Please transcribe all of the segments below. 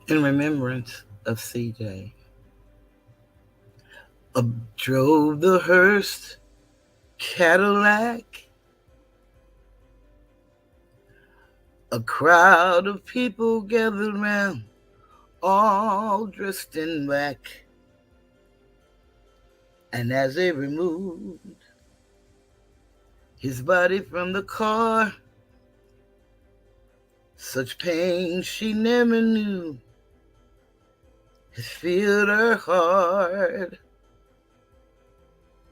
in remembrance of CJ. Drove the hearse Cadillac. A crowd of people gathered round, all dressed in black. And as they removed his body from the car, such pain she never knew has filled her heart.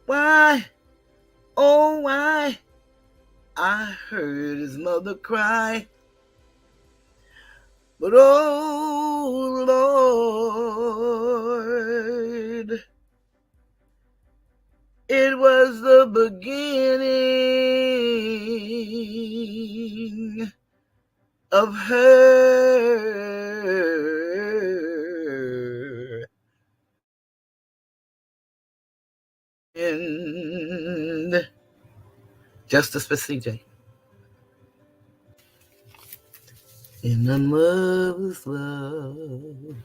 Why, oh why, I heard his mother cry. But oh Lord, it was the beginning of her and justice for CJ. In a mother's love,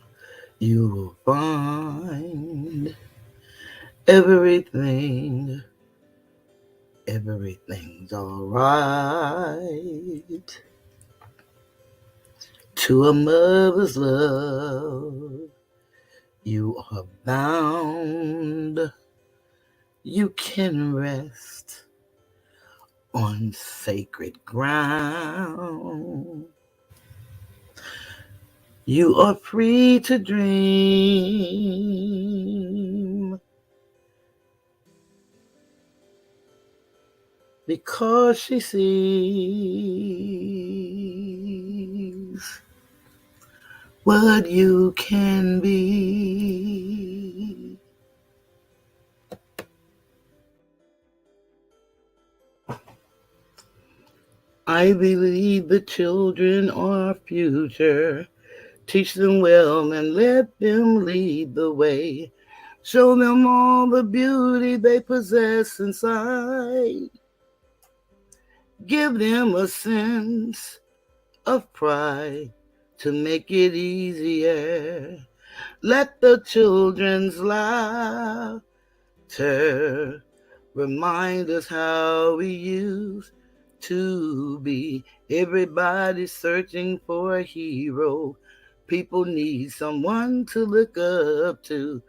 you will find everything's all right. To a mother's love, you are bound. You can rest on sacred ground. You are free to dream because she sees what you can be. I believe the children are our future. Teach them well and let them lead the way. Show them all the beauty they possess inside. Give them a sense of pride to make it easier. Let the children's laughter remind us how we used to be. Everybody's searching for a hero. People need someone to look up to.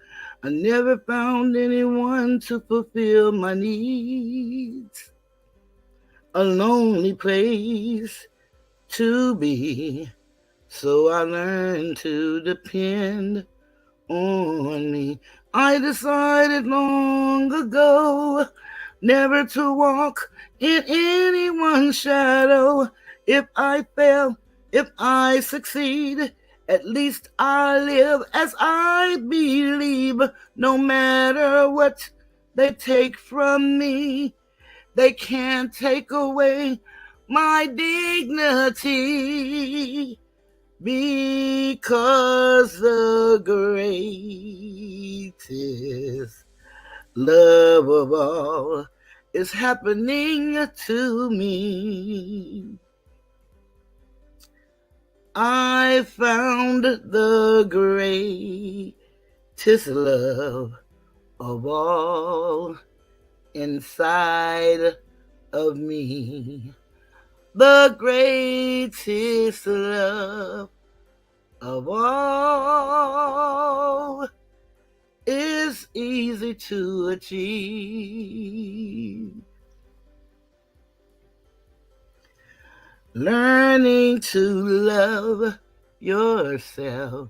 I never found anyone to fulfill my needs. A lonely place to be. So I learned to depend on me. I decided long ago never to walk in anyone's shadow. If I fail, if I succeed, at least I live as I believe. No matter what they take from me, they can't take away my dignity. Because the greatest love of all is happening to me. I found the greatest love of all inside of me. The greatest love of all is easy to achieve. Learning to love yourself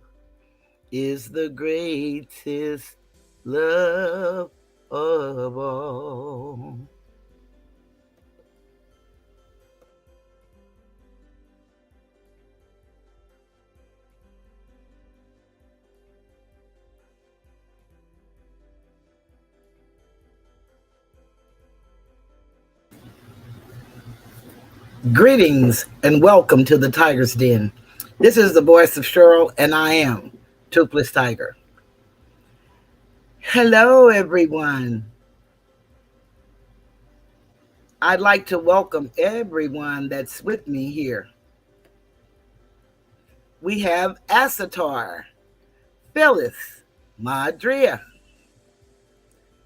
is the greatest love of all. Greetings and welcome to the Tiger's Den. This is the voice of Cheryl, and I am Toothless Tiger. Hello, everyone. I'd like to welcome everyone that's with me here. We have Asatar, Phyllis, Madria,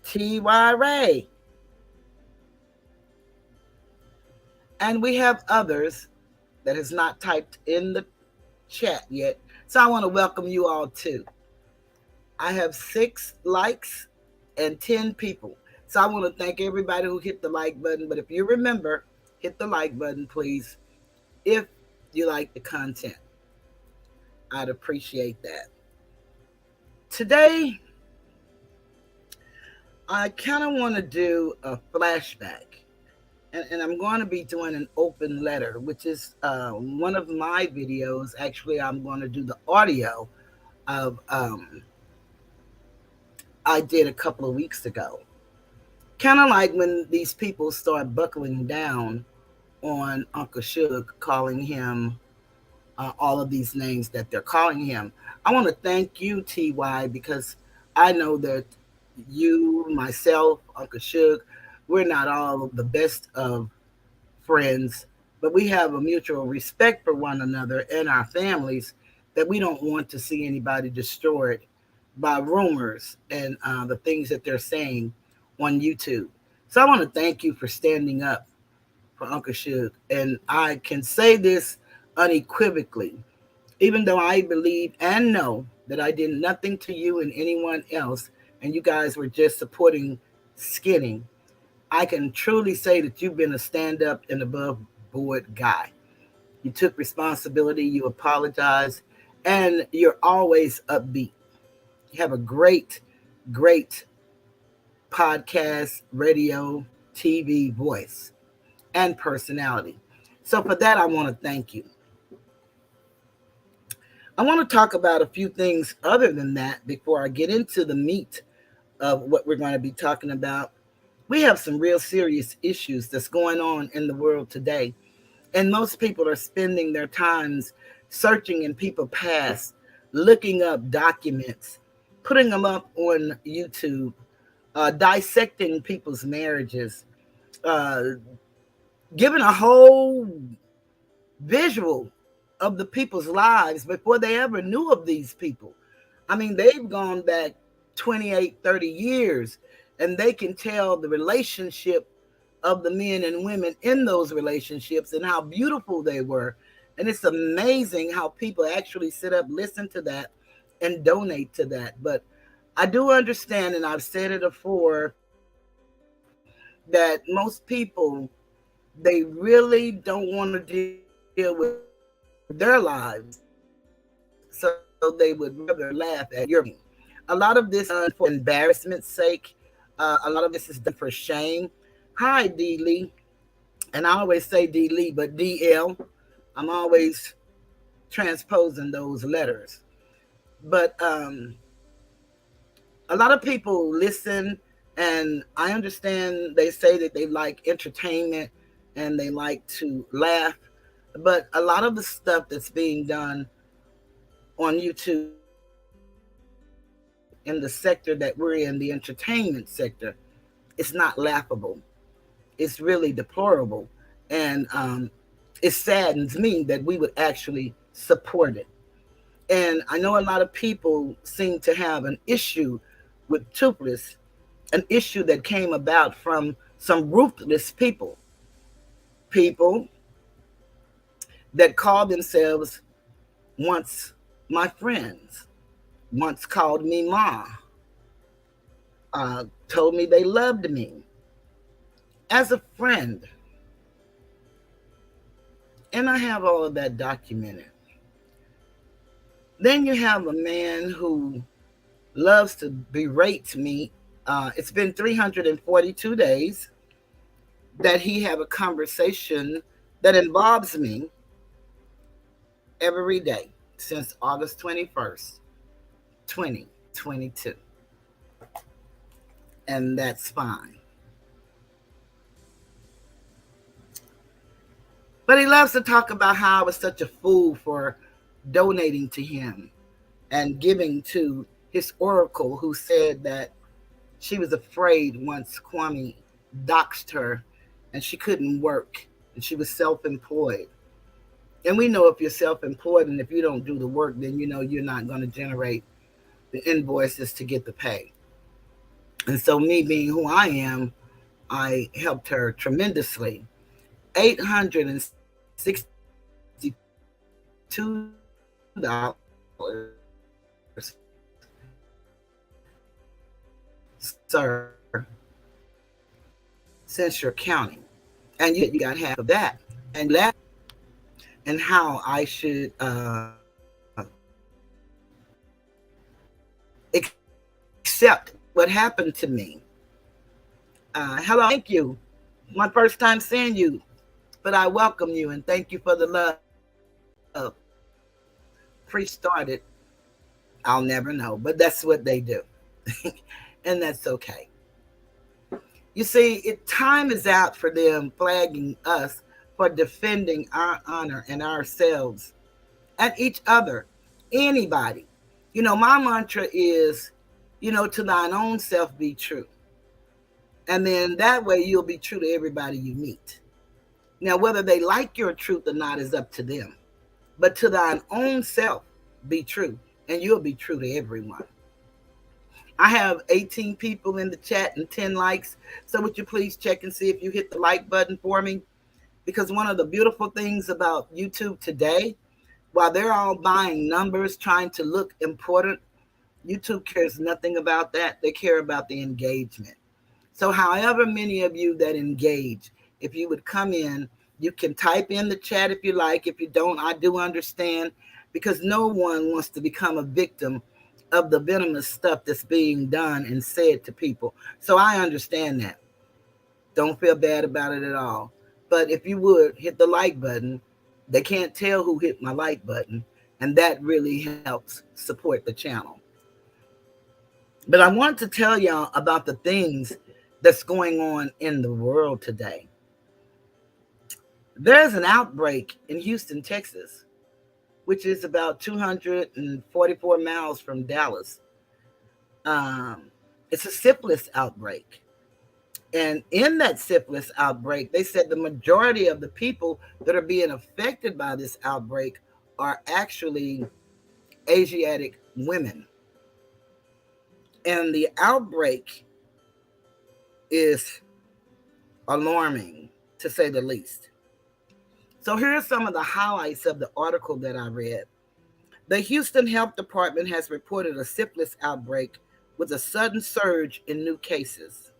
T.Y. Ray, and we have others that has not typed in the chat yet. So I want to welcome you all too. I have 6 likes and 10 people. So I want to thank everybody who hit the like button. But if you remember, hit the like button, please, if you like the content. I'd appreciate that. Today, I kind of want to do a flashback. And I'm going to be doing an open letter, which is one of my videos. Actually, I'm going to do the audio of I did a couple of weeks ago. Kind of like when these people start buckling down on Uncle Suge, calling him all of these names that they're calling him. I want to thank you, TY, because I know that you, myself, Uncle Suge, we're not all the best of friends, but we have a mutual respect for one another and our families that we don't want to see anybody destroyed by rumors and the things that they're saying on YouTube. So I want to thank you for standing up for Uncle Suge. And I can say this unequivocally, even though I believe and know that I did nothing to you and anyone else, and you guys were just supporting skinning. I can truly say that you've been a stand-up and above-board guy. You took responsibility, you apologized, and you're always upbeat. You have a great, great podcast, radio, TV voice and personality. So for that, I want to thank you. I want to talk about a few things other than that before I get into the meat of what we're going to be talking about. We have some real serious issues that's going on in the world today. And most people are spending their times searching in people's past, looking up documents, putting them up on YouTube, dissecting people's marriages, uh, giving a whole visual of the people's lives before they ever knew of these people. I mean, they've gone back 28, 30 years, and they can tell the relationship of the men and women in those relationships and how beautiful they were. And it's amazing how people actually sit up, listen to that, and donate to that. But I do understand, and I've said it before, that most people, they really don't want to deal with their lives, so they would rather laugh at your pain. A lot of this is done for embarrassment's sake. A lot of this is done for shame. Hi, D. Lee. And I always say D. Lee, but DL. I'm always transposing those letters. But a lot of people listen, and I understand they say that they like entertainment and they like to laugh. But a lot of the stuff that's being done on YouTube in the sector that we're in, the entertainment sector, it's not laughable. It's really deplorable. And it saddens me that we would actually support it. And I know a lot of people seem to have an issue with Toothless, an issue that came about from some ruthless people that call themselves once my friends, once called me Ma, told me they loved me as a friend. And I have all of that documented. Then you have a man who loves to berate me. It's been 342 days that he have a conversation that involves me every day since August 21st, 2022. And that's fine. But he loves to talk about how I was such a fool for donating to him and giving to his oracle, who said that she was afraid once Kwame doxed her and she couldn't work and she was self-employed. And we know if you're self-employed and if you don't do the work, then you know you're not going to generate the invoices to get the pay. And so me being who I am, I helped her tremendously. $862, sir, since you're counting. And you got half of that. And that, and how I should accept what happened to me. Hello, thank you. My first time seeing you, but I welcome you and thank you for the love. Pre-started, I'll never know, but that's what they do. And that's okay. You see, time is out for them flagging us for defending our honor and ourselves and each other, anybody. You know, my mantra is, to thine own self be true. And then that way you'll be true to everybody you meet. Now, whether they like your truth or not is up to them. But to thine own self be true, and you'll be true to everyone. I have 18 people in the chat and 10 likes. So would you please check and see if you hit the like button for me? Because one of the beautiful things about YouTube today, while they're all buying numbers, trying to look important, YouTube cares nothing about that. They care about the engagement. So however many of you that engage, if you would come in, you can type in the chat if you like. If you don't, I do understand. because no one wants to become a victim of the venomous stuff that's being done and said to people. So I understand that. Don't feel bad about it at all. But if you would hit the like button, they can't tell who hit my like button, and that really helps support the channel. But I want to tell y'all about the things that's going on in the world today. There's an outbreak in Houston, Texas, which is about 244 miles from Dallas. It's a syphilis outbreak. And in that syphilis outbreak, they said the majority of the people that are being affected by this outbreak are actually Asiatic women. And the outbreak is alarming, to say the least. So here are some of the highlights of the article that I read. The Houston Health Department has reported a syphilis outbreak with a sudden surge in new cases.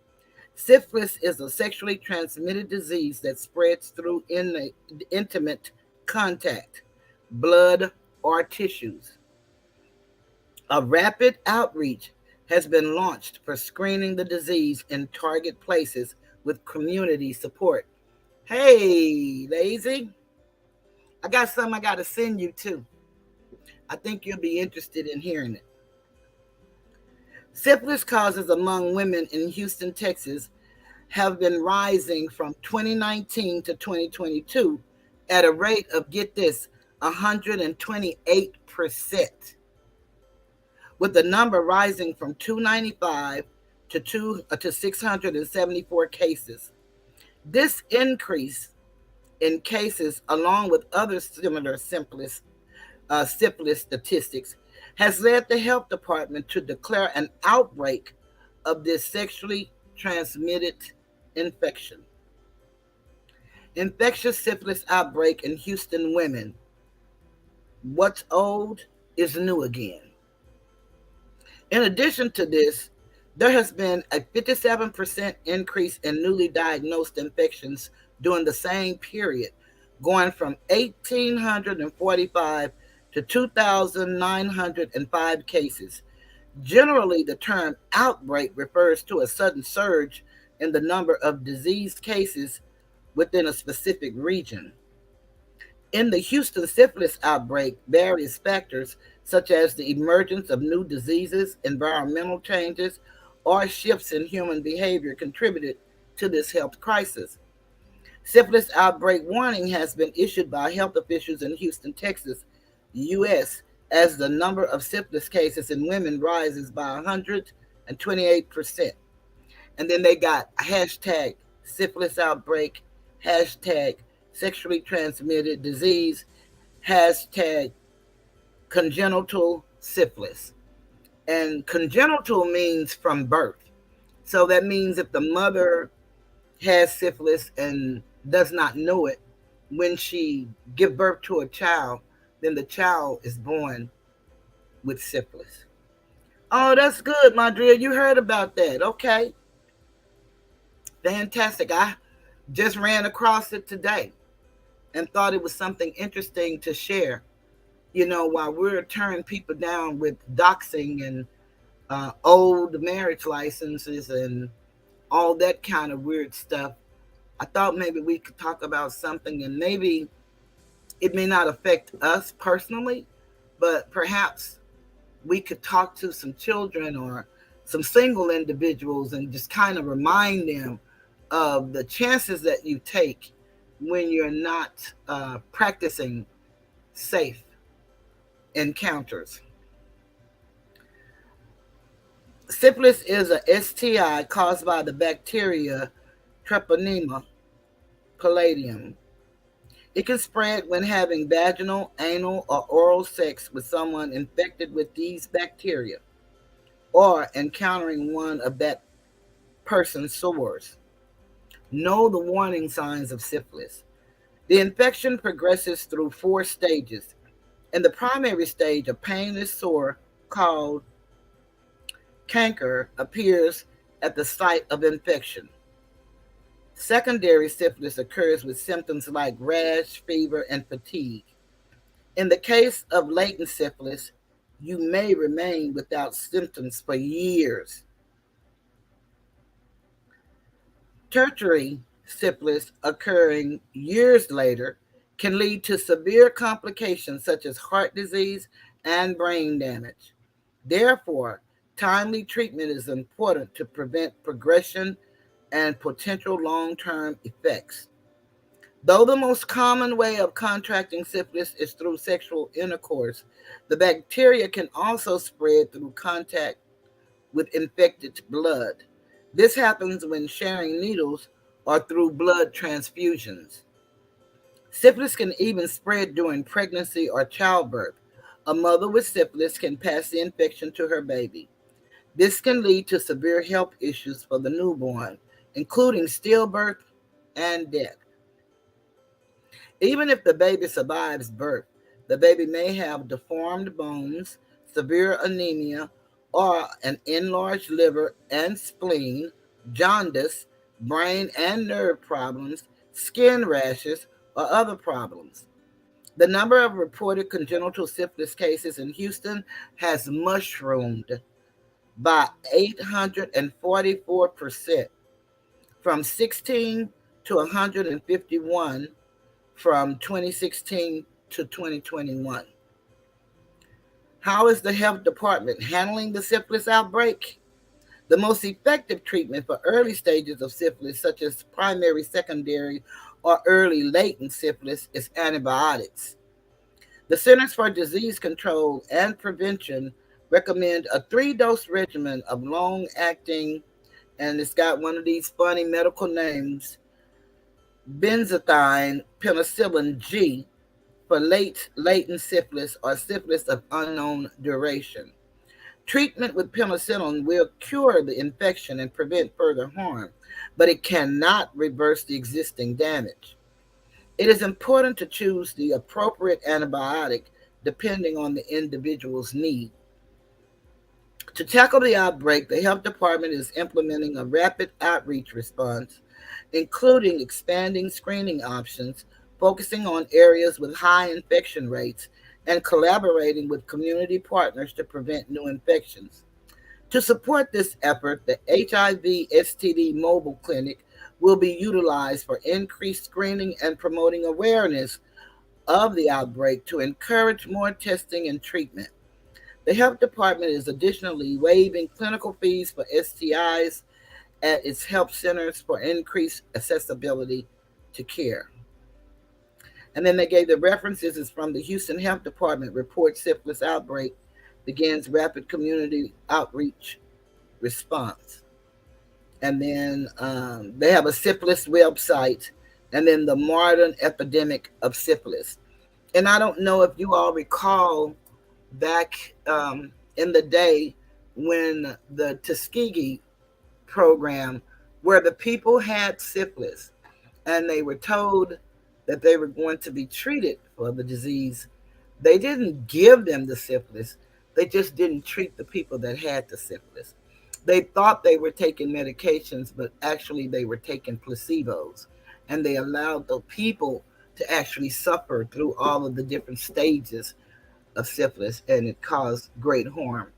Syphilis is a sexually transmitted disease that spreads through intimate contact, blood, or tissues. A rapid outreach has been launched for screening the disease in target places with community support. Hey, Lazy, I got something I got to send you too. I think you'll be interested in hearing it. Syphilis causes among women in Houston, Texas, have been rising from 2019 to 2022 at a rate of, get this, 128%, with the number rising from 295 to 674 cases. This increase in cases, along with other similar syphilis statistics, has led the health department to declare an outbreak of this sexually transmitted infection. Infectious syphilis outbreak in Houston women. What's old is new again. In addition to this, there has been a 57% increase in newly diagnosed infections during the same period, going from 1,845 to 2,905 cases. Generally, the term outbreak refers to a sudden surge in the number of disease cases within a specific region. In the Houston syphilis outbreak, various factors such as the emergence of new diseases, environmental changes, or shifts in human behavior contributed to this health crisis. Syphilis outbreak warning has been issued by health officials in Houston, Texas, U.S., as the number of syphilis cases in women rises by 128%. And then they got hashtag syphilis outbreak, hashtag sexually transmitted disease, hashtag congenital syphilis. And congenital means from birth. So that means if the mother has syphilis and does not know it, when she give birth to a child, then the child is born with syphilis. Oh, that's good, Madria. You heard about that. Okay. Fantastic. I just ran across it today and thought it was something interesting to share. You know, while we're turning people down with doxing and old marriage licenses and all that kind of weird stuff, I thought maybe we could talk about something, and maybe it may not affect us personally, but perhaps we could talk to some children or some single individuals and just kind of remind them of the chances that you take when you're not practicing safe encounters. Syphilis is a STI caused by the bacteria Treponema pallidum. It can spread when having vaginal, anal, or oral sex with someone infected with these bacteria, or encountering one of that person's sores. Know the warning signs of syphilis. The infection progresses through 4 stages. In the primary stage, a painless sore called canker appears at the site of infection. Secondary syphilis occurs with symptoms like rash, fever, and fatigue. In the case of latent syphilis, you may remain without symptoms for years. Tertiary syphilis, occurring years later, can lead to severe complications such as heart disease and brain damage. Therefore, timely treatment is important to prevent progression and potential long term effects. Though the most common way of contracting syphilis is through sexual intercourse, the bacteria can also spread through contact with infected blood. This happens when sharing needles or through blood transfusions. Syphilis can even spread during pregnancy or childbirth. A mother with syphilis can pass the infection to her baby. This can lead to severe health issues for the newborn, including stillbirth and death. Even if the baby survives birth, the baby may have deformed bones, severe anemia, or an enlarged liver and spleen, jaundice, brain and nerve problems, skin rashes, or other problems. The number of reported congenital syphilis cases in Houston has mushroomed by 844% from 16 to 151 from 2016 to 2021. How is the health department handling the syphilis outbreak? The most effective treatment for early stages of syphilis, such as primary, secondary, or early latent syphilis, is antibiotics. The Centers for Disease Control and Prevention recommend a 3-dose regimen of long-acting, and it's got one of these funny medical names, benzathine penicillin G, for latent syphilis or syphilis of unknown duration. Treatment with penicillin will cure the infection and prevent further harm, but it cannot reverse the existing damage. It is important to choose the appropriate antibiotic depending on the individual's need. To tackle the outbreak, the health department is implementing a rapid outreach response, including expanding screening options, focusing on areas with high infection rates, and collaborating with community partners to prevent new infections. To support this effort, the HIV STD mobile clinic will be utilized for increased screening and promoting awareness of the outbreak to encourage more testing and treatment. The health department is additionally waiving clinical fees for STIs at its health centers for increased accessibility to care. And then they gave the references is from the Houston Health Department report syphilis outbreak begins rapid community outreach response. And then they have a syphilis website, and then the modern epidemic of syphilis. And I don't know if you all recall back in the day when the Tuskegee program, where the people had syphilis and they were told that they were going to be treated for the disease, they didn't give them the syphilis. They just didn't treat the people that had the syphilis. They thought they were taking medications, but actually they were taking placebos. And they allowed the people to actually suffer through all of the different stages of syphilis, and it caused great harm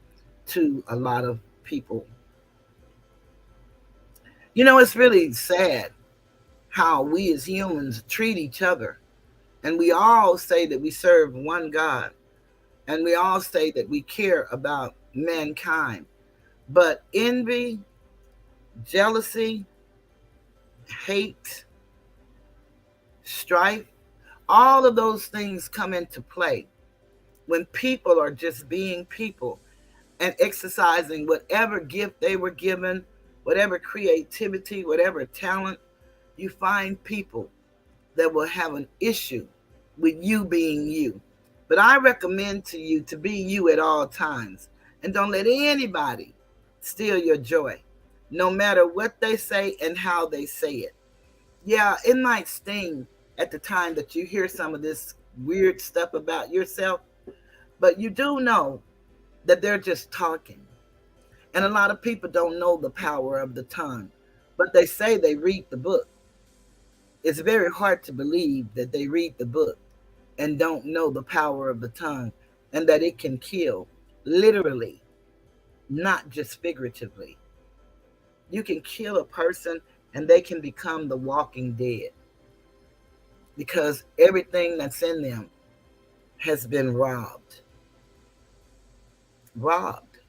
to a lot of people. You know, it's really sad how we as humans treat each other. And we all say that we serve one God, and we all say that we care about mankind. But envy, jealousy, hate, strife, all of those things come into play when people are just being people and exercising whatever gift they were given, whatever creativity, whatever talent. You find people that will have an issue with you being you. But I recommend to you to be you at all times, and don't let anybody steal your joy, no matter what they say and how they say it. Yeah, it might sting at the time that you hear some of this weird stuff about yourself, but you do know that they're just talking. And a lot of people don't know the power of the tongue, but they say they read the book. It's very hard to believe that they read the book and don't know the power of the tongue and that it can kill, literally, not just figuratively. You can kill a person and they can become the walking dead because everything that's in them has been robbed. Robbed.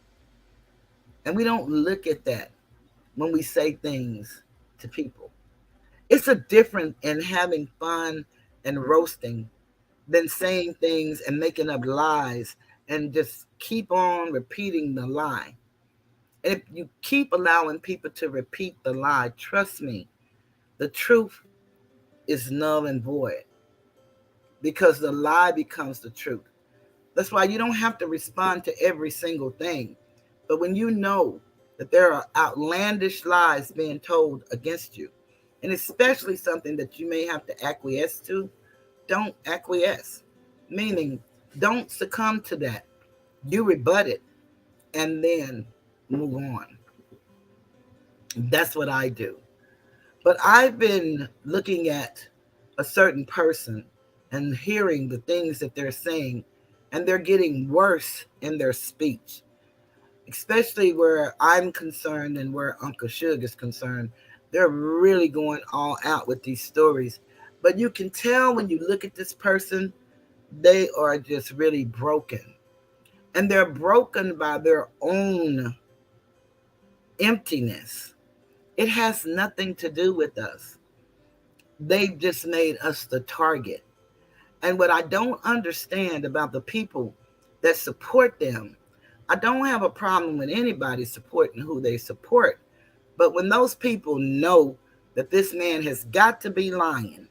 And we don't look at that when we say things to people. It's a difference in having fun and roasting than saying things and making up lies and just keep on repeating the lie. And if you keep allowing people to repeat the lie, trust me, the truth is null and void because the lie becomes the truth. That's why you don't have to respond to every single thing. But when you know that there are outlandish lies being told against you, and especially something that you may have to acquiesce to, don't acquiesce. Meaning, don't succumb to that. You rebut it and then move on. That's what I do. But I've been looking at a certain person and hearing the things that they're saying, and they're getting worse in their speech, especially where I'm concerned and where Uncle Suge is concerned. They're really going all out with these stories. But you can tell when you look at this person, they are just really broken. And they're broken by their own emptiness. It has nothing to do with us. They've just made us the target. And what I don't understand about the people that support them, I don't have a problem with anybody supporting who they support. But when those people know that this man has got to be lying,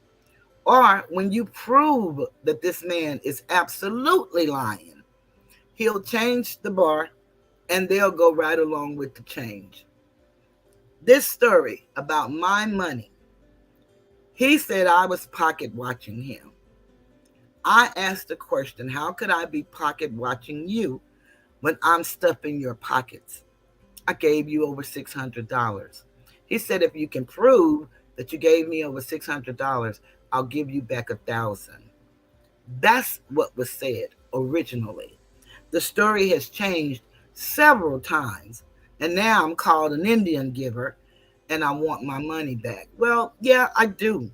or when you prove that this man is absolutely lying, he'll change the bar and they'll go right along with the change. This story about my money, he said I was pocket watching him. I asked the question, how could I be pocket watching you when I'm stuffing your pockets? I gave you over $600. He said, if you can prove that you gave me over $600, I'll give you back 1,000. That's what was said originally. The story has changed several times, and now I'm called an Indian giver, and I want my money back. Well, yeah, I do.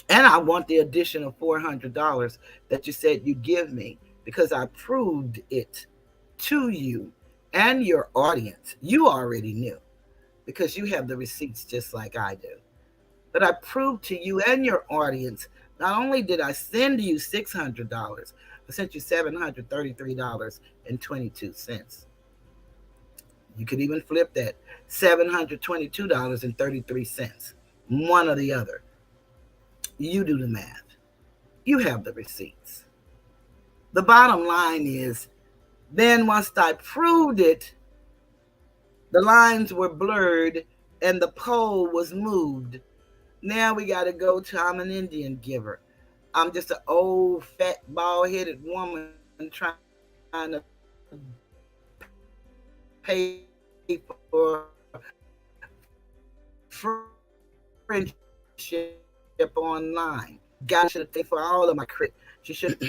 And I want the additional $400 that you said you give me because I proved it to you and your audience. You already knew because you have the receipts just like I do. But I proved to you and your audience, not only did I send you $600, I sent you $733.22. You could even flip that, $722.33. One or the other. You do the math. You have the receipts. The bottom line is, then once I proved it, the lines were blurred and the pole was moved. Now we got to go to I'm an Indian giver. I'm just an old, fat, bald-headed woman trying to pay for friendship online. God should have paid for all of my credit. She should.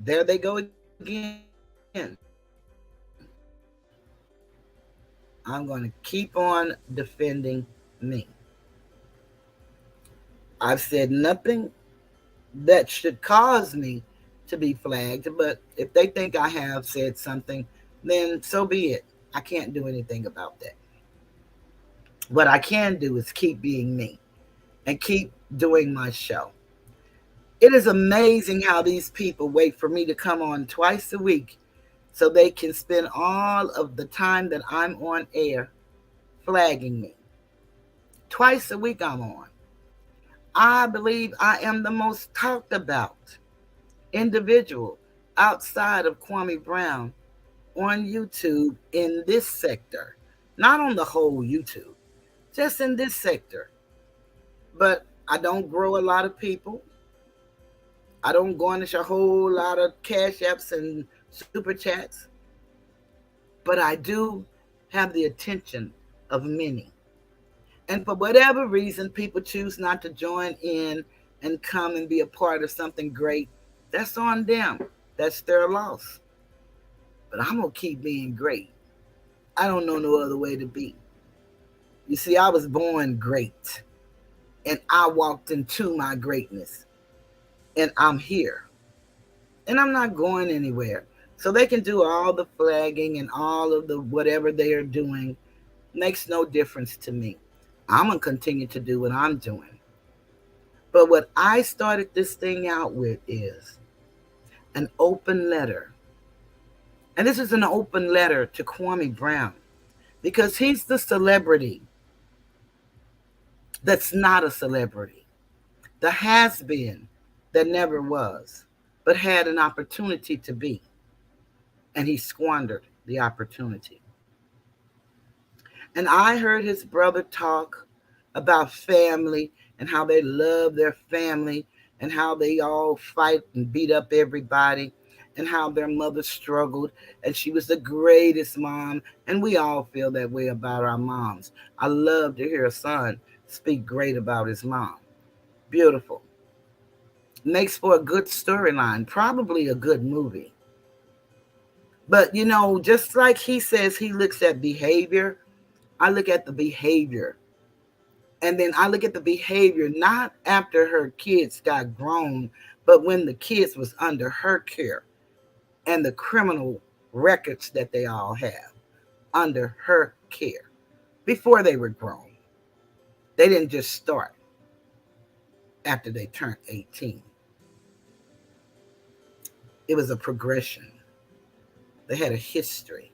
There they go again. I'm going to keep on defending me. I've said nothing that should cause me to be flagged, but if they think I have said something, then so be it. I can't do anything about that. What I can do is keep being me and keep doing my show. It is amazing how these people wait for me to come on twice a week so they can spend all of the time that I'm on air flagging me. Twice a week I'm on. I believe I am the most talked about individual outside of Kwame Brown on YouTube in this sector. Not on the whole YouTube, just in this sector. But I don't grow a lot of people. I don't garnish a whole lot of cash apps and super chats. But I do have the attention of many. And for whatever reason, people choose not to join in and come and be a part of something great, that's on them. That's their loss. But I'm going to keep being great. I don't know no other way to be. You see, I was born great, and I walked into my greatness, and I'm here, and I'm not going anywhere. So they can do all the flagging and all of the whatever they are doing. Makes no difference to me. I'm going to continue to do what I'm doing. But what I started this thing out with is an open letter. And this is an open letter to Kwame Brown because he's the celebrity that's not a celebrity, the has been that never was, but had an opportunity to be. And he squandered the opportunity. And I heard his brother talk about family and how they love their family and how they all fight and beat up everybody and how their mother struggled and she was the greatest mom. And we all feel that way about our moms. I love to hear a son speak great about his mom. Beautiful. Makes for a good storyline, probably a good movie. But, just like he says he looks at behavior, I look at the behavior. And then I look at the behavior not after her kids got grown, but when the kids was under her care and the criminal records that they all have under her care before they were grown. They didn't just start after they turned 18. It was a progression. They had a history.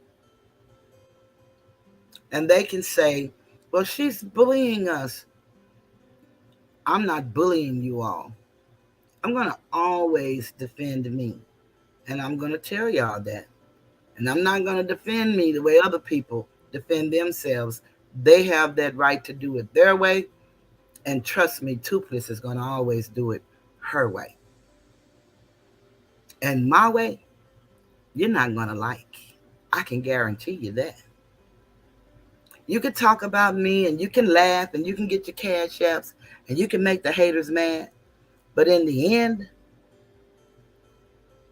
And they can say, well, she's bullying us. I'm not bullying you all. I'm going to always defend me. And I'm going to tell y'all that. And I'm not going to defend me the way other people defend themselves. They have that right to do it their way. And trust me, Toothless is going to always do it her way. And my way, you're not going to like. I can guarantee you that. You can talk about me and you can laugh and you can get your cash apps and you can make the haters mad. But in the end,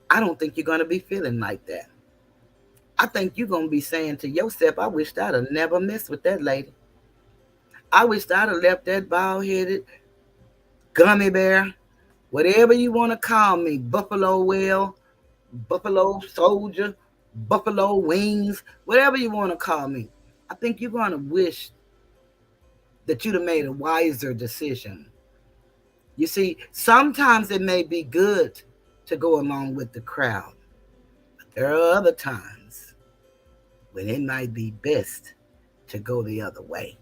I don't think you're going to be feeling like that. I think you're going to be saying to yourself, I wish I'd have never messed with that lady. I wish I'd have left that bald-headed gummy bear, whatever you want to call me, buffalo whale, buffalo soldier, buffalo wings, whatever you want to call me. I think you're going to wish that you'd have made a wiser decision. You see, sometimes it may be good to go along with the crowd. But there are other times when it might be best to go the other way.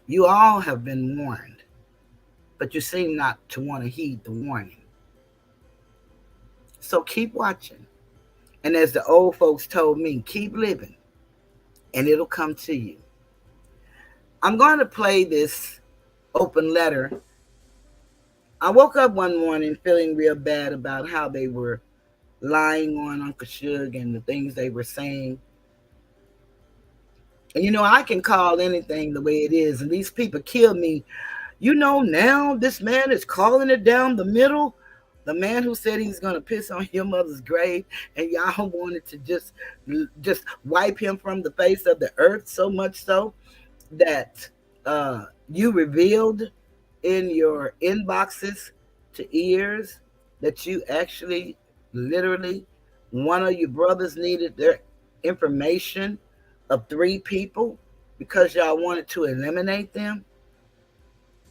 You all have been warned, but you seem not to want to heed the warning. So keep watching. And as the old folks told me, keep living, and it'll come to you. I'm going to play this open letter. I woke up one morning feeling real bad about how they were lying on Uncle Suge and the things they were saying. And I can call anything the way it is. And these people kill me. Now this man is calling it down the middle. The man who said he's going to piss on your mother's grave and y'all wanted to just wipe him from the face of the earth, so much so that you revealed in your inboxes to ears that you actually literally one of your brothers needed their information of 3 people because y'all wanted to eliminate them.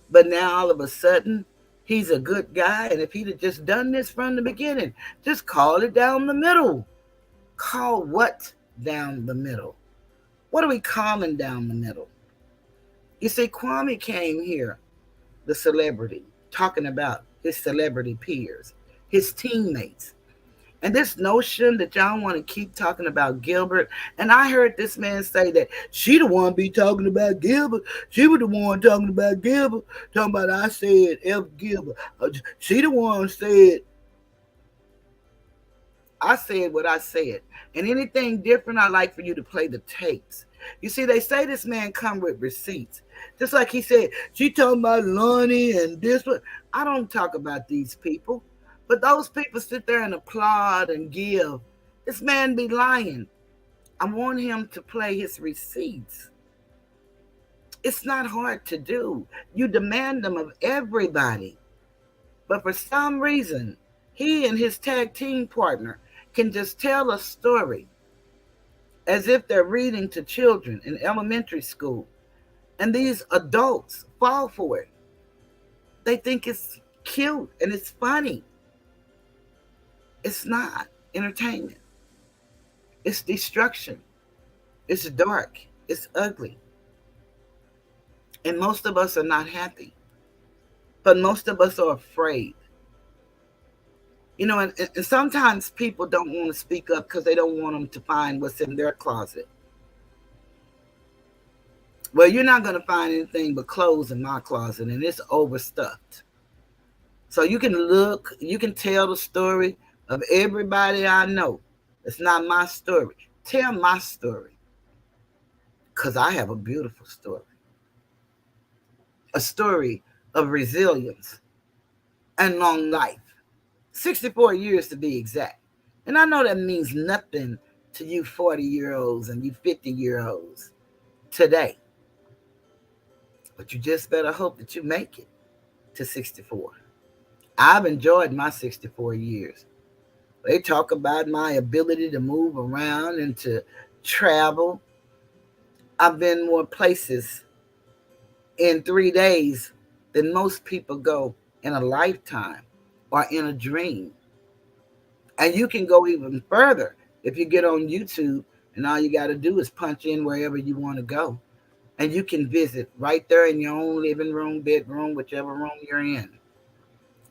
But now all of a sudden he's a good guy, and if he'd have just done this from the beginning, just call it down the middle. Call what down the middle? What are we calling down the middle? You see, Kwame came here, the celebrity, talking about his celebrity peers, his teammates. And this notion that y'all want to keep talking about Gilbert, and I heard this man say that she the one be talking about Gilbert. She was the one talking about Gilbert. Talking about I said F. Gilbert. She the one said, I said what I said. And anything different, I like for you to play the tapes. You see, they say this man come with receipts. Just like he said, she talking about Lonnie and this one. I don't talk about these people. But those people sit there and applaud and give. This man be lying. I want him to play his receipts. It's not hard to do. You demand them of everybody. But for some reason, he and his tag team partner can just tell a story as if they're reading to children in elementary school. And these adults fall for it. They think it's cute and it's funny. It's not entertainment. It's destruction. It's dark. It's ugly. And most of us are not happy. But most of us are afraid. And sometimes people don't want to speak up because they don't want them to find what's in their closet. Well, you're not going to find anything but clothes in my closet, and it's overstuffed. So you can tell the story of everybody I know. It's not my story. Tell my story. Because I have a beautiful story. A story of resilience and long life. 64 years to be exact. And I know that means nothing to you 40-year-olds and you 50-year-olds today. But you just better hope that you make it to 64. I've enjoyed my 64 years. They talk about my ability to move around and to travel. I've been more places in 3 days than most people go in a lifetime or in a dream. And you can go even further if you get on YouTube and all you got to do is punch in wherever you want to go. And you can visit right there in your own living room, bedroom, whichever room you're in.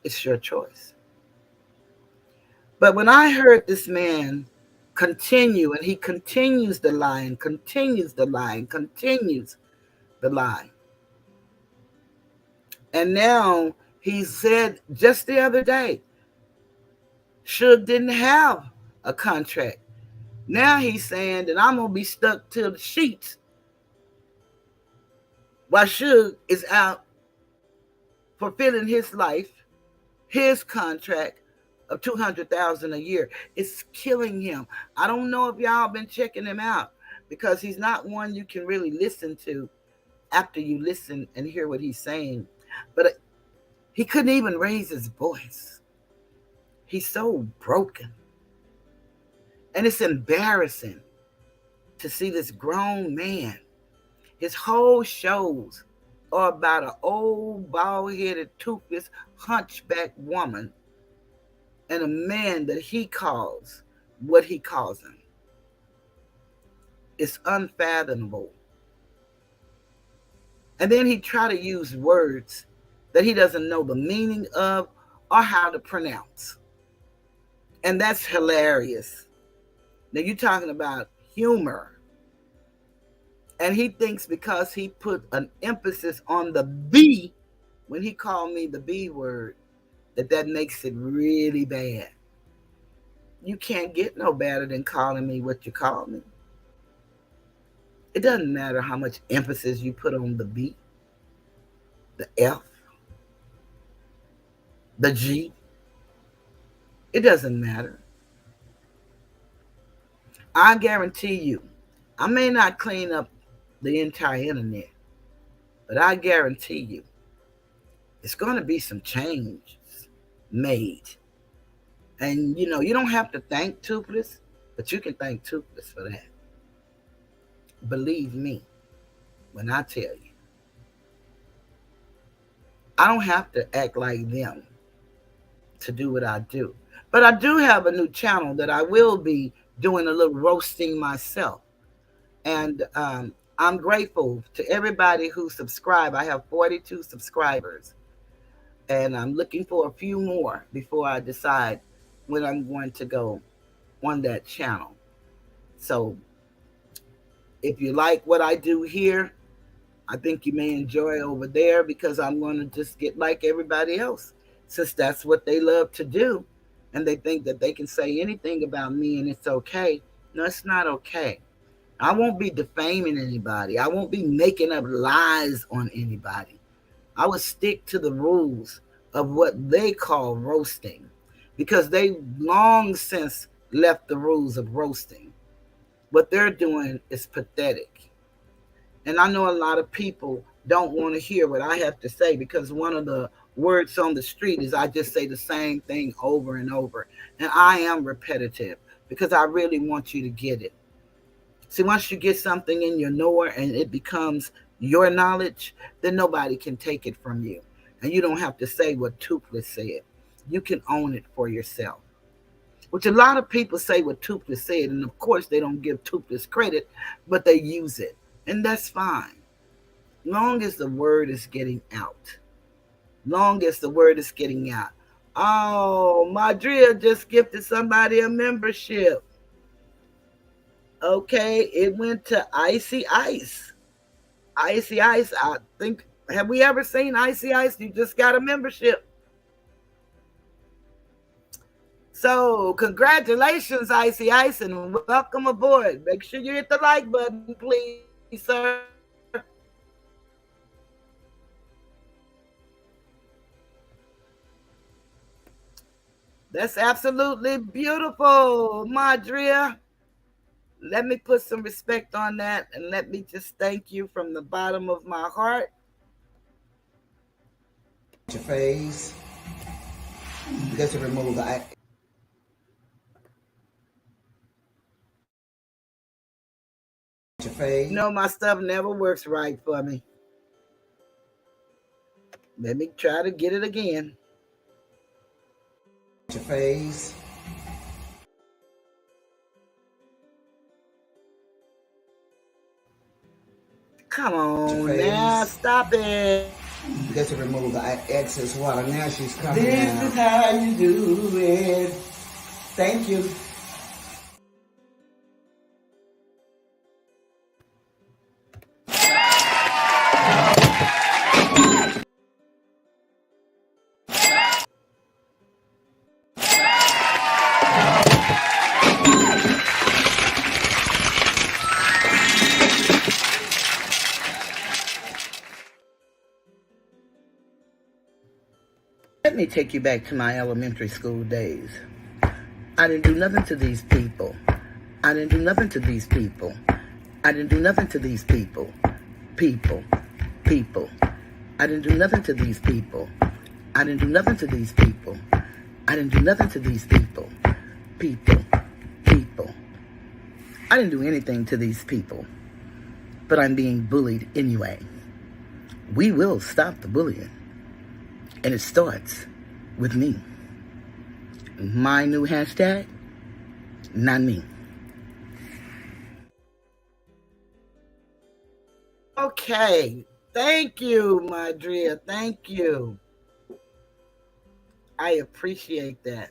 It's your choice. But when I heard this man continue, and he continues the lie and continues the lie and continues the lie. And now he said just the other day, Suge didn't have a contract. Now he's saying that I'm going to be stuck to the sheets while Suge is out fulfilling his life, his contract of $200,000 a year. It's killing him. I don't know if y'all been checking him out because he's not one you can really listen to after you listen and hear what he's saying. But he couldn't even raise his voice. He's so broken. And it's embarrassing to see this grown man. His whole shows are about an old, bald-headed, toothless, hunchback woman and a man that he calls what he calls him. It's unfathomable. And then he try to use words that he doesn't know the meaning of or how to pronounce. And that's hilarious. Now you're talking about humor. And he thinks because he put an emphasis on the B when he called me the B word, that makes it really bad. You can't get no better than calling me what you call me. It doesn't matter how much emphasis you put on the B, the F, the G. It doesn't matter. I guarantee you, I may not clean up the entire internet, but I guarantee you, it's going to be some changes made. And, you don't have to thank Toothless, but you can thank Toothless for that. Believe me when I tell you. I don't have to act like them to do what I do. But I do have a new channel that I will be doing a little roasting myself. And I'm grateful to everybody who subscribed. I have 42 subscribers. And I'm looking for a few more before I decide when I'm going to go on that channel. So if you like what I do here, I think you may enjoy over there because I'm going to just get like everybody else, since that's what they love to do. And they think that they can say anything about me and it's okay. No, it's not okay. I won't be defaming anybody. I won't be making up lies on anybody. I would stick to the rules of what they call roasting because they long since left the rules of roasting. What they're doing is pathetic. And I know a lot of people don't want to hear what I have to say because one of the words on the street is I just say the same thing over and over. And I am repetitive because I really want you to get it. See, once you get something in your knower and it becomes your knowledge, then nobody can take it from you. And you don't have to say what Toothless said. You can own it for yourself. Which a lot of people say what Toothless said, and of course they don't give Toothless credit, but they use it. And that's fine. Long as the word is getting out. Long as the word is getting out. Oh, Madria just gifted somebody a membership. Okay, it went to Icy Ice. Icy Ice, I think, have we ever seen Icy Ice? You just got a membership. So, congratulations, Icy Ice, and welcome aboard. Make sure you hit the like button, please, sir. That's absolutely beautiful, Madria. Let me put some respect on that and let me just thank you from the bottom of my heart. Your face. Just to remove the your face. You know, my stuff never works right for me. Let me try to get it again. Your face. Come on now, stop it. Just to remove the excess water. Now she's coming. This is how you do it. Thank you. Let me take you back to my elementary school days. I didn't do nothing to these people. I didn't do nothing to these people. I didn't do nothing to these people. People. I didn't do nothing to these people. I didn't do nothing to these people. I didn't do nothing to these people. People. I didn't do anything to these people. But I'm being bullied anyway. We will stop the bullying. And it starts with me. My new hashtag, not me. Okay. Thank you, Madria. Thank you. I appreciate that.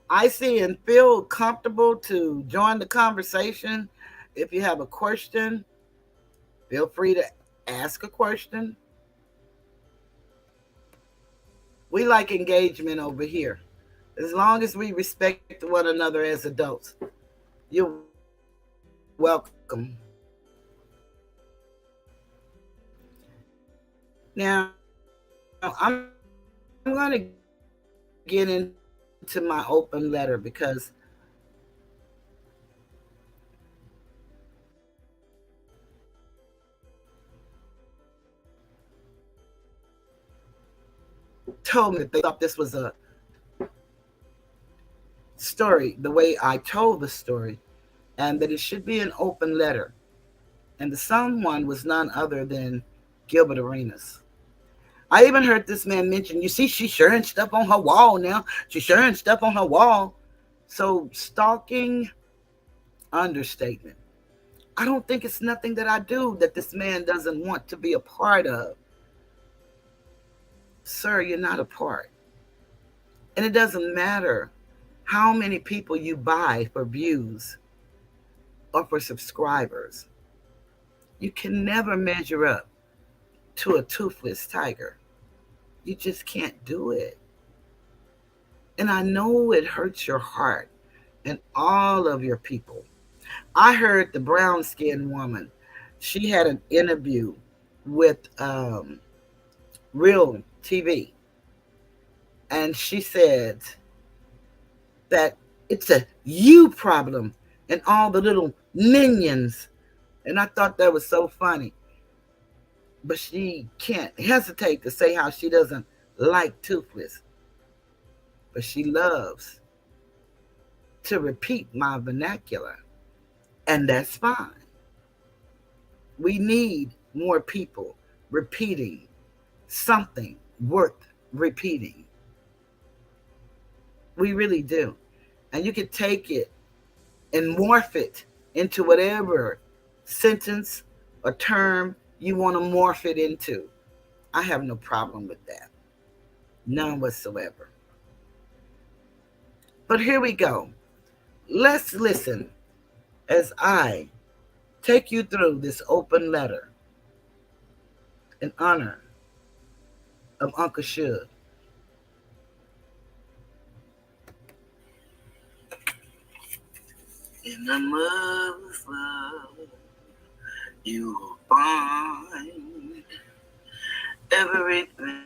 I see and feel comfortable to join the conversation. If you have a question, feel free to ask a question. We like engagement over here. As long as we respect one another as adults, you're welcome. Now, I'm going to get into my open letter because told me that they thought this was a story, the way I told the story, and that it should be an open letter. And the someone was none other than Gilbert Arenas. I even heard this man mention, you see, she's sharing stuff on her wall now. She's sharing stuff on her wall. So stalking, understatement. I don't think it's nothing that I do that this man doesn't want to be a part of. Sir, you're not a part. And it doesn't matter how many people you buy for views or for subscribers. You can never measure up to a toothless tiger. You just can't do it. And I know it hurts your heart and all of your people. I heard the brown skinned woman, she had an interview with Real TV, and she said that it's a you problem and all the little minions. And I thought that was so funny. But she can't hesitate to say how she doesn't like Toothless, but she loves to repeat my vernacular, and that's fine. We need more people repeating something worth repeating. We really do. And you can take it and morph it into whatever sentence or term you want to morph it into. I have no problem with that. None whatsoever. But here we go. Let's listen as I take you through this open letter in honor of Uncle Shug. In the mother's love, you will find everything.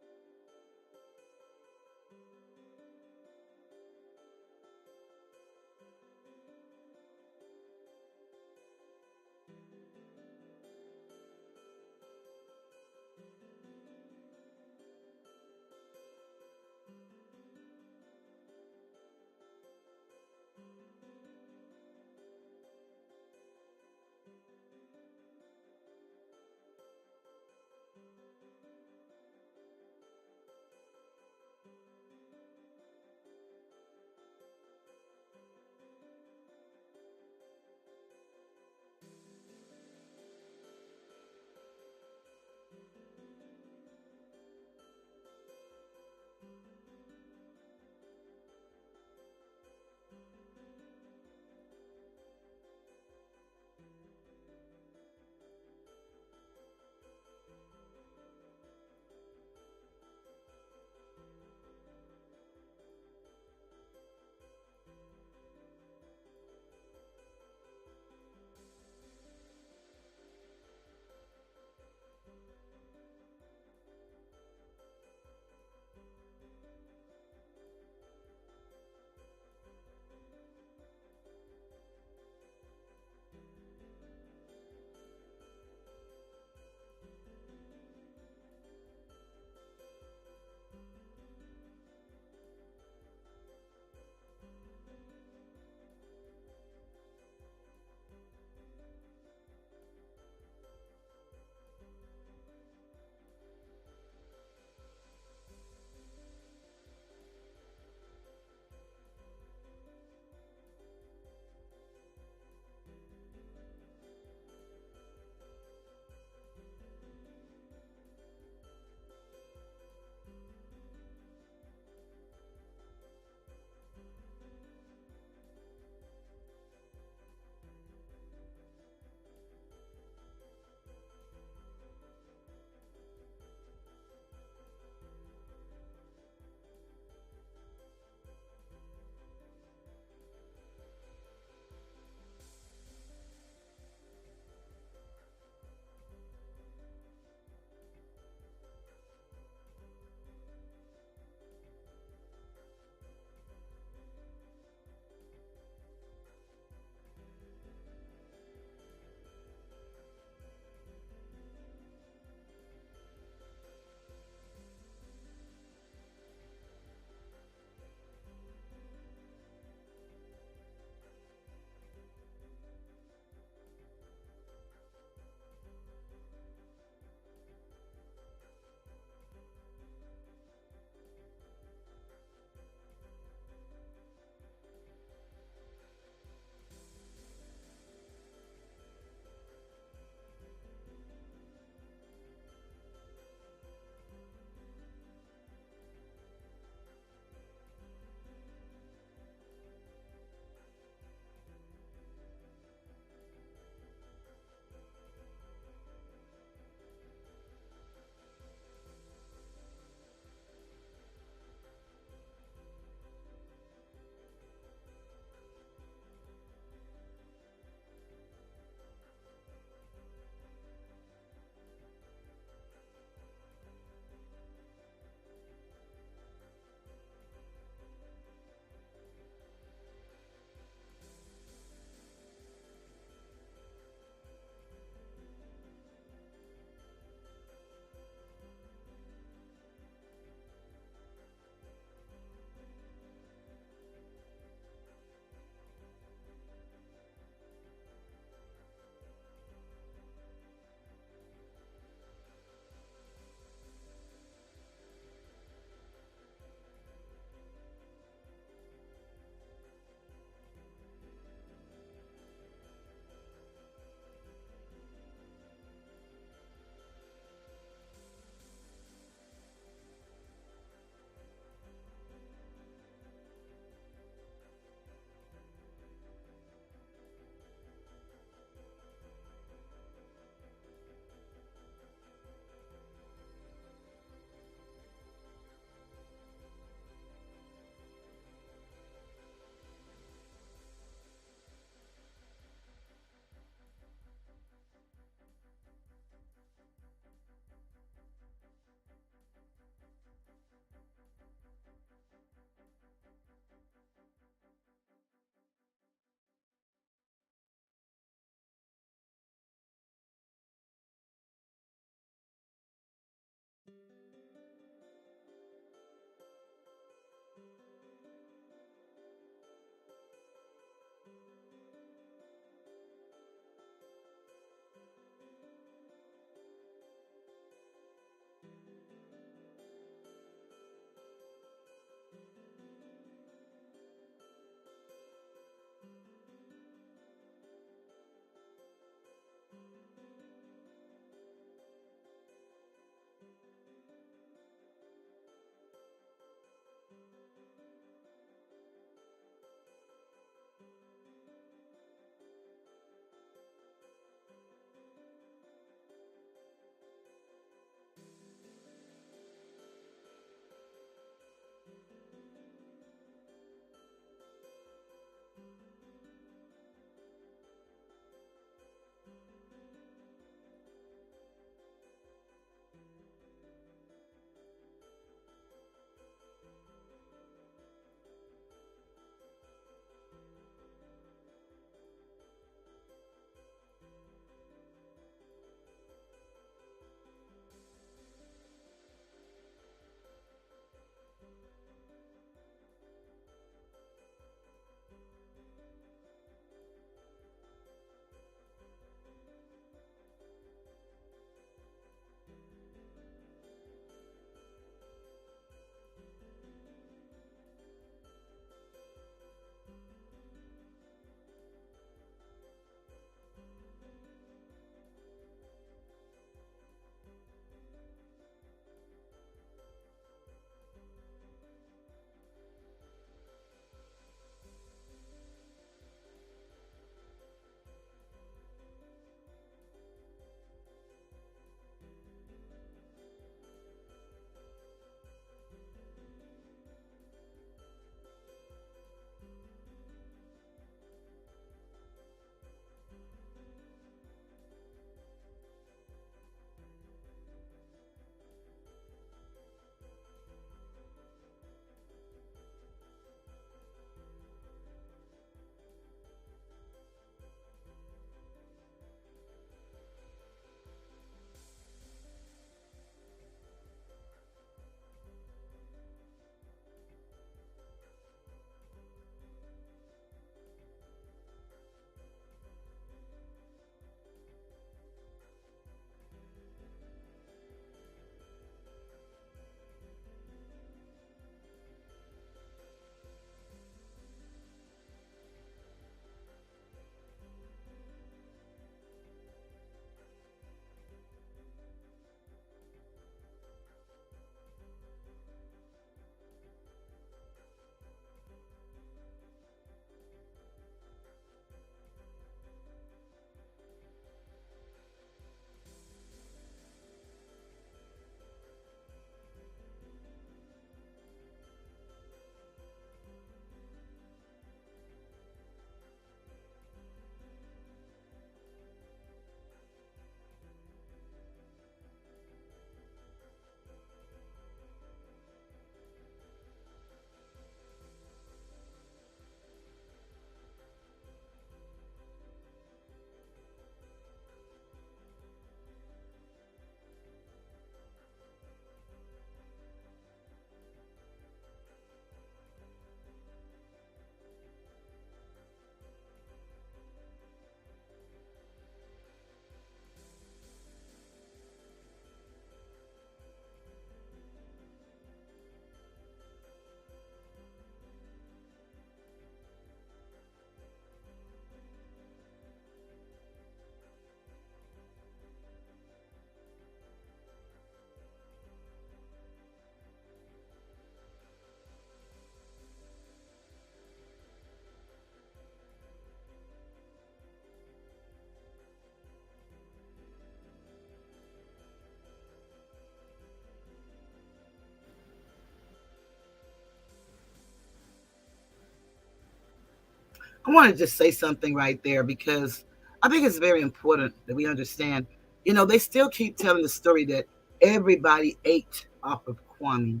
I want to just say something right there because I think it's very important that we understand. They still keep telling the story that everybody ate off of Kwame,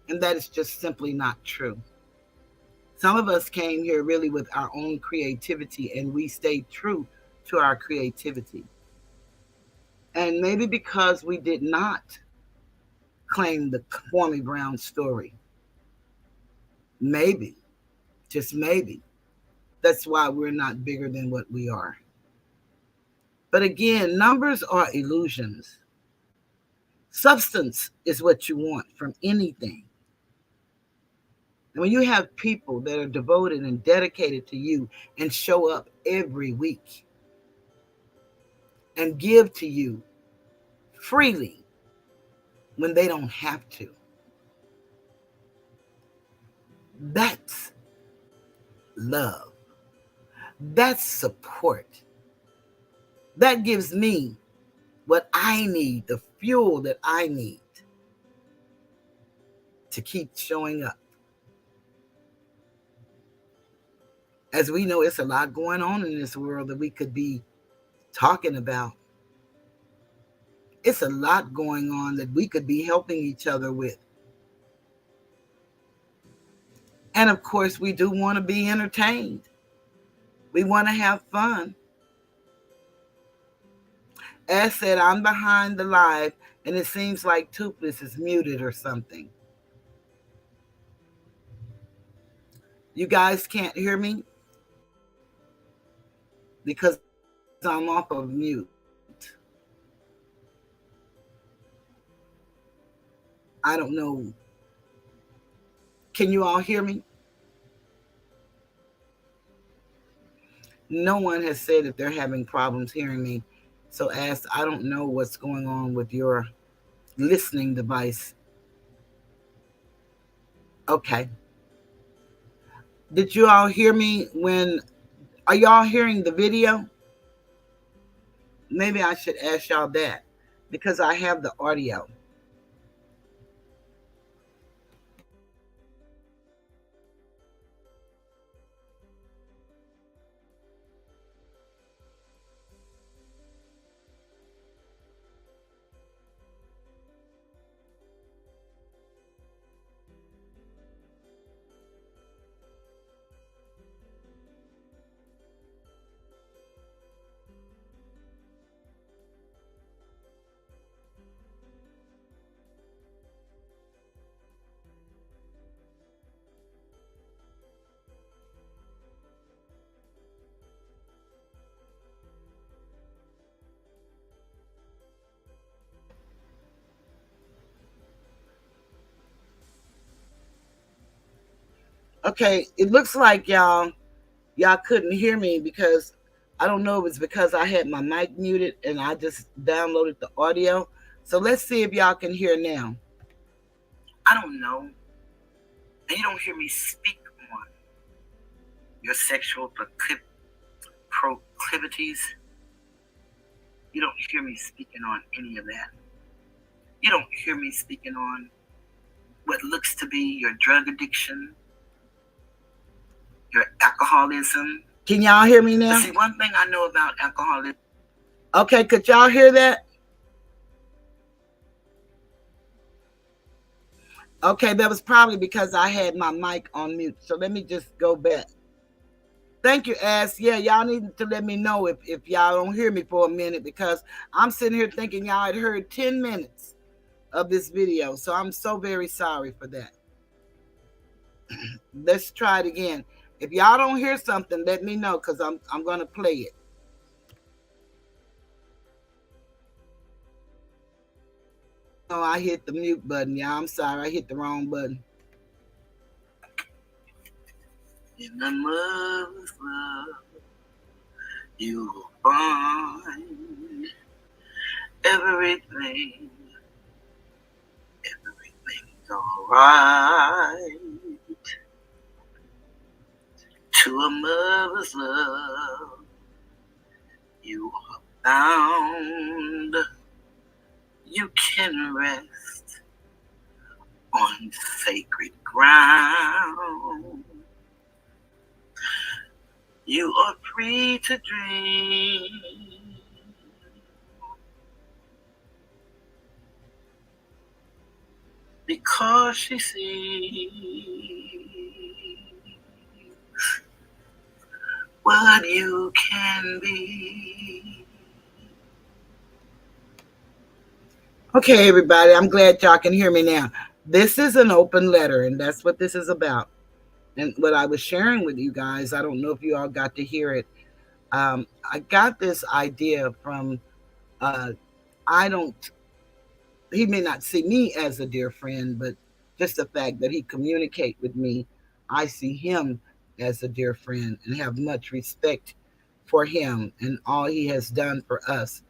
and that is just simply not true. Some of us came here really with our own creativity, and we stayed true to our creativity. And maybe because we did not claim the Kwame Brown story, maybe, just maybe, that's why we're not bigger than what we are. But again, numbers are illusions. Substance is what you want from anything. And when you have people that are devoted and dedicated to you and show up every week and give to you freely when they don't have to, that's love. That's support. That gives me what I need, the fuel that I need to keep showing up. As we know, it's a lot going on in this world that we could be talking about. It's a lot going on that we could be helping each other with. And of course, we do want to be entertained. We want to have fun. As said, I'm behind the live, and it seems like Toothless is muted or something. You guys can't hear me because I'm off of mute. I don't know. Can you all hear me? No one has said that they're having problems hearing me. So, as I don't know what's going on with your listening device. Okay. Did you all hear me when? Are y'all hearing the video? Maybe I should ask y'all that because I have the audio. Okay, it looks like y'all couldn't hear me because I don't know if it's because I had my mic muted and I just downloaded the audio. So let's see if y'all can hear now. I don't know. And you don't hear me speak on your sexual proclivities. You don't hear me speaking on any of that. You don't hear me speaking on what looks to be your drug addiction, your alcoholism. Can y'all hear me now? See, one thing I know about alcoholism. Okay, could y'all hear that? Okay, that was probably because I had my mic on mute. So let me just go back. Thank you, Ass. Yeah, y'all need to let me know if y'all don't hear me for a minute because I'm sitting here thinking y'all had heard 10 minutes of this video. So I'm so very sorry for that. Let's try it again. If y'all don't hear something, let me know because I'm going to play it. Oh, I hit the mute button. Yeah, I'm sorry. I hit the wrong button. In the mother's love, you will find everything. Everything's alright. To a mother's love, you are bound. You can rest on sacred ground. You are free to dream. Because she sees what you can be. Okay, everybody, I'm glad y'all can hear me now. This is an open letter, and that's what this is about. And what I was sharing with you guys, I don't know if you all got to hear it. I got this idea from, uh, I don't, he may not see me as a dear friend, but just the fact that he communicate with me, I see him as a dear friend and have much respect for him and all he has done for us.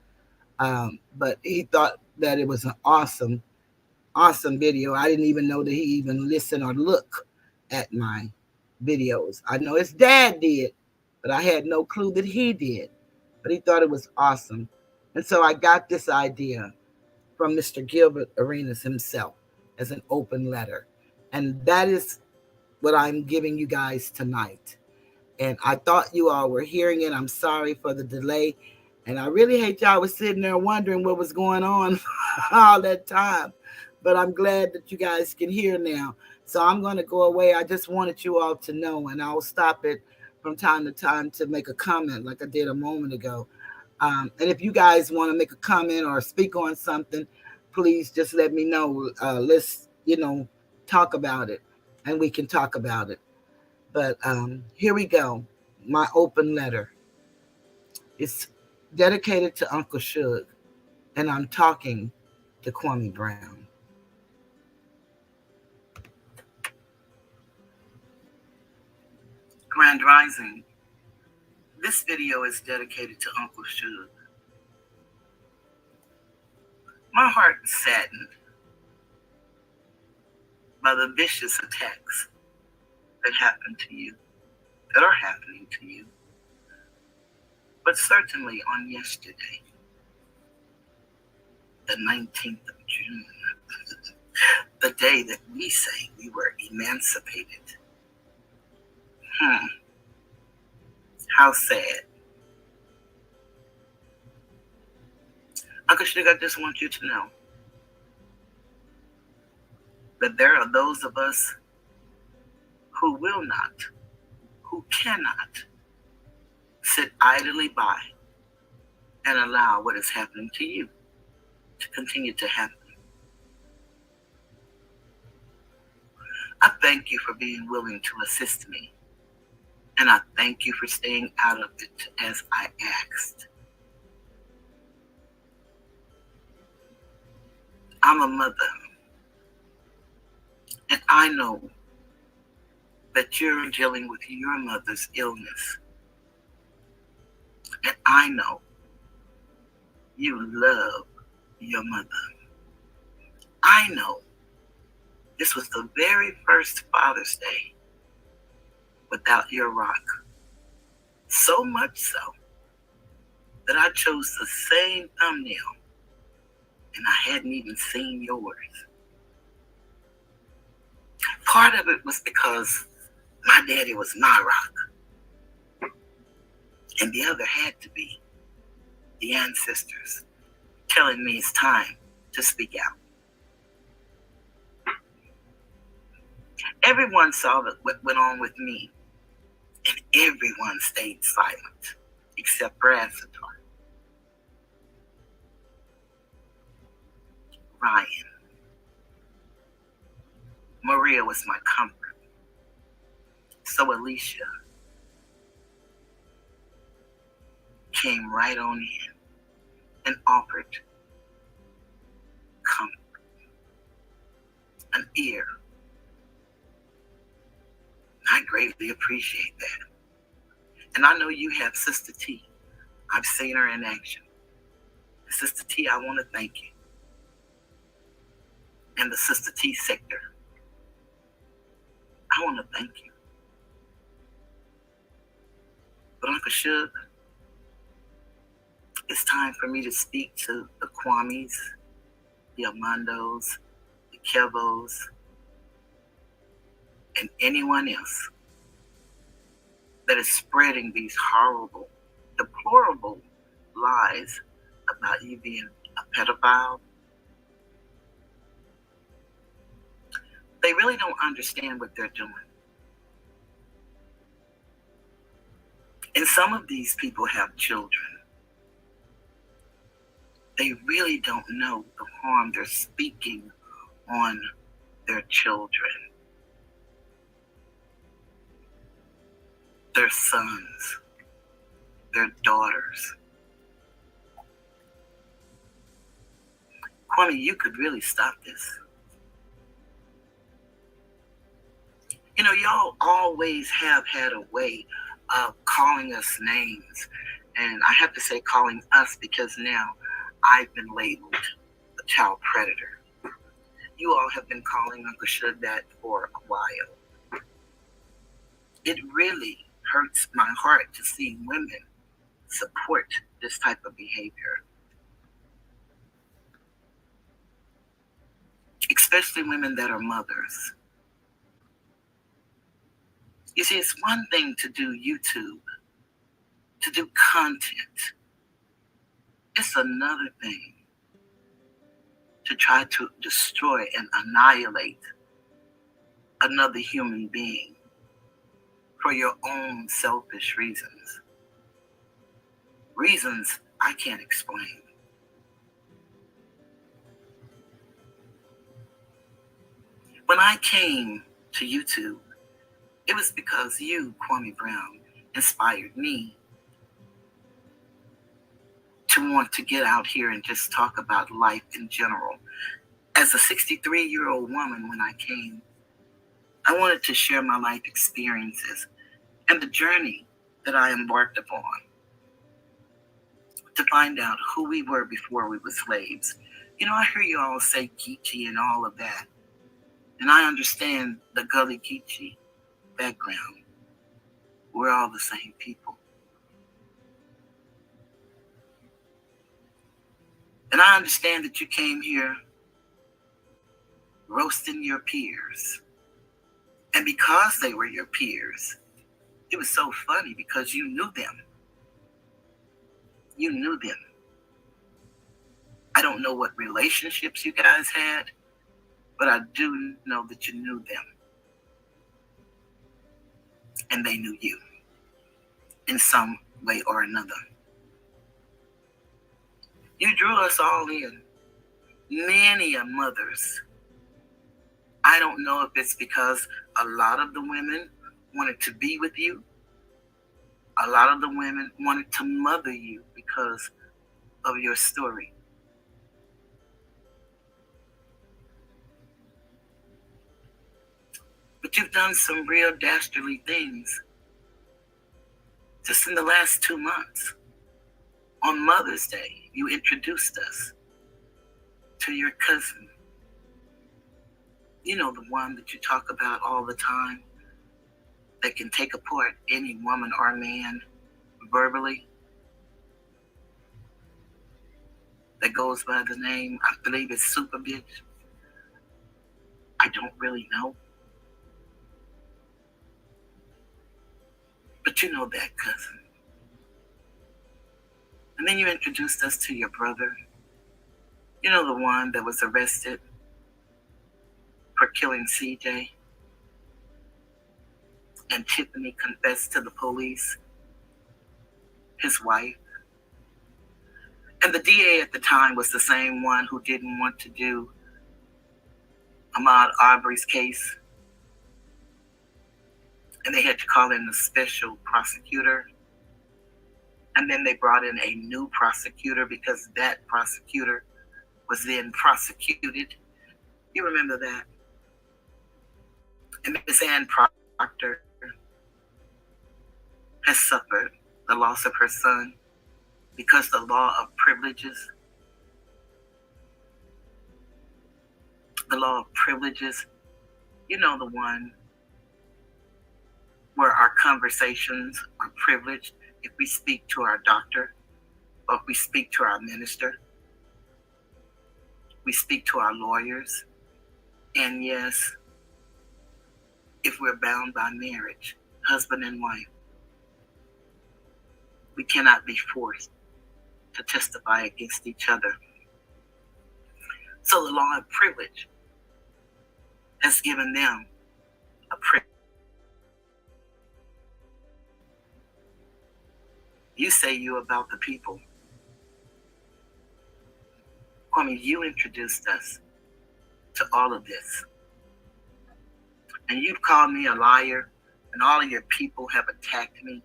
But he thought that it was an awesome video. I didn't even know that he even listened or look at my videos. I know his dad did, but I had no clue that he did. But he thought it was awesome. And so I got this idea from Mr. Gilbert Arenas himself as an open letter. And that is what I'm giving you guys tonight. And I thought you all were hearing it. I'm sorry for the delay. And I really hate y'all was sitting there wondering what was going on all that time. But I'm glad that you guys can hear now. So I'm going to go away. I just wanted you all to know, and I'll stop it from time to time to make a comment like I did a moment ago. And if you guys want to make a comment or speak on something, please just let me know. Let's, talk about it, and we can talk about it. But here we go. My open letter. It's dedicated to Uncle Suge, and I'm talking to Kwame Brown. Grand Rising. This video is dedicated to Uncle Suge. My heart is saddened by the vicious attacks that happened to you, that are happening to you. But certainly on yesterday, the 19th of June, the day that we say we were emancipated. How sad. Uncle Suge, I just want you to know that there are those of us who will not, who cannot sit idly by and allow what is happening to you to continue to happen. I thank you for being willing to assist me, and I thank you for staying out of it as I asked. I'm a mother, and I know that you're dealing with your mother's illness. And I know you love your mother. I know this was the very first Father's Day without your rock. So much so that I chose the same thumbnail and I hadn't even seen yours. Part of it was because my daddy was my rock. And the other had to be the ancestors telling me it's time to speak out. Everyone saw what went on with me, and everyone stayed silent, except Brad Satar. Ryan. Maria was my comfort. So Alicia came right on in and offered comfort, an ear. I greatly appreciate that. And I know you have Sister T. I've seen her in action. Sister T, I want to thank you. And the Sister T sector, I want to thank you. But Uncle Suge, it's time for me to speak to the Kwames, the Amandos, the Kevos, and anyone else that is spreading these horrible, deplorable lies about you being a pedophile, they really don't understand what they're doing. And some of these people have children. They really don't know the harm they're speaking on their children, their sons, their daughters. Kwame, you could really stop this. You know, y'all always have had a way of calling us names. And I have to say calling us because now I've been labeled a child predator. You all have been calling Uncle Shug that for a while. It really hurts my heart to see women support this type of behavior. Especially women that are mothers. You see, it's one thing to do YouTube, to do content. It's another thing to try to destroy and annihilate another human being for your own selfish reasons. Reasons I can't explain. When I came to YouTube, it was because you, Kwame Brown, inspired me to want to get out here and just talk about life in general. As a 63-year-old woman, when I came, I wanted to share my life experiences and the journey that I embarked upon to find out who we were before we were slaves. You know, I hear you all say Catchy and all of that, and I understand the Gully Catchy background. We're all the same people. And I understand that you came here roasting your peers. And because they were your peers, it was so funny because you knew them. You knew them. I don't know what relationships you guys had, but I do know that you knew them. And they knew you in some way or another. You drew us all in. Many mothers. I don't know if it's because a lot of the women wanted to be with you. A lot of the women wanted to mother you because of your story. But you've done some real dastardly things just in the last 2 months. On Mother's Day, you introduced us to your cousin. You know, the one that you talk about all the time that can take apart any woman or man verbally. That goes by the name, I believe it's Super Bitch. I don't really know. But you know that cousin. And then you introduced us to your brother. You know, the one that was arrested for killing CJ. And Tiffany confessed to the police, his wife. And the DA at the time was the same one who didn't want to do Ahmaud Arbery's case. And they had to call in a special prosecutor. And then they brought in a new prosecutor because that prosecutor was then prosecuted. You remember that? And Ms. Ann Proctor has suffered the loss of her son because the law of privileges, you know, the one where our conversations are privileged if we speak to our doctor or if we speak to our minister, we speak to our lawyers, and yes, if we're bound by marriage, husband and wife. We cannot be forced to testify against each other. So the law of privilege has given them a privilege. You say you about the people. Kwame, you introduced us to all of this. And you've called me a liar, and all of your people have attacked me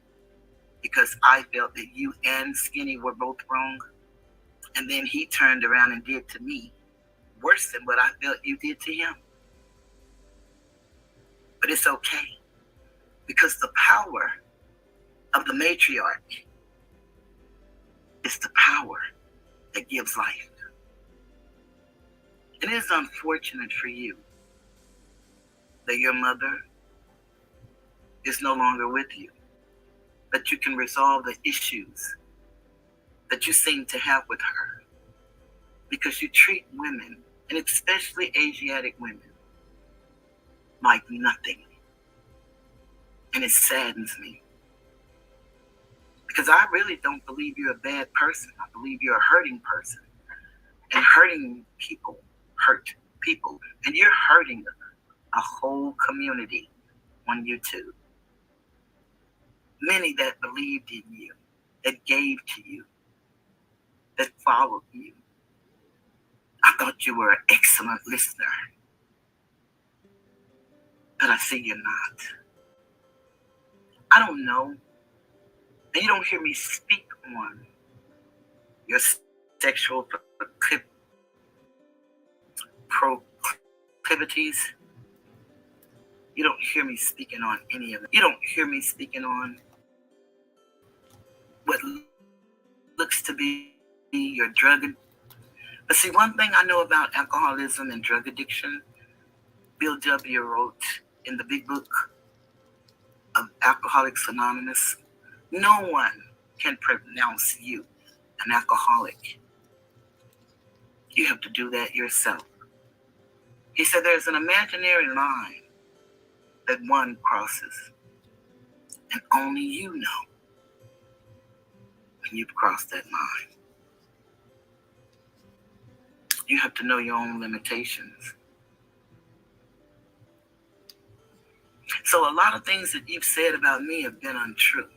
because I felt that you and Skinny were both wrong. And then he turned around and did to me worse than what I felt you did to him. But it's okay, because the power of the matriarch is the power that gives life. It is unfortunate for you that your mother is no longer with you, that you can resolve the issues that you seem to have with her, because you treat women, and especially Asiatic women, like nothing. And it saddens me, because I really don't believe you're a bad person. I believe you're a hurting person, and hurting people hurt people, and you're hurting a whole community on YouTube. Many that believed in you, that gave to you, that followed you. I thought you were an excellent listener, but I see you're not. I don't know, and you don't hear me speak on your sexual proclivities. You don't hear me speaking on any of it. You don't hear me speaking on what looks to be your drug. But see, one thing I know about alcoholism and drug addiction, Bill W. wrote in the big book of Alcoholics Anonymous, no one can pronounce you an alcoholic. You have to do that yourself. He said there's an imaginary line that one crosses, and only you know when you've crossed that line. You have to know your own limitations. So a lot of things that you've said about me have been untrue.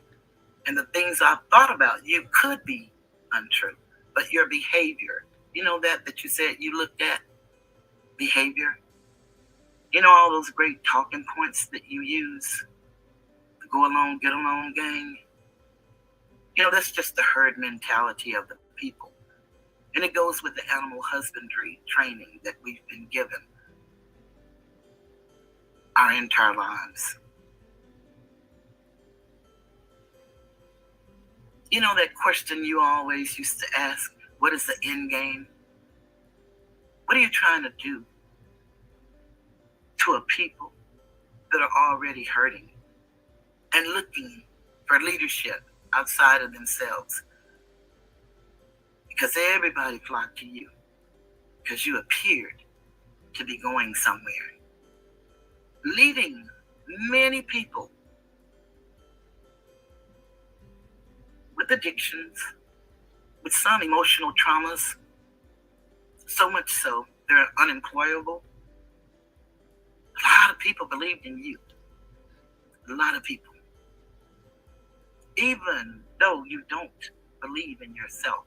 And the things I've thought about you could be untrue. But your behavior, you know that you said you looked at? Behavior. You know all those great talking points that you use? The go along, get along gang? You know, that's just the herd mentality of the people. And it goes with the animal husbandry training that we've been given our entire lives. You know that question you always used to ask, what is the end game? What are you trying to do to a people that are already hurting and looking for leadership outside of themselves? Because everybody flocked to you because you appeared to be going somewhere, leading many people with addictions, with some emotional traumas, so much so they're unemployable. A lot of people believed in you. A lot of people. Even though you don't believe in yourself.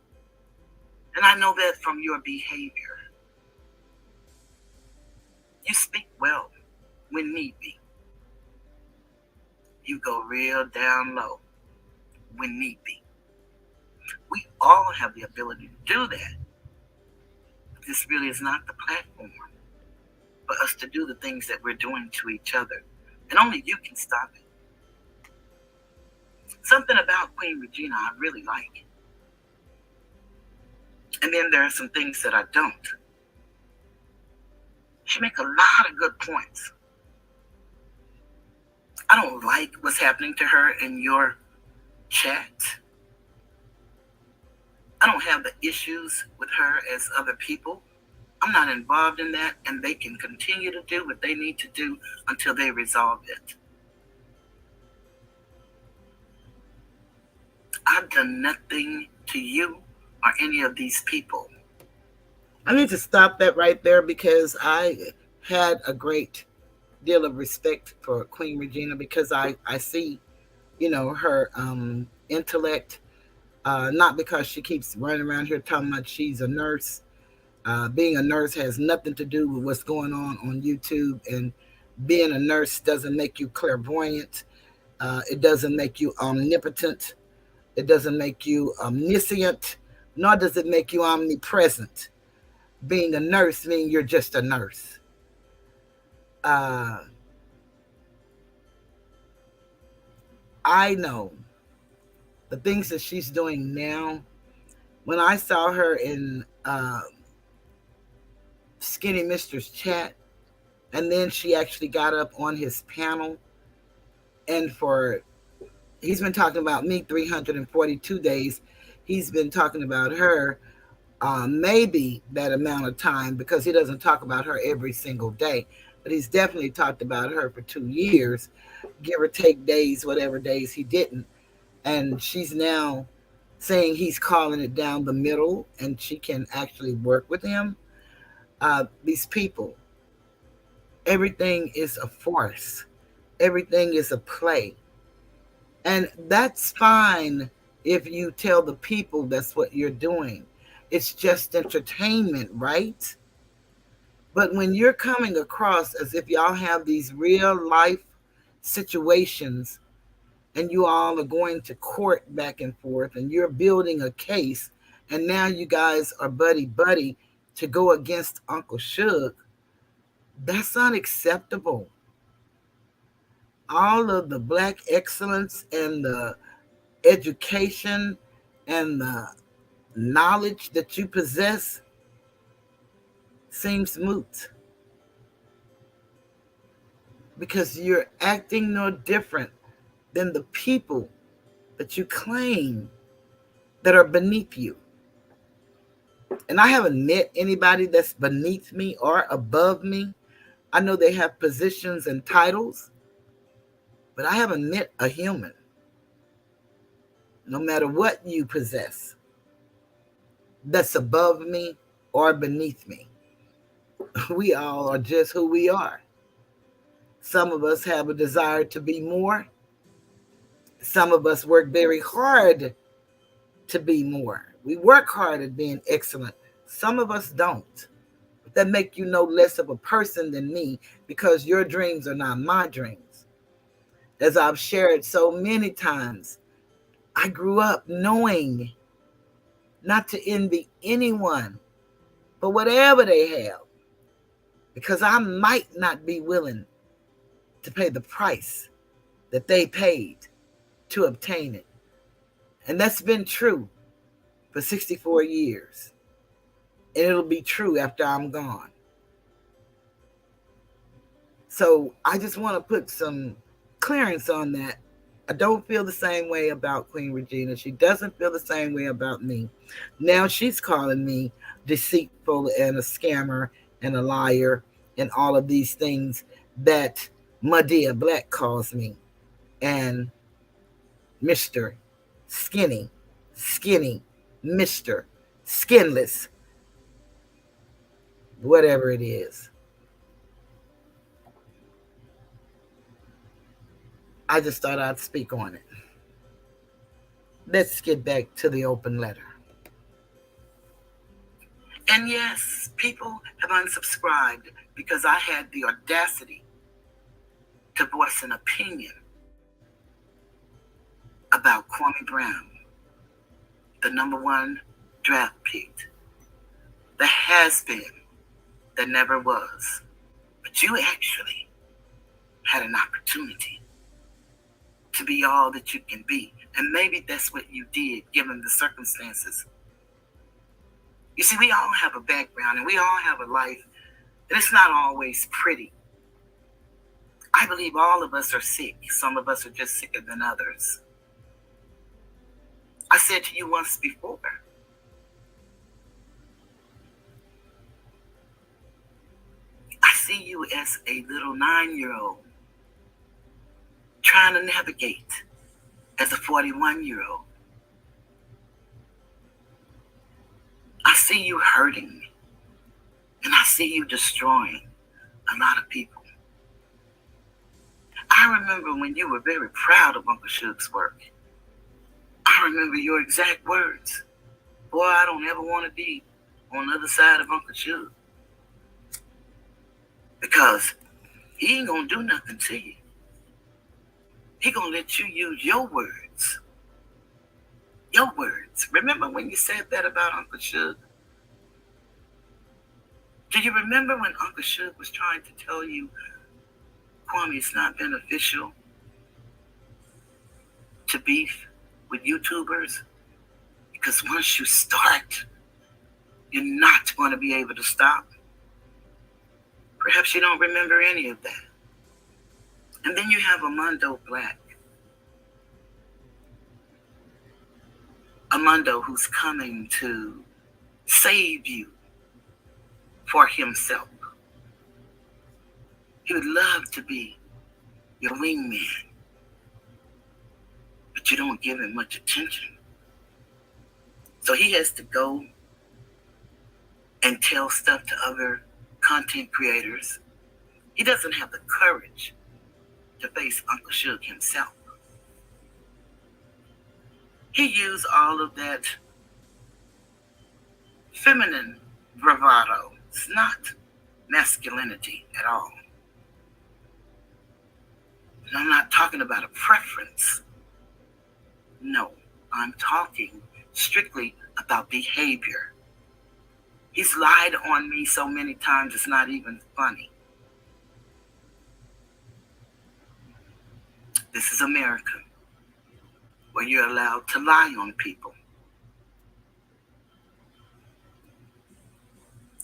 And I know that from your behavior. You speak well when need be. You go real down low when need be. We all have the ability to do that. This really is not the platform for us to do the things that we're doing to each other. And only you can stop it. Something about Queen Regina I really like. And then there are some things that I don't. She makes a lot of good points. I don't like what's happening to her in your chat. I don't have the issues with her as other people. I'm not involved in that, and they can continue to do what they need to do until they resolve it. I've done nothing to you or any of these people. I need to stop that right there because I had a great deal of respect for Queen Regina because I see, her intellect, not because she keeps running around here talking about she's a nurse. Being a nurse has nothing to do with what's going on YouTube, and being a nurse doesn't make you clairvoyant. It doesn't make you omnipotent. It doesn't make you omniscient, nor does it make you omnipresent. Being a nurse means you're just a nurse. Uh, I know the things that she's doing now. When I saw her in Skinny Mister's chat, and then she actually got up on his panel, and he's been talking about me 342 days. He's been talking about her maybe that amount of time because he doesn't talk about her every single day. But he's definitely talked about her for 2 years, give or take days, whatever days he didn't. And she's now saying he's calling it down the middle and she can actually work with him. These people, everything is a farce, everything is a play. And that's fine if you tell the people that's what you're doing. It's just entertainment, right? But when you're coming across as if y'all have these real life situations and you all are going to court back and forth and you're building a case and now you guys are buddy to go against Uncle Suge, that's unacceptable. All of the black excellence and the education and the knowledge that you possess seems moot because you're acting no different than the people that you claim that are beneath you. And I haven't met anybody that's beneath me or above me. I know they have positions and titles, but I haven't met a human, no matter what you possess, that's above me or beneath me. We all are just who we are. Some of us have a desire to be more. Some of us work very hard to be more. We work hard at being excellent. Some of us don't. But that make you no less of a person than me because your dreams are not my dreams. As I've shared so many times, I grew up knowing not to envy anyone for whatever they have because I might not be willing to pay the price that they paid to obtain it. And that's been true for 64 years. And it'll be true after I'm gone. So I just want to put some clearance on that. I don't feel the same way about Queen Regina. She doesn't feel the same way about me. Now she's calling me deceitful and a scammer and a liar and all of these things that Madea Black calls me. And Mr. Skinny, Mr. Skinless, whatever it is. I just thought I'd speak on it. Let's get back to the open letter. And yes, people have unsubscribed because I had the audacity to voice an opinion about Kwame Brown, the #1 draft pick, the has-been that never was. But you actually had an opportunity to be all that you can be. And maybe that's what you did, given the circumstances. You see, we all have a background and we all have a life, and it's not always pretty. I believe all of us are sick. Some of us are just sicker than others. I said to you once before, I see you as a little 9-year-old trying to navigate as a 41-year-old. I see you hurting, and I see you destroying a lot of people. I remember when you were very proud of Uncle Suge's work. I remember your exact words. Boy, I don't ever want to be on the other side of Uncle Suge. Because he ain't going to do nothing to you. He going to let you use your words. Your words. Remember when you said that about Uncle Suge? Do you remember when Uncle Suge was trying to tell you, Kwame, it's not beneficial to beef with YouTubers? Because once you start, you're not going to be able to stop. Perhaps you don't remember any of that. And then you have Armando Black. Armando, who's coming to save you for himself. He would love to be your wingman, but you don't give him much attention. So he has to go and tell stuff to other content creators. He doesn't have the courage to face Uncle Suge himself. He used all of that feminine bravado. It's not masculinity at all. And I'm not talking about a preference. No, I'm talking strictly about behavior. He's lied on me so many times it's not even funny. This is America, where you're allowed to lie on people.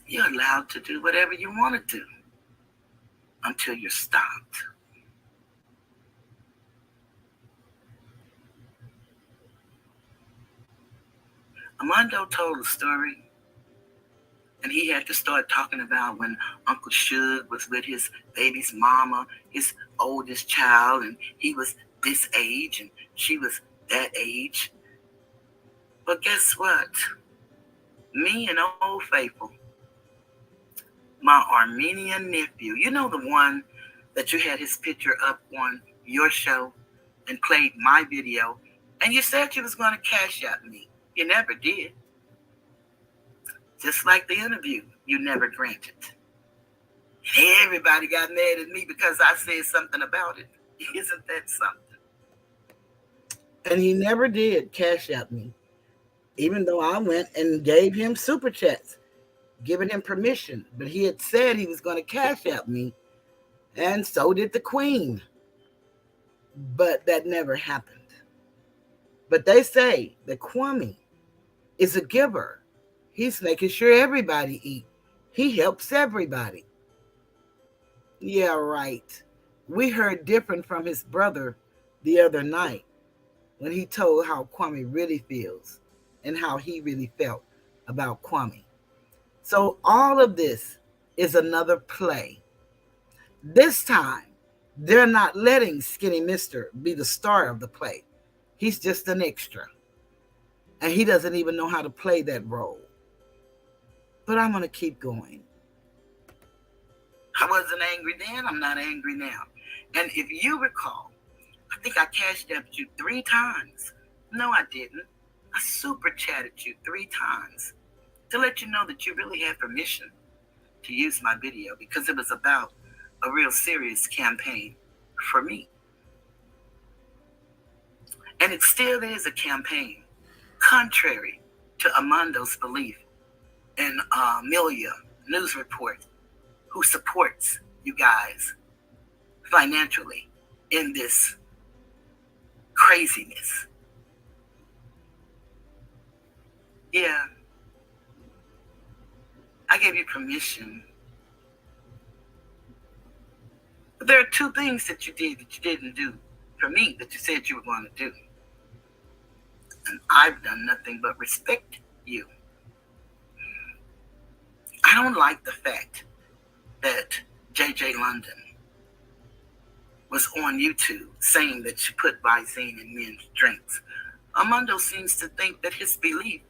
You're allowed to do whatever you want to do until you're stopped. Armando told a story, and he had to start talking about when Uncle Suge was with his baby's mama, his oldest child, and he was this age and she was that age. But guess what? Me and Old Faithful, my Armenian nephew, you know the one that you had his picture up on your show and played my video, and you said you was going to cash out me. You never did. Just like the interview, you never granted. Everybody got mad at me because I said something about it. Isn't that something? And he never did cash out me, even though I went and gave him super chats, giving him permission. But he had said he was going to cash out me, and so did the Queen. But that never happened. But they say that Kwame is a giver. He's making sure everybody eat. He helps everybody. Yeah, right. We heard different from his brother the other night when he told how Kwame really feels and how he really felt about Kwame. So all of this is another play. This time, they're not letting Skinny Mister be the star of the play. He's just an extra. And he doesn't even know how to play that role. But I'm going to keep going. I wasn't angry then. I'm not angry now. And if you recall, I think I cashed up you 3 times. No, I didn't. I super chatted you 3 times to let you know that you really had permission to use my video because it was about a real serious campaign for me. And it still is a campaign, contrary to Armando's belief in Amelia News Report, who supports you guys financially in this craziness. Yeah, I gave you permission. But there are 2 things that you did that you didn't do for me that you said you were going to do. And I've done nothing but respect you. I don't like the fact that JJ London was on YouTube saying that she put Visine in men's drinks. Armando seems to think that his belief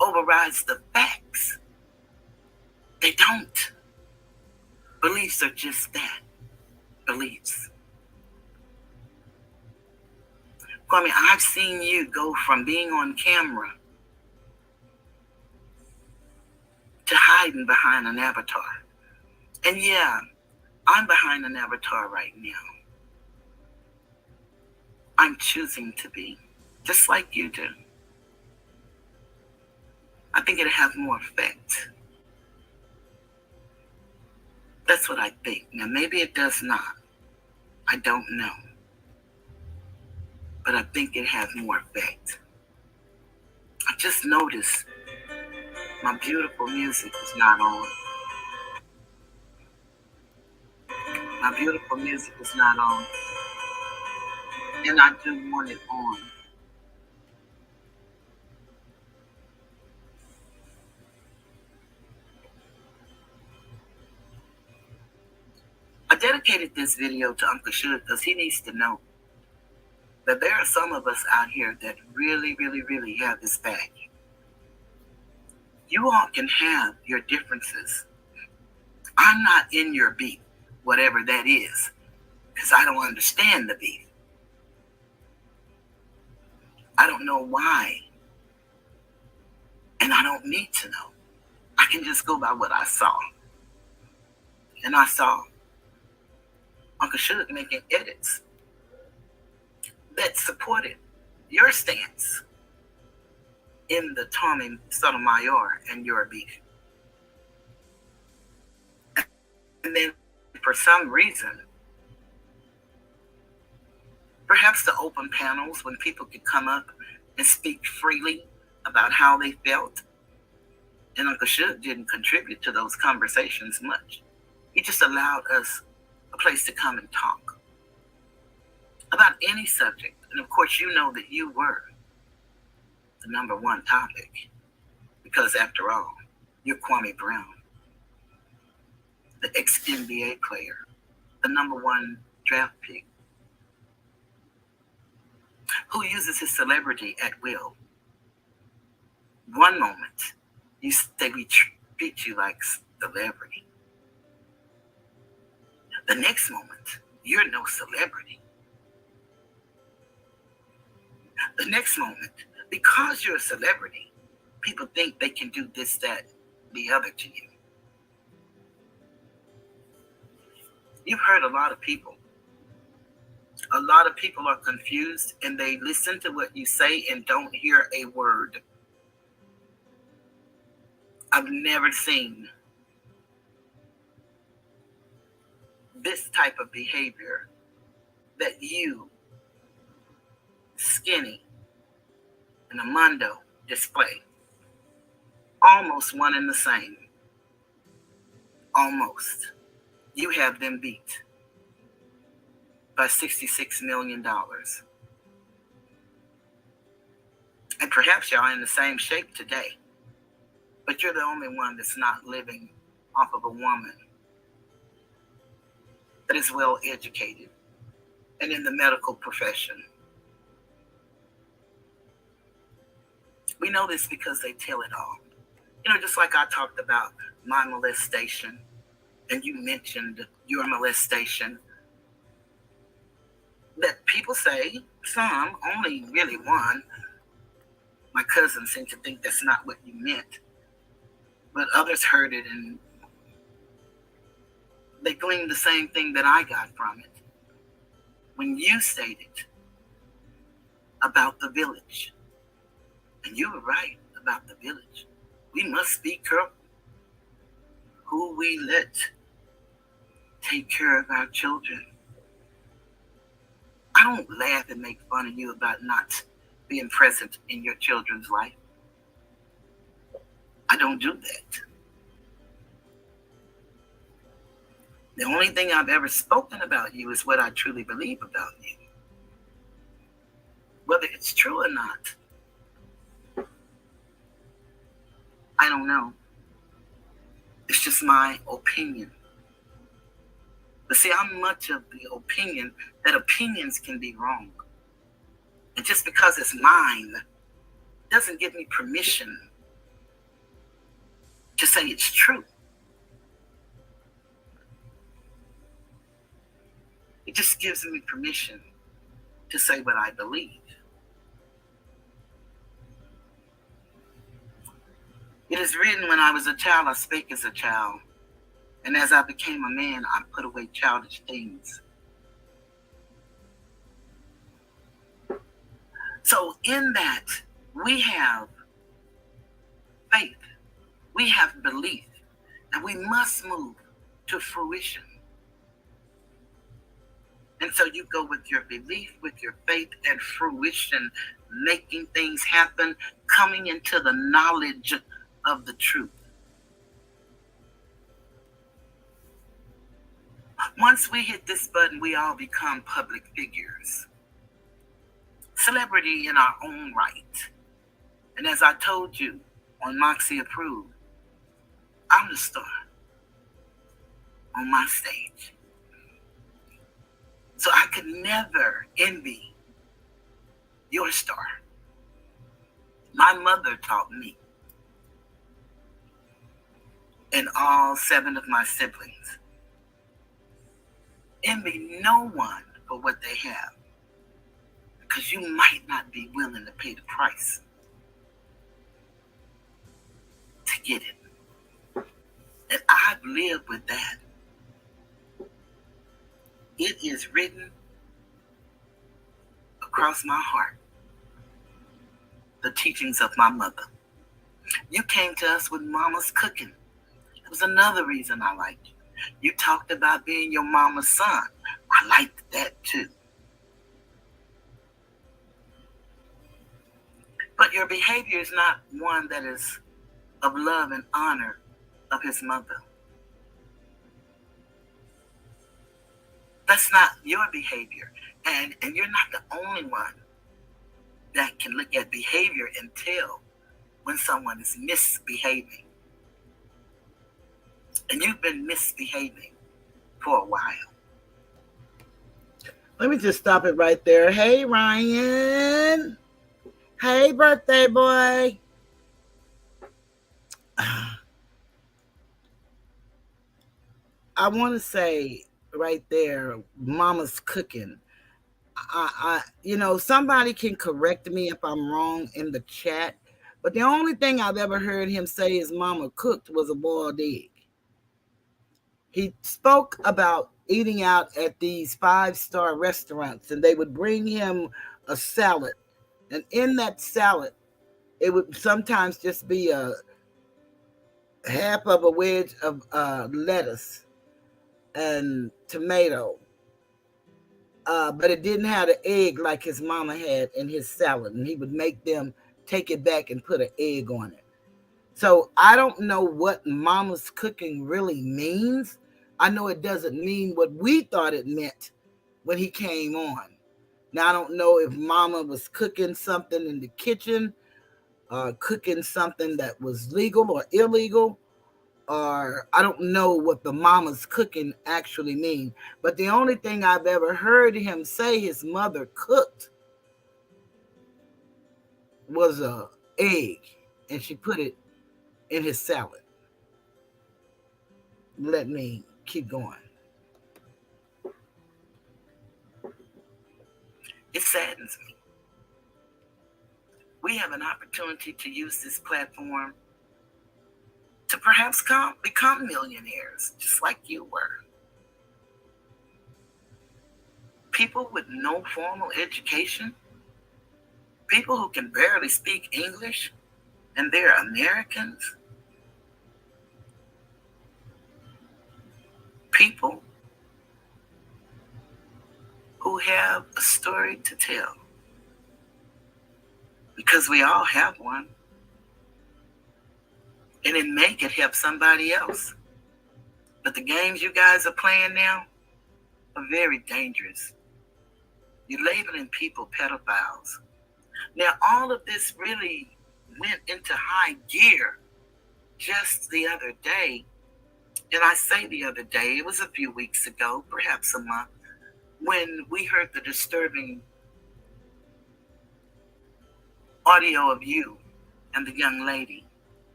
overrides the facts. They don't. Beliefs are just that, beliefs. Kwame, I've seen you go from being on camera to hiding behind an avatar. And yeah, I'm behind an avatar right now. I'm choosing to be, just like you do. I think it'll have more effect. That's what I think. Now, maybe it does not. I don't know. But I think it has more effect. I just noticed my beautiful music is not on. My beautiful music is not on. And I do want it on. I dedicated this video to Uncle Suge because he needs to know that there are some of us out here that really, really, really have this back. You all can have your differences. I'm not in your beef, whatever that is, because I don't understand the beef. I don't know why. And I don't need to know. I can just go by what I saw. And I saw Uncle Suge making edits that supported your stance in the Tommy Sotomayor and your beef. And then for some reason, perhaps the open panels when people could come up and speak freely about how they felt, and Uncle Suge didn't contribute to those conversations much. He just allowed us a place to come and talk about any subject. And of course, you know that you were the number one topic because after all, you're Kwame Brown, the ex-NBA player, the number one draft pick, who uses his celebrity at will. One moment, you say we treat you like celebrity. The next moment, you're no celebrity. The next moment, because you're a celebrity, people think they can do this, that, the other to you. You've heard a lot of people. A lot of people are confused and they listen to what you say and don't hear a word. I've never seen this type of behavior that you, Skinny, and Amando display. Almost one and the same. Almost. You have them beat by $66 million. And perhaps y'all in the same shape today, but you're the only one that's not living off of a woman that is well educated and in the medical profession. We know this because they tell it all. You know, just like I talked about my molestation, and you mentioned your molestation, that people say, some, only really one. My cousins seem to think that's not what you meant. But others heard it and they gleaned the same thing that I got from it. When you stated about the village, and you were right about the village, we must be careful who we let take care of our children. I don't laugh and make fun of you about not being present in your children's life. I don't do that. The only thing I've ever spoken about you is what I truly believe about you. Whether it's true or not, I don't know. It's just my opinion. But see, I'm much of the opinion that opinions can be wrong. And just because it's mine doesn't give me permission to say it's true. It just gives me permission to say what I believe. It is written, when I was a child, I spake as a child. And as I became a man, I put away childish things. So in that, we have faith, we have belief, and we must move to fruition. And so you go with your belief, with your faith and fruition, making things happen, coming into the knowledge of the truth. Once we hit this button, we all become public figures. Celebrity in our own right. And as I told you on Moxie Approved, I'm the star on my stage. So I could never envy your star. My mother taught me, and all 7 of my siblings, envy no one for what they have, because you might not be willing to pay the price to get it. And I've lived with that. It is written across my heart, the teachings of my mother. You came to us with mama's cooking. It was another reason I liked you. You talked about being your mama's son. I liked that too. But your behavior is not one that is of love and honor of his mother. That's not your behavior. And you're not the only one that can look at behavior and tell when someone is misbehaving. And you've been misbehaving for a while. Let me just stop it right there. Hey, Ryan. Hey, birthday boy. I want to say right there, mama's cooking. Somebody can correct me if I'm wrong in the chat, but the only thing I've ever heard him say his mama cooked was a boiled egg. He spoke about eating out at these 5-star restaurants, and they would bring him a salad, and in that salad, it would sometimes just be a half of a wedge of lettuce and tomato. But it didn't have the egg like his mama had in his salad. And he would make them take it back and put an egg on it. So I don't know what mama's cooking really means. I know it doesn't mean what we thought it meant when he came on. Now, I don't know if mama was cooking something in the kitchen, cooking something that was legal or illegal, or I don't know what the mama's cooking actually mean. But the only thing I've ever heard him say his mother cooked was a egg, and she put it in his salad. Let me keep going. It saddens me. We have an opportunity to use this platform to perhaps become millionaires, just like you were. People with no formal education, people who can barely speak English, and they're Americans. People who have a story to tell, because we all have one. And it may could help somebody else. But the games you guys are playing now are very dangerous. You're labeling people pedophiles. Now, all of this really went into high gear just the other day. And I say the other day, it was a few weeks ago, perhaps a month, when we heard the disturbing audio of you and the young lady.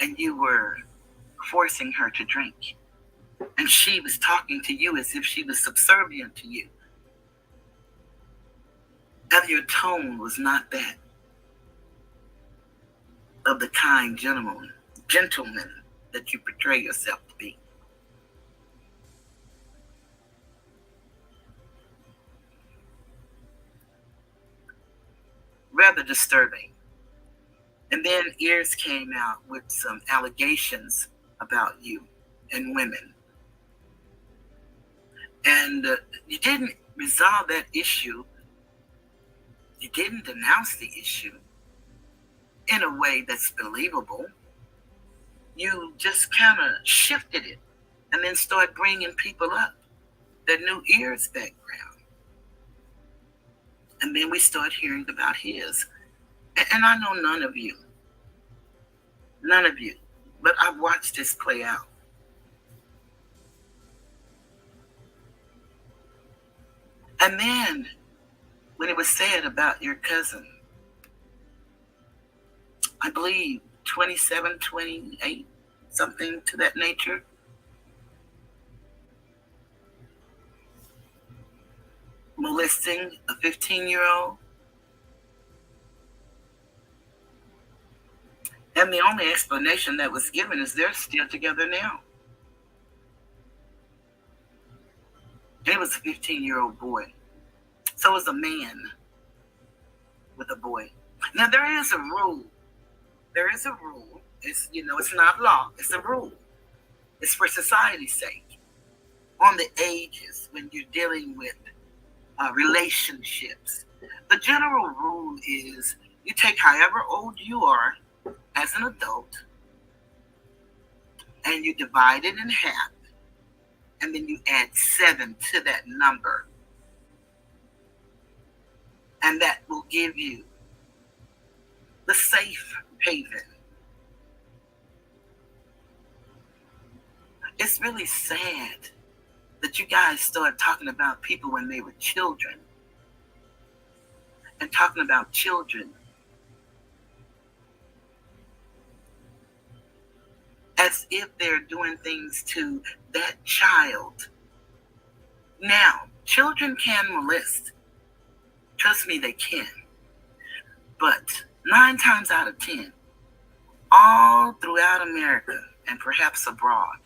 and you were forcing her to drink, and she was talking to you as if she was subservient to you, and your tone was not that of the kind gentleman that you portray yourself to be. Rather disturbing. And then ears came out with some allegations about you and women. And you didn't resolve that issue. You didn't denounce the issue in a way that's believable. You just kind of shifted it and then started bringing people up that knew Ears' background. And then we start hearing about his. And I know none of you, but I've watched this play out. And then when it was said about your cousin, I believe 27, 28, something to that nature, molesting a 15-year-old. And the only explanation that was given is they're still together now. He was a 15-year-old boy. So was a man with a boy. Now there is a rule. It's, it's not law. It's a rule. It's for society's sake. On the ages when you're dealing with relationships. The general rule is you take however old you are as an adult and you divide it in half, and then you add 7 to that number, and that will give you the safe haven. It's really sad that you guys started talking about people when they were children, and talking about children as if they're doing things to that child. Now, children can molest. Trust me, they can. But 9 times out of 10, all throughout America and perhaps abroad,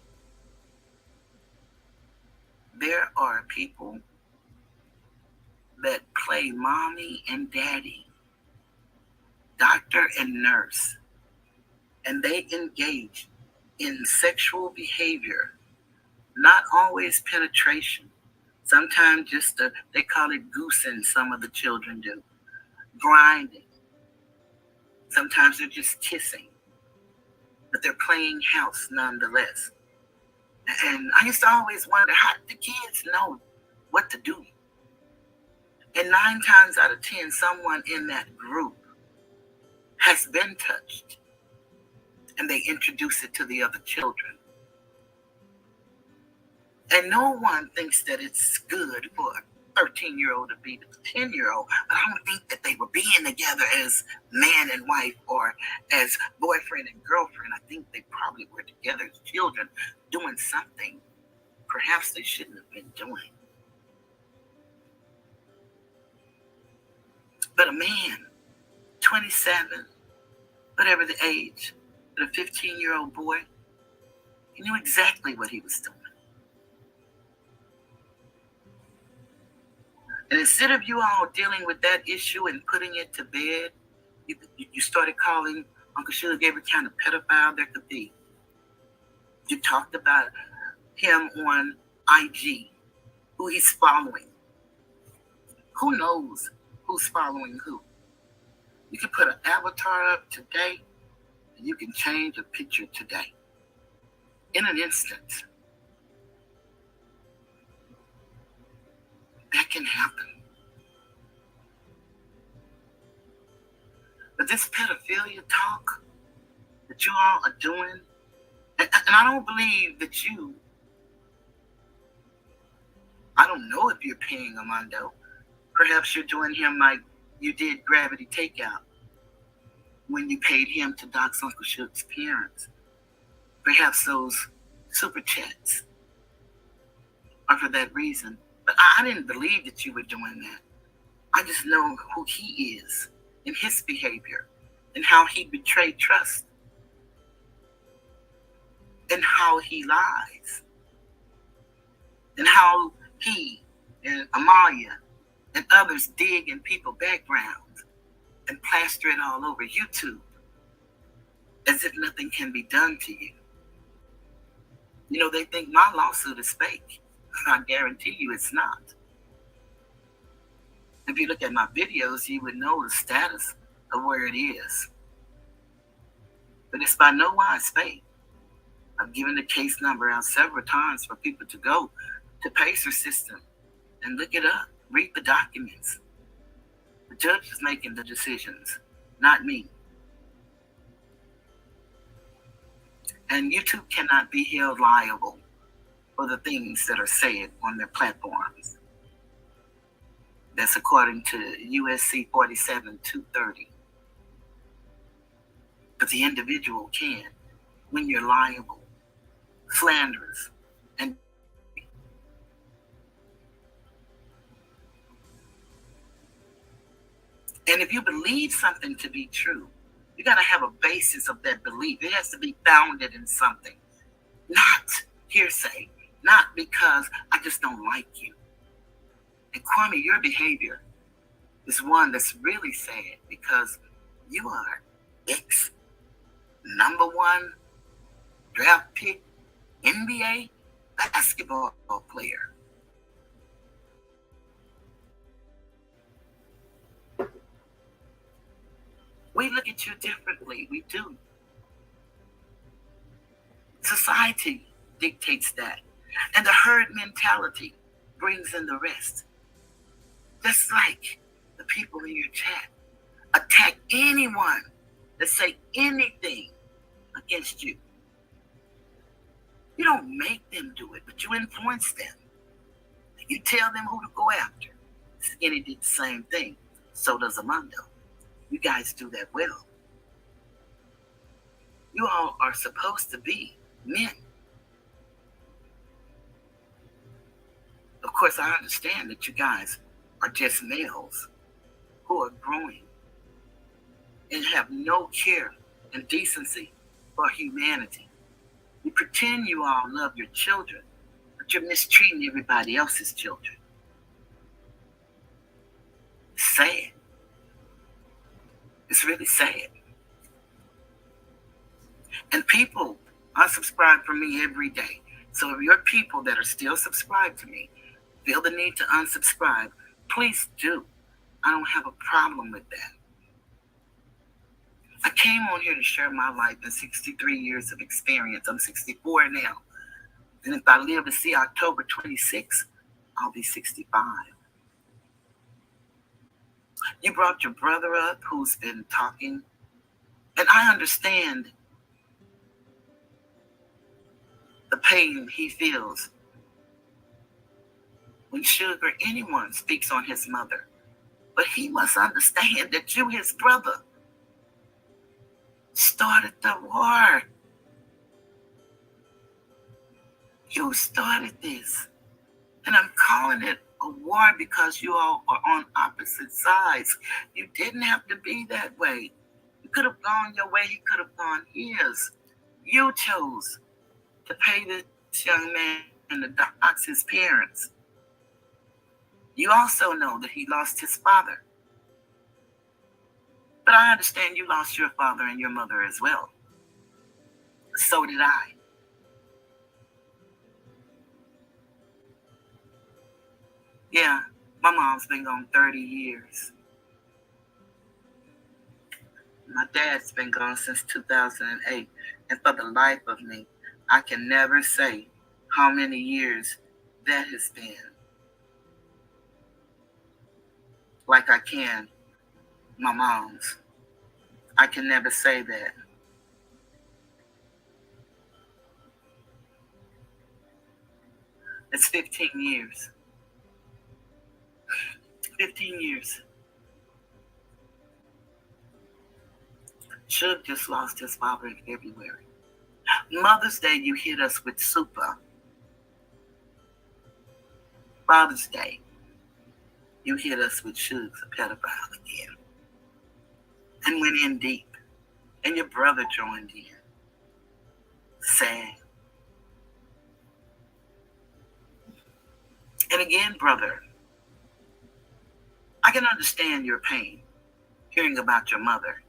there are people that play mommy and daddy, doctor and nurse, and they engage in sexual behavior, not always penetration. Sometimes just they call it goosing, some of the children do. Grinding. Sometimes they're just kissing, but they're playing house nonetheless. And I used to always wonder, how do the kids know what to do? And 9 times out of 10, someone in that group has been touched, and they introduce it to the other children. And no one thinks that it's good for a 13-year-old to be with a 10-year-old. But I don't think that they were being together as man and wife or as boyfriend and girlfriend. I think they probably were together as children doing something perhaps they shouldn't have been doing. But a man, 27, whatever the age, but a 15-year-old boy, he knew exactly what he was doing. And instead of you all dealing with that issue and putting it to bed, you started calling Uncle Suge every kind of pedophile there could be. You talked about him on IG, who he's following. Who knows who's following who? You can put an avatar up today, and you can change a picture today. In an instant. That can happen. But this pedophilia talk that you all are doing, and I don't believe that I don't know if you're paying Armando. Perhaps you're doing him like you did Gravity Takeout when you paid him to dox Uncle Suge's parents. Perhaps those super chats are for that reason. But I didn't believe that you were doing that. I just know who he is and his behavior and how he betrayed trust and how he lies and how he and Amalia and others dig in people's backgrounds and plaster it all over YouTube as if nothing can be done to you. You know, they think my lawsuit is fake. I guarantee you it's not. If you look at my videos, you would know the status of where it is. But it's by no wise fake. I've given the case number out several times for people to go to Pacer system and look it up, read the documents. The judge is making the decisions, not me. And YouTube cannot be held liable for the things that are said on their platforms. That's according to USC 47-230. But the individual can when you're liable, slanderous, and if you believe something to be true, you got to have a basis of that belief. It has to be founded in something, not hearsay, not because I just don't like you. And Kwame, your behavior is one that's really sad because you are ex-number-1 draft pick NBA basketball player. We look at you differently. We do. Society dictates that. And the herd mentality brings in the rest. Just like the people in your chat attack anyone that say anything against you. You don't make them do it, but you influence them. You tell them who to go after. Skinny did the same thing. So does Amando. You guys do that well. You all are supposed to be men. Of course, I understand that you guys are just males who are growing and have no care and decency for humanity. You pretend you all love your children, but you're mistreating everybody else's children. It's sad. It's really sad. And people unsubscribe from me every day. So if you're people that are still subscribed to me, feel the need to unsubscribe, please do. I don't have a problem with that. I came on here to share my life in 63 years of experience. I'm 64 now. And if I live to see October 26th, I'll be 65. You brought your brother up who's been talking. And I understand the pain he feels when Sugar or anyone speaks on his mother. But he must understand that you, his brother, started the war. You started this. And I'm calling it a war because you all are on opposite sides. You didn't have to be that way. You could have gone your way. He could have gone his. You chose to pay this young man and to dox his parents. You also know that he lost his father. But I understand you lost your father and your mother as well. So did I. Yeah, my mom's been gone 30 years. My dad's been gone since 2008. And for the life of me, I can never say how many years that has been. Like I can my mom's. I can never say that. It's 15 years. 15 years. Suge just lost his father in February. Mother's Day, you hit us with super. Father's Day, you hit us with Suge's a pedophile again. And went in deep. And your brother joined in. Sad. And again, brother, I can understand your pain hearing about your mother.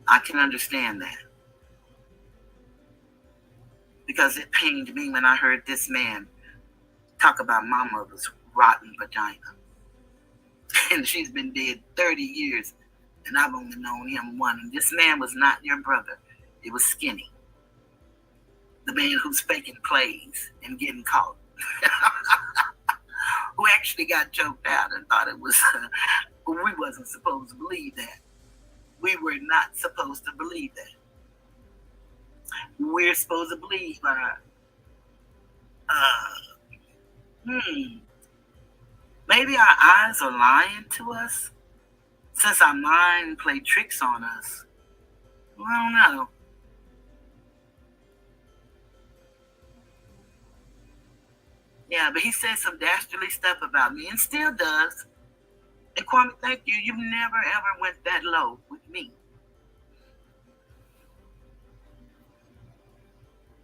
I can understand that. Because it pained me when I heard this man talk about my mother's rotten vagina. And she's been dead 30 years, and I've only known him one. And this man was not your brother. It was Skinny. The man who's faking plays and getting caught. Who actually got choked out and thought it was, we wasn't supposed to believe that. We were not supposed to believe that. We're supposed to believe maybe our eyes are lying to us since our mind played tricks on us. Well, I don't know. Yeah, but he said some dastardly stuff about me and still does. And Kwame, thank you. You never ever went that low with me.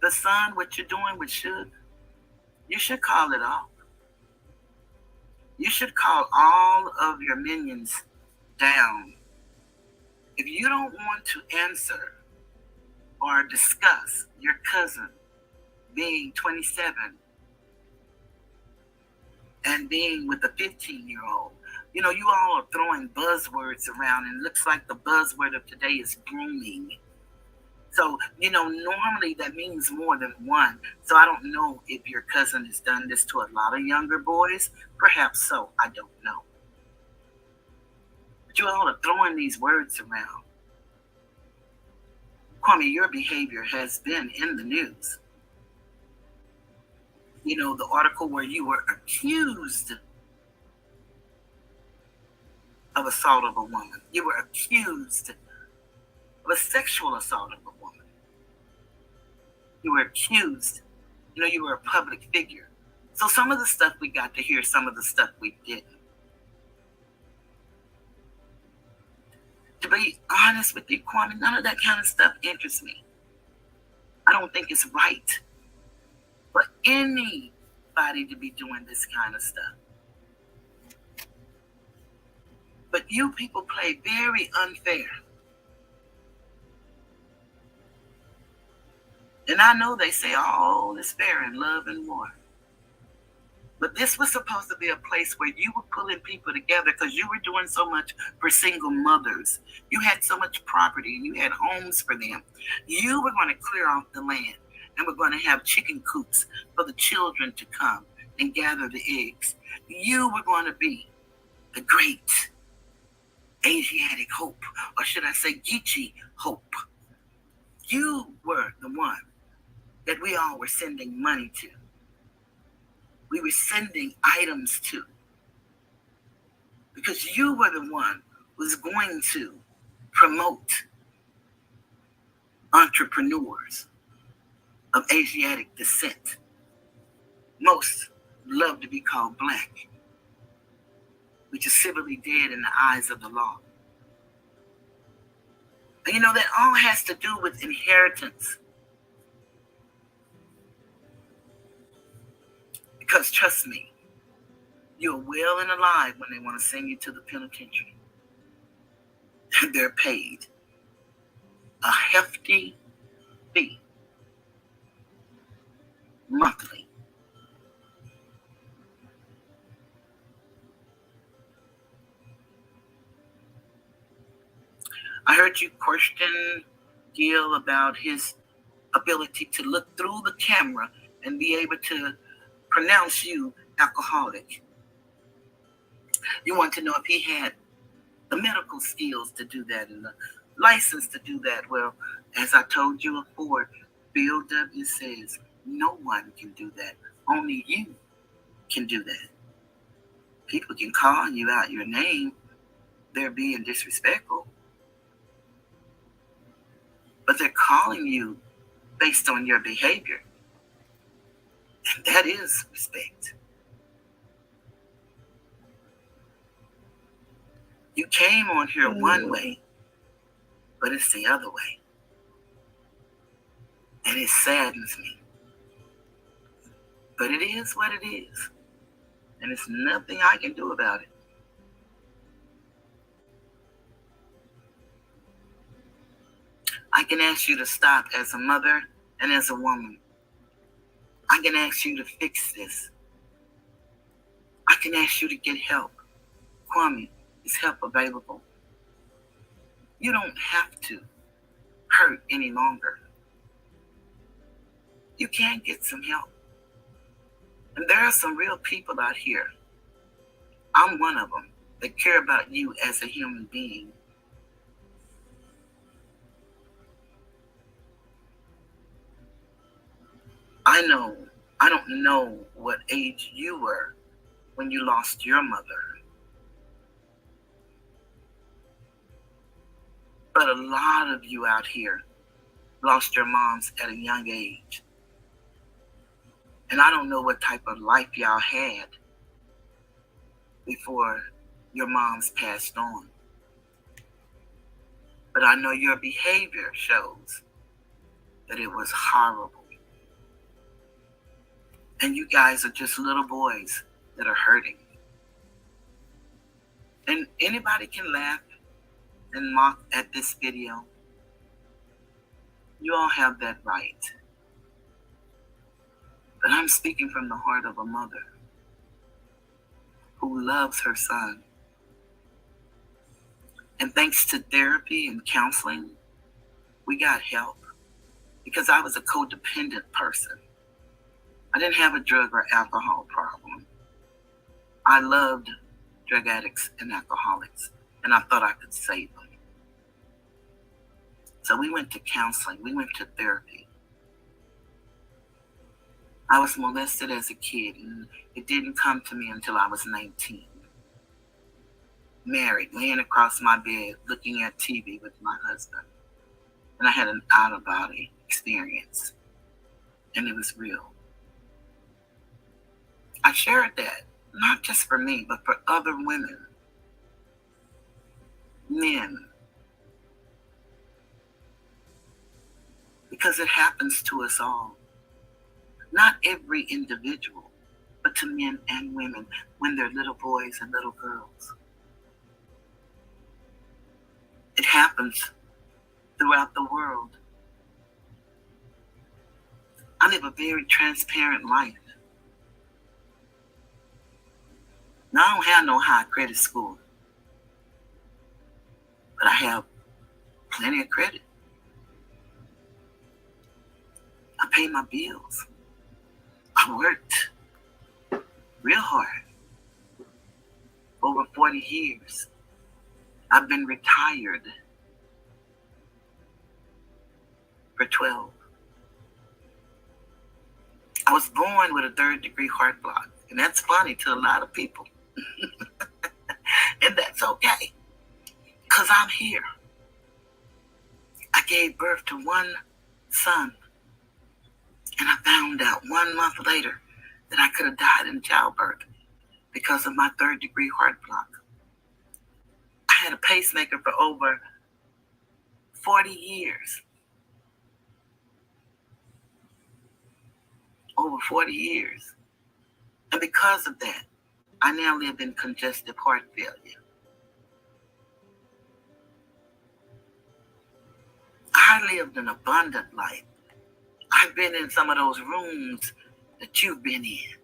The son, what you're doing with Suge, you should call it off. You should call all of your minions down. If you don't want to answer or discuss your cousin being 27 and being with a 15-year-old, you know, you all are throwing buzzwords around, and it looks like the buzzword of today is grooming. So, you know, normally that means more than one. So I don't know if your cousin has done this to a lot of younger boys. Perhaps so. I don't know. But you all are throwing these words around. Kwame, your behavior has been in the news. You know, the article where you were accused of assault of a woman. You were accused of a sexual assault of a woman. You were accused. You know, you were a public figure. So some of the stuff we got to hear, some of the stuff we didn't. To be honest with you, Kwame, none of that kind of stuff interests me. I don't think it's right for anybody to be doing this kind of stuff. But you people play very unfair. And I know they say all is fair in love and war. But this was supposed to be a place where you were pulling people together because you were doing so much for single mothers. You had so much property and you had homes for them. You were going to clear off the land and we're going to have chicken coops for the children to come and gather the eggs. You were going to be the great Asiatic hope, or should I say Geechee hope. You were the one that we all were sending money to. We were sending items to. Because you were the one who was going to promote entrepreneurs of Asiatic descent. Most love to be called black, which is civilly dead in the eyes of the law. And you know, that all has to do with inheritance. Because trust me, you're well and alive when they want to send you to the penitentiary. They're paid a hefty fee monthly. I heard you question Gil about his ability to look through the camera and be able to pronounce you alcoholic. You want to know if he had the medical skills to do that and the license to do that. Well, as I told you before, Bill W. says no one can do that. Only you can do that. People can call you out your name. They're being disrespectful. but they're calling you based on your behavior. And that is respect. You came on here one way, but it's the other way. And it saddens me. But it is what it is. And there's nothing I can do about it. I can ask you to stop as a mother and as a woman. I can ask you to fix this. I can ask you to get help. Kwame, is help available? You don't have to hurt any longer. You can get some help. And there are some real people out here. I'm one of them that care about you as a human being. I don't know what age you were when you lost your mother. But a lot of you out here lost your moms at a young age. And I don't know what type of life y'all had before your moms passed on. But I know your behavior shows that it was horrible. And you guys are just little boys that are hurting. And anybody can laugh and mock at this video. You all have that right. But I'm speaking from the heart of a mother who loves her son. And thanks to therapy and counseling, we got help. Because I was a codependent person. I didn't have a drug or alcohol problem. I loved drug addicts and alcoholics, and I thought I could save them. So we went to counseling, we went to therapy. I was molested as a kid, and it didn't come to me until I was 19. Married, laying across my bed, looking at TV with my husband. And I had an out-of-body experience, and it was real. I shared that, not just for me, but for other women, men, because it happens to us all. Not every individual, but to men and women when they're little boys and little girls. It happens throughout the world. I live a very transparent life. Now, I don't have no high credit score, but I have plenty of credit. I pay my bills. I worked real hard. Over 40 years. I've been retired for 12. I was born with a 3rd-degree heart block, and that's funny to a lot of people. And that's okay, because I'm here. I gave birth to one son, and I found out 1 month later that I could have died in childbirth because of my 3rd-degree heart block. I had a pacemaker for over 40 years. Over 40 years. And because of that, I now live in congestive heart failure. I lived an abundant life. I've been in some of those rooms that you've been in.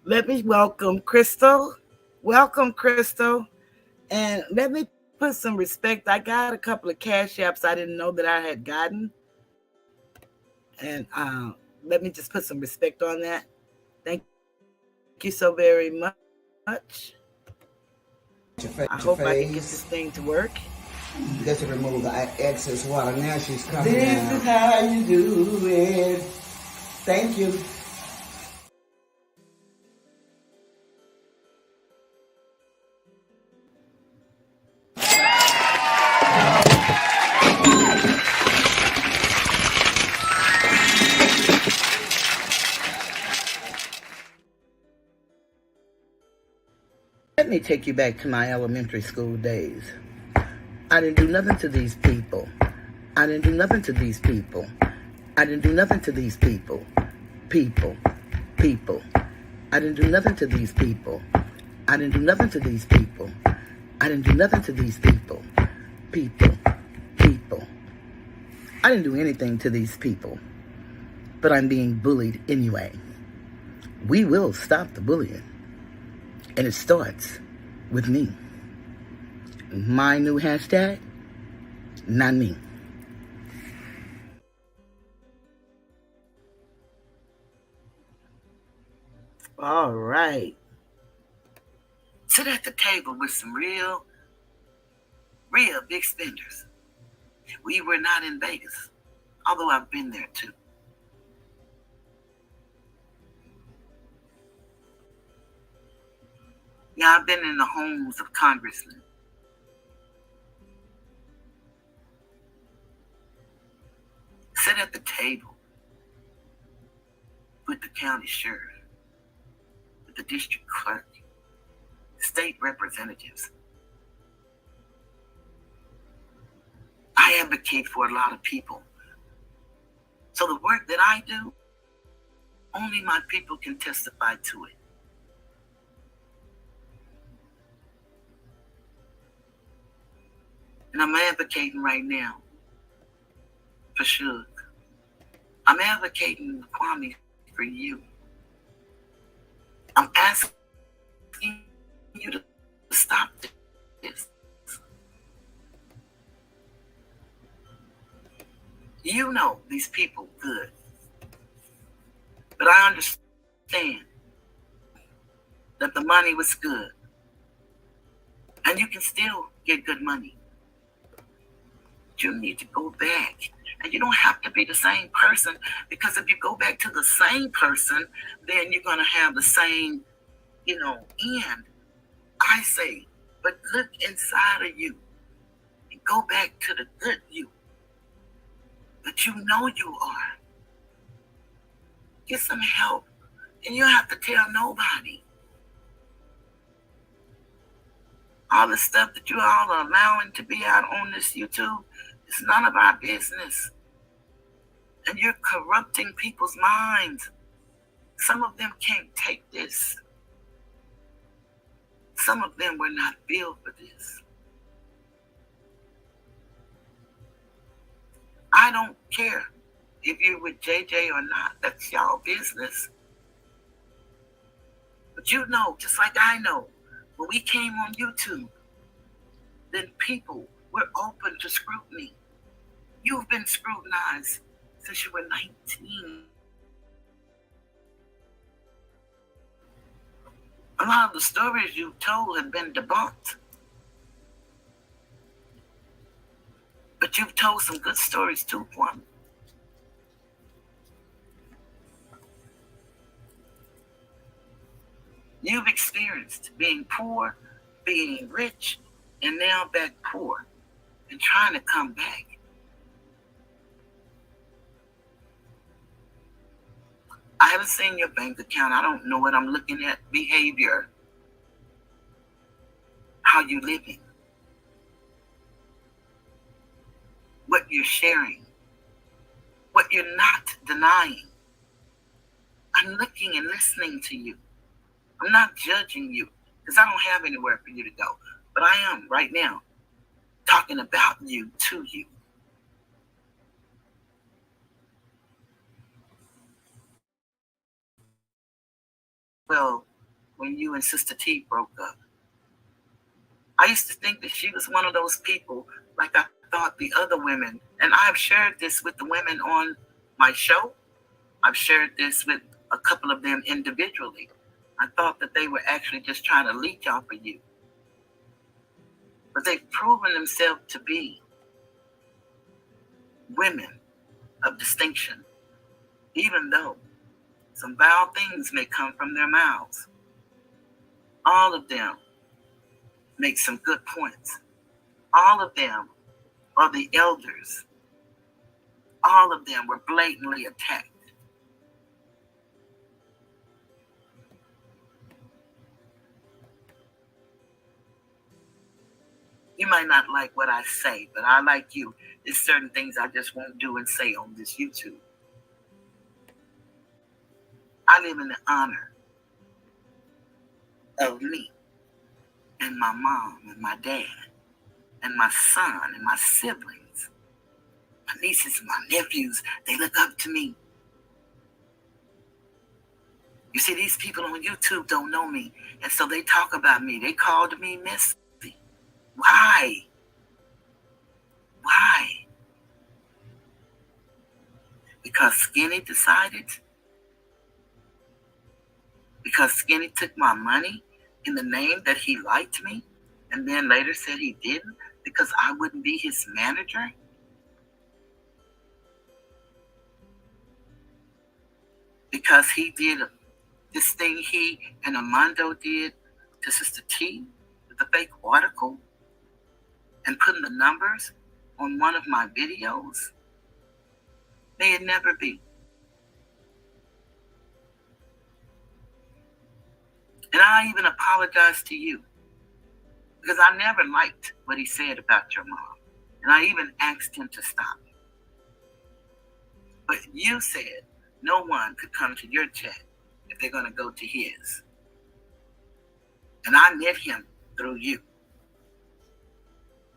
Let me welcome Crystal. Welcome, Crystal. And let me put some respect. I got a couple of cash apps I didn't know that I had gotten. And let me just put some respect on that. Thank you so very much. I hope I can get this thing to work. Just to remove the excess water. Now she's coming This out. Is how you do it. Thank you. Let me take you back to my elementary school days. I didn't do nothing to these people. I didn't do nothing to these people. I didn't do nothing to these people. People. People. I didn't do nothing to these people. I didn't do nothing to these people. I didn't do nothing to these people. People. People. I didn't do anything to these people. But I'm being bullied anyway. We will stop the bullying. And it starts with me. My new hashtag, not me. All right. Sit at the table with some real big spenders. We were not in Vegas, although I've been there too. Yeah, I've been in the homes of congressmen. Sit at the table with the county sheriff, with the district clerk, state representatives. I advocate for a lot of people. So the work that I do, only my people can testify to it. And I'm advocating right now for Suge. I'm advocating, Kwame, for you. I'm asking you to stop this. You know these people good. But I understand that the money was good. And you can still get good money. You need to go back. And you don't have to be the same person, because if you go back to the same person, then you're going to have the same, end. I say, but look inside of you and go back to the good you that you know you are. Get some help, and you don't have to tell nobody. All the stuff that you all are allowing to be out on this YouTube is none of our business. And you're corrupting people's minds. Some of them can't take this. Some of them were not built for this. I don't care if you're with JJ or not. That's y'all business. But you know, just like I know, when we came on YouTube, then people were open to scrutiny. You've been scrutinized since you were 19. A lot of the stories you've told have been debunked. But you've told some good stories too, Kwame. You've experienced being poor, being rich, and now back poor, and trying to come back. I haven't seen your bank account. I don't know what I'm looking at. Behavior. How you living. What you're sharing. What you're not denying. I'm looking and listening to you. I'm not judging you, because I don't have anywhere for you to go. But I am right now talking about you to you. Well, when you and Sister T broke up, I used to think that she was one of those people, like I thought the other women, and I've shared this with the women on my show. I've shared this with a couple of them individually. I thought that they were actually just trying to leech off of you. But they've proven themselves to be women of distinction, even though some vile things may come from their mouths. All of them make some good points. All of them are the elders. All of them were blatantly attacked. You might not like what I say, but I like you. There's certain things I just won't do and say on this YouTube. I live in the honor of me and my mom and my dad and my son and my siblings, my nieces and my nephews. They look up to me. You see, these people on YouTube don't know me, and so they talk about me. They called me Missy. Why? Why? Because Skinny decided? Because Skinny took my money in the name that he liked me, and then later said he didn't because I wouldn't be his manager? Because he did this thing he and Armando did to Sister T with the fake article and putting the numbers on one of my videos? May it never be. And I even apologize to you because I never liked what he said about your mom. And I even asked him to stop. But you said no one could come to your chat if they're going to go to his. And I met him through you.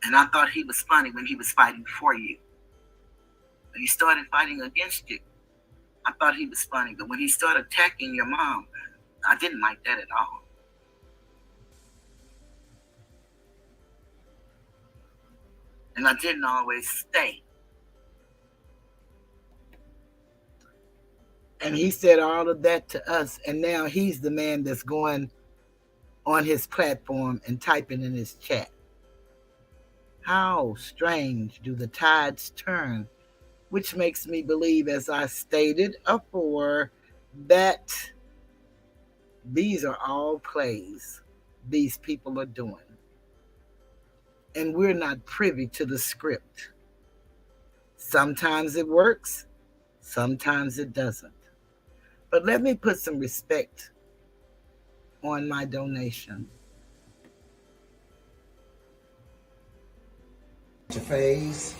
And I thought he was funny when he was fighting for you. When he started fighting against you, I thought he was funny. But when he started attacking your mom, I didn't like that at all. And I didn't always stay. And he said all of that to us, and now he's the man that's going on his platform and typing in his chat. How strange do the tides turn, which makes me believe, as I stated before, that these are all plays these people are doing. And we're not privy to the script. Sometimes it works, sometimes it doesn't. But let me put some respect on my donation. Your face.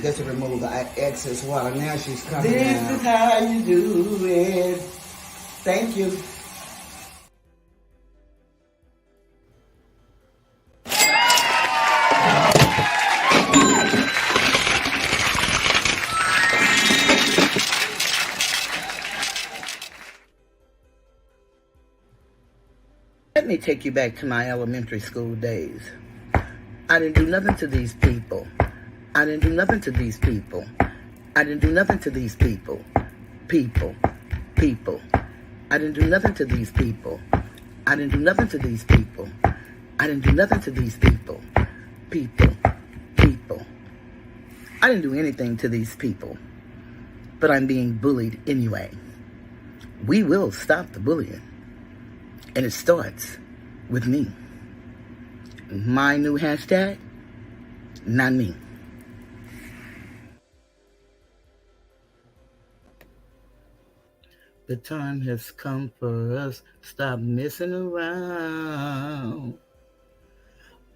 Just to remove the excess water. Now she's coming This out. is how you do it. Thank you. Let me take you back to my elementary school days. I didn't do nothing to these people. I didn't do nothing to these people. I didn't do nothing to these people. People. I didn't do nothing to these people. I didn't do nothing to these people. I didn't do nothing to these people. People. I didn't do anything to these people. But I'm being bullied anyway. We will stop the bullying. And it starts with me. My new hashtag, not me. The time has come for us. Stop messing around.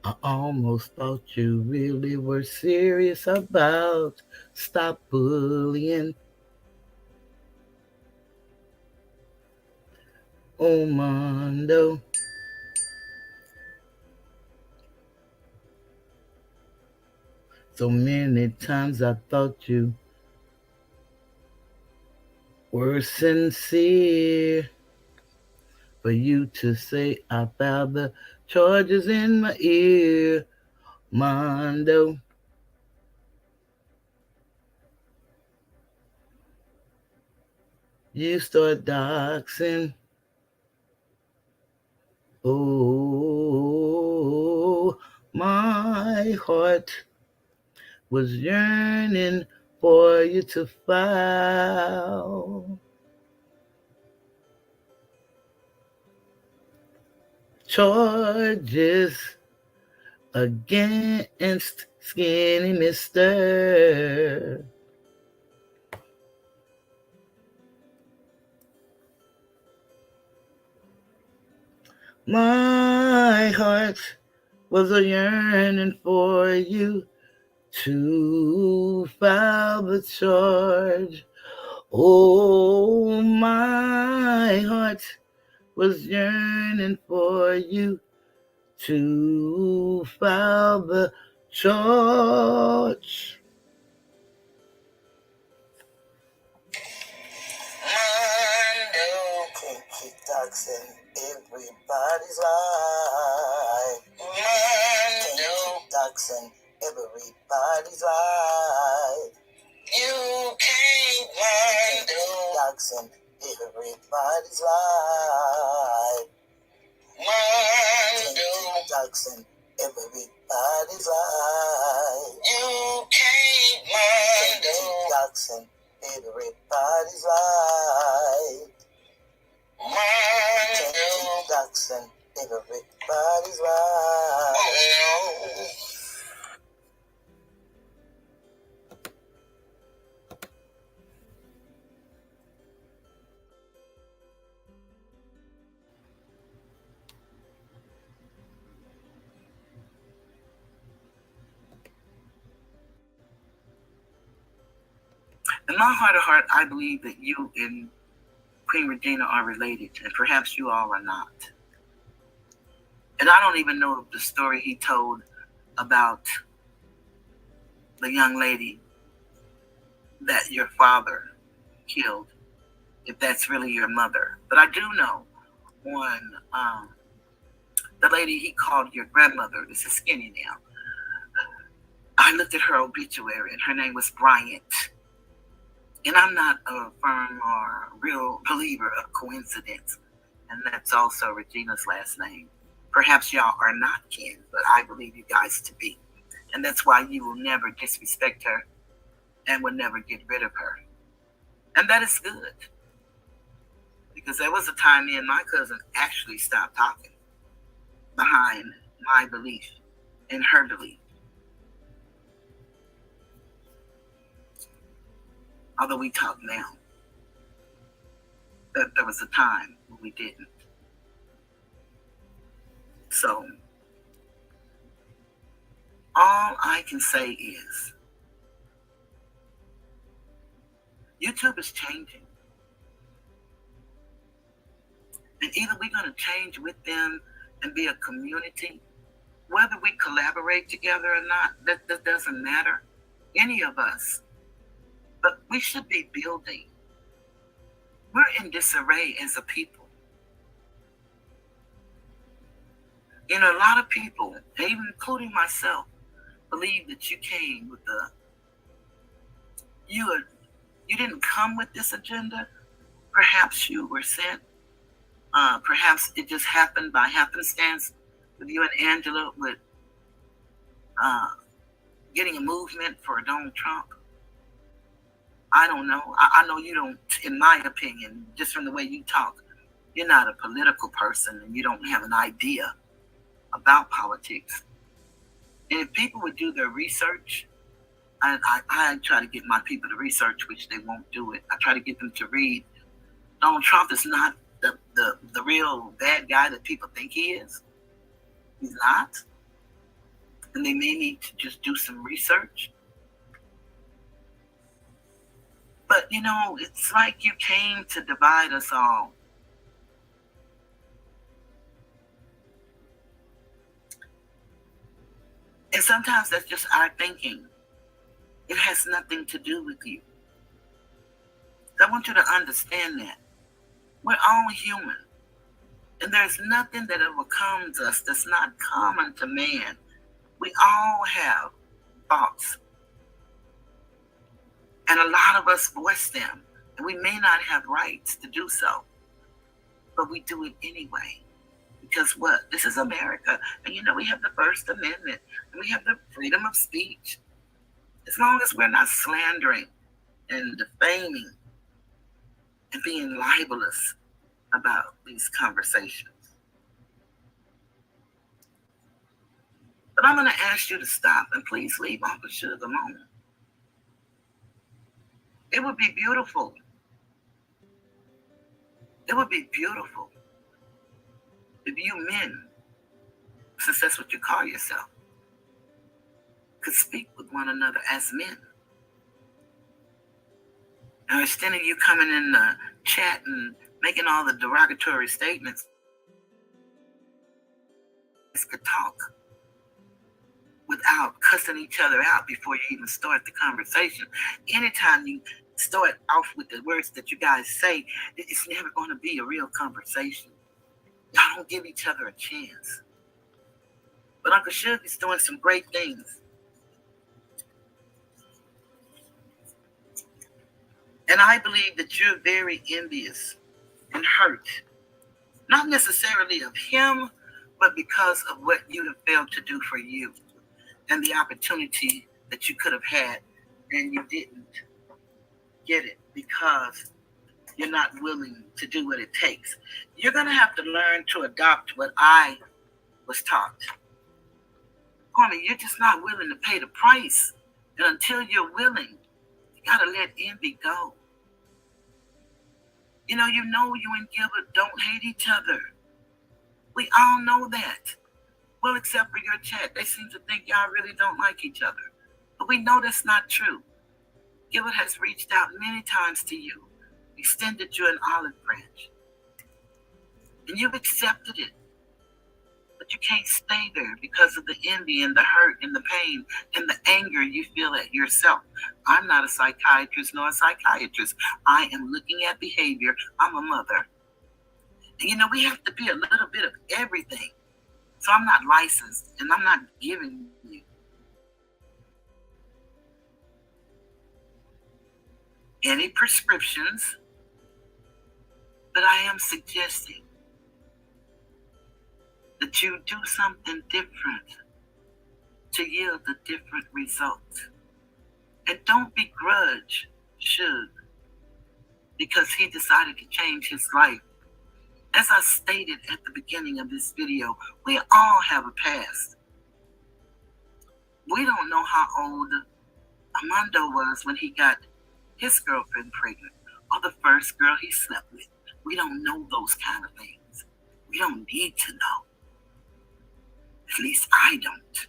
I almost thought you really were serious about stop bullying. Oh, Mondo. So many times I thought you were sincere. For you to say I found the charges in my ear, Mondo. You start doxing. Oh, my heart was yearning for you to file charges against Skinny Mister. My heart was a yearning for you to file the charge. Oh, my heart was yearning for you to file the charge. Mondo ducks in everybody's life. Mondo ducks in everybody's life. You can't Mondo ducks in everybody's life. Mondo ducks in everybody's life. You can't Mondo ducks in everybody's life. Mondo ducks in everybody's life. Oh no. In my heart of heart, I believe that you and Queen Regina are related, and perhaps you all are not. And I don't even know the story he told about the young lady that your father killed, if that's really your mother. But I do know on the lady he called your grandmother, this is skinny now, I looked at her obituary and her name was Bryant. And I'm not a firm or real believer of coincidence. And that's also Regina's last name. Perhaps y'all are not kin, but I believe you guys to be. And that's why you will never disrespect her and will never get rid of her. And that is good. Because there was a time me and my cousin actually stopped talking behind my belief and her belief. Although we talk now, there was a time when we didn't. So, all I can say is, YouTube is changing. And either we're going to change with them and be a community, whether we collaborate together or not, that doesn't matter. Any of us. But we should be building. We're in disarray as a people. You know, a lot of people, even including myself, believe that you came with you didn't come with this agenda. Perhaps you were sent. Perhaps it just happened by happenstance with you and Angela with getting a movement for Donald Trump. I don't know. I know you don't, in my opinion, just from the way you talk, you're not a political person and you don't have an idea about politics. And if people would do their research, I try to get my people to research, which they won't do it. I try to get them to read. Donald Trump is not the real bad guy that people think he is. He's not. And they may need to just do some research. But, you know, it's like you came to divide us all. And sometimes that's just our thinking. It has nothing to do with you. So I want you to understand that. We're all human. And there's nothing that overcomes us that's not common to man. We all have thoughts. And a lot of us voice them. And we may not have rights to do so. But we do it anyway. Because what? This is America. And you know, we have the First Amendment. And we have the freedom of speech. As long as we're not slandering and defaming and being libelous about these conversations. But I'm going to ask you to stop and please leave Uncle Suge alone. It would be beautiful. It would be beautiful if you men since that's what you call yourself, could speak with one another as men. Now, instead of you coming in the chat and making all the derogatory statements, could talk without cussing each other out before you even start the conversation. Anytime you start off with the words that you guys say, it's never going to be a real conversation. Y'all don't give each other a chance. But Uncle Suge is doing some great things. And I believe that you're very envious and hurt. Not necessarily of him, but because of what you have failed to do for you and the opportunity that you could have had and you didn't get it because you're not willing to do what it takes. You're going to have to learn to adopt what I was taught. Kwame, you're just not willing to pay the price. And until you're willing, you got to let envy go. You you and Gilbert don't hate each other. We all know that. Well, except for your chat. They seem to think y'all really don't like each other. But we know that's not true. Gilbert has reached out many times to you, extended you an olive branch. And you've accepted it. But you can't stay there because of the envy and the hurt and the pain and the anger you feel at yourself. I'm not a psychiatrist nor a psychiatrist. I am looking at behavior. I'm a mother. And we have to be a little bit of everything. So I'm not licensed and I'm not giving you any prescriptions, but I am suggesting that you do something different to yield a different result. And don't begrudge Suge because he decided to change his life. As I stated at the beginning of this video, we all have a past. We don't know how old Armando was when he got his girlfriend pregnant or the first girl he slept with. We don't know those kind of things. We don't need to know. At least I don't.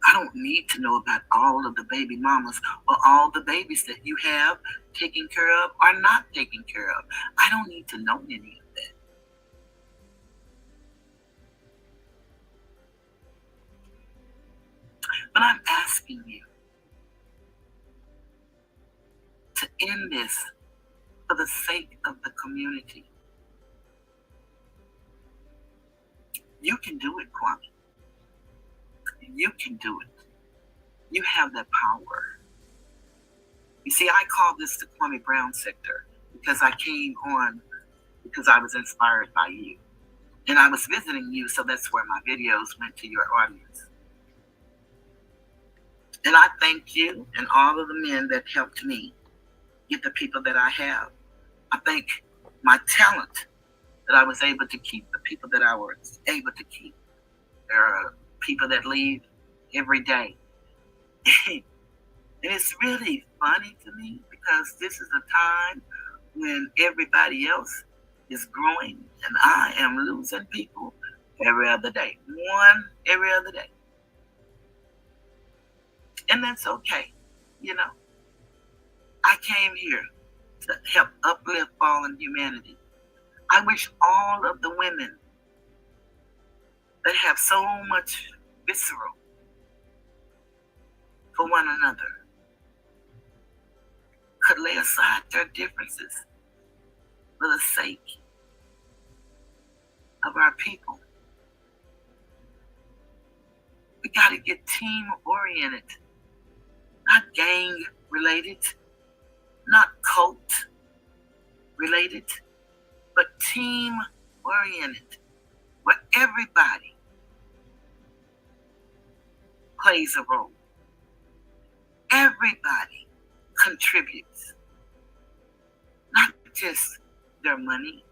I don't need to know about all of the baby mamas or all the babies that you have taken care of or not taken care of. I don't need to know any of that. But I'm asking you to end this for the sake of the community. You can do it, Kwame. You can do it. You have that power. You see, I call this the Kwame Brown sector because I came on because I was inspired by you. And I was visiting you, so that's where my videos went to your audience. And I thank you and all of the men that helped me get the people that I have. I thank my talent that I was able to keep the people that I was able to keep. There are people that leave every day. And it's really funny to me because this is a time when everybody else is growing and I am losing people every other day. One every other day. And that's okay. I came here to help uplift fallen humanity. I wish all of the women that have so much visceral for one another could lay aside their differences for the sake of our people. We got to get team-oriented, not gang-related, not cult-related, but team-oriented, where everybody plays a role. Everybody contributes, not just their money,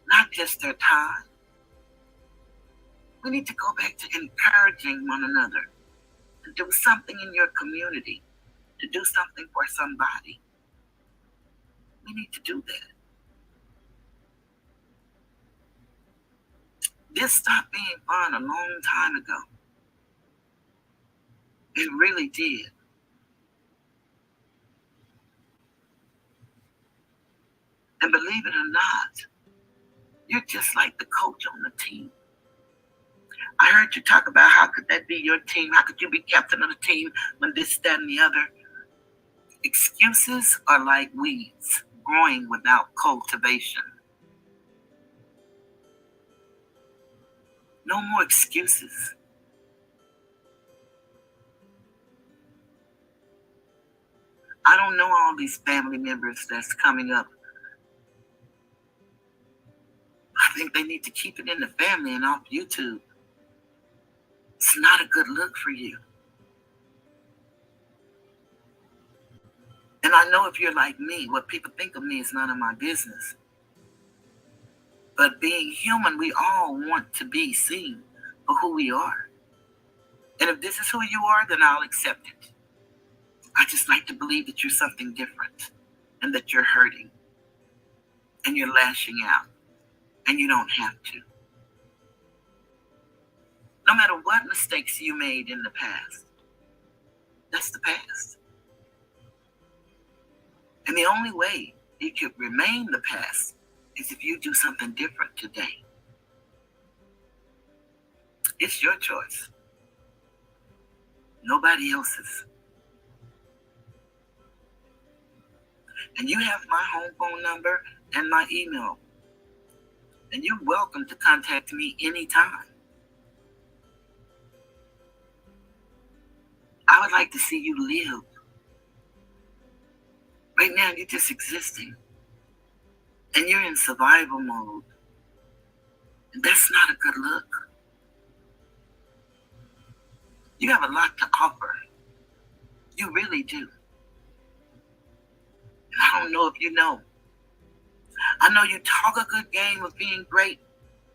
not just their time. We need to go back to encouraging one another to do something in your community, to do something for somebody. We need to do that. This stopped being fun a long time ago. It really did. And believe it or not, you're just like the coach on the team. I heard you talk about how could that be your team? How could you be captain of the team when this, that, and the other? Excuses are like weeds growing without cultivation. No more excuses. I don't know all these family members that's coming up. I think they need to keep it in the family and off YouTube. It's not a good look for you. And I know if you're like me, what people think of me is none of my business. But being human, we all want to be seen for who we are. And if this is who you are, then I'll accept it. I just like to believe that you're something different and that you're hurting and you're lashing out and you don't have to. No matter what mistakes you made in the past, that's the past. And the only way it could remain the past is if you do something different today. It's your choice. Nobody else's. And you have my home phone number and my email. And you're welcome to contact me anytime. I would like to see you live. Right now, you're just existing. And you're in survival mode. And that's not a good look. You have a lot to offer. You really do. And I don't know if you know. I know you talk a good game of being great,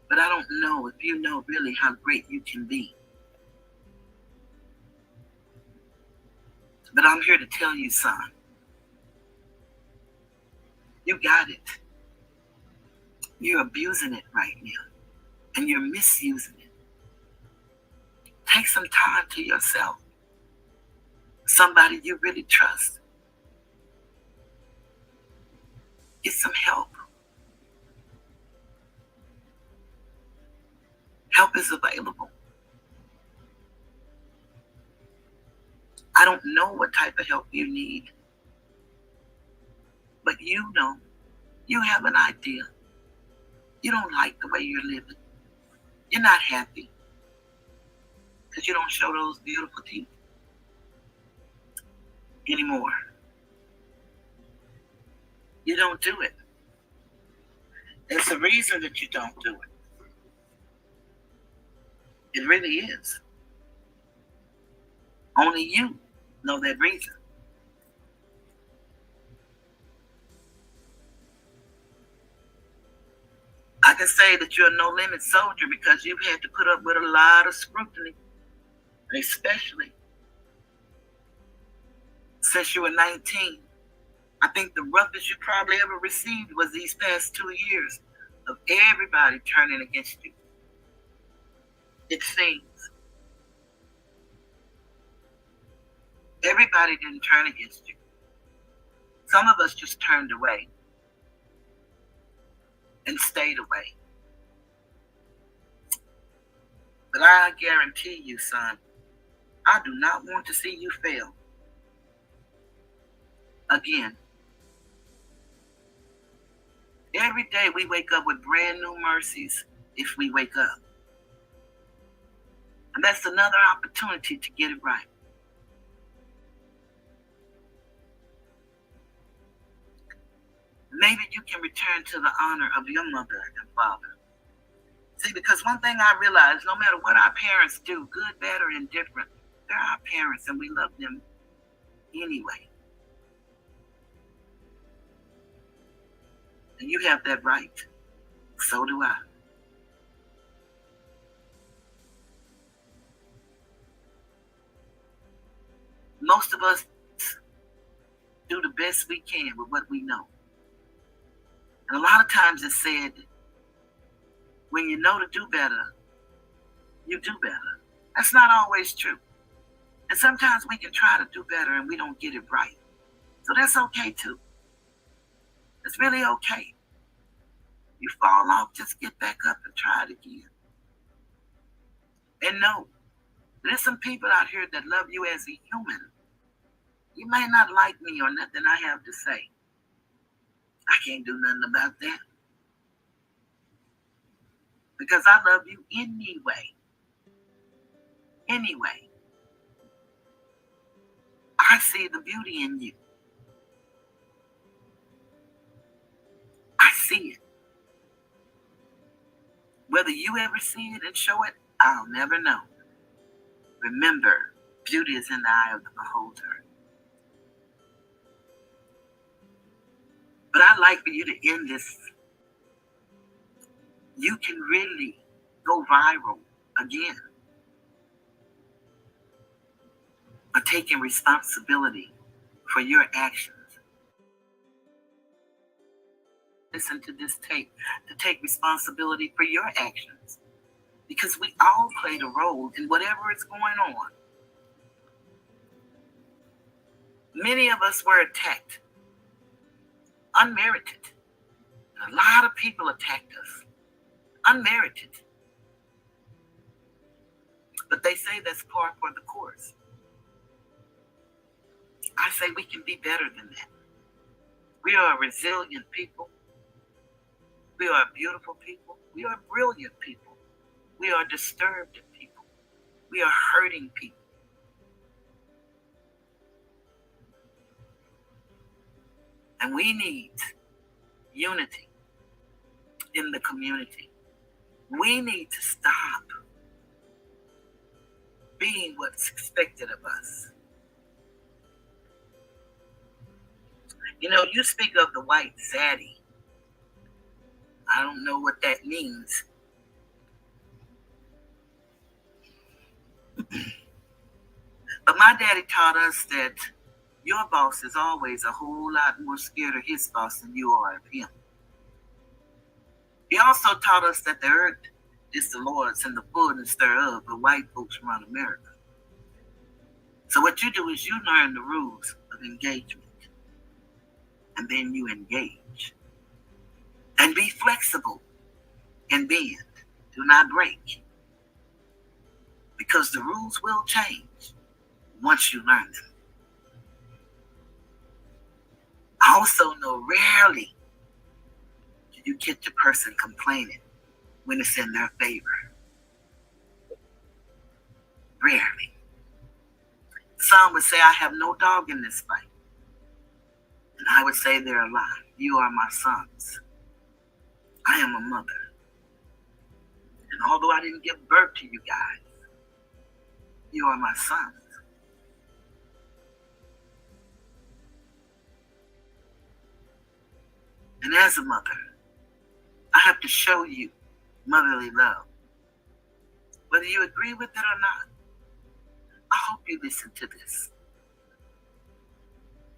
but I don't know if you know really how great you can be. But I'm here to tell you, son, you got it. You're abusing it right now, and you're misusing it. Take some time to yourself. Somebody you really trust. Get some help. Help is available. I don't know what type of help you need, but you know, you have an idea. You don't like the way you're living. You're not happy because you don't show those beautiful teeth anymore. You don't do it. There's a reason that you don't do it. It really is. Only you know that reason. I can say that you're a no-limit soldier because you've had to put up with a lot of scrutiny, especially since you were 19. I think the roughest you probably ever received was these past 2 years of everybody turning against you. It seems. Everybody didn't turn against you. Some of us just turned away and stayed away. But I guarantee you, son, I do not want to see you fail again. Every day we wake up with brand new mercies if we wake up. And that's another opportunity to get it right. Maybe you can return to the honor of your mother and father. See, because one thing I realize, no matter what our parents do, good, bad, or indifferent, they're our parents and we love them anyway. And you have that right. So do I. Most of us do the best we can with what we know. And a lot of times it's said, When you know to do better, you do better. That's not always true. And sometimes we can try to do better and we don't get it right. So that's okay too. It's really okay. You fall off, just get back up and try it again. And know, there's some people out here that love you as a human. You may not like me or nothing I have to say. I can't do nothing about that. Because I love you anyway. Anyway. I see the beauty in you. I see it. Whether you ever see it and show it, I'll never know. Remember, beauty is in the eye of the beholder. But I'd like for you to end this. You can really go viral again by taking responsibility for your actions. Listen to this tape to take responsibility for your actions, because we all played a role in whatever is going on. Many of us were attacked, unmerited. And a lot of people attacked us, unmerited. But they say that's par for the course. I say we can be better than that. We are a resilient people. We are beautiful people. We are brilliant people. We are disturbed people. We are hurting people. And we need unity in the community. We need to stop being what's expected of us. You know, you speak of the white zaddy. I don't know what that means. But my daddy taught us that your boss is always a whole lot more scared of his boss than you are of him. He also taught us that the earth is the Lord's and the fullness thereof, but white folks run America. So what you do is you learn the rules of engagement. And then you engage. And be flexible and bend. Do not break. Because the rules will change once you learn them. I also know rarely do you get the person complaining when it's in their favor. Rarely. Some would say, I have no dog in this fight. And I would say they're a lie. You are my sons. I am a mother. And although I didn't give birth to you guys, you are my sons. And as a mother, I have to show you motherly love. Whether you agree with it or not, I hope you listen to this.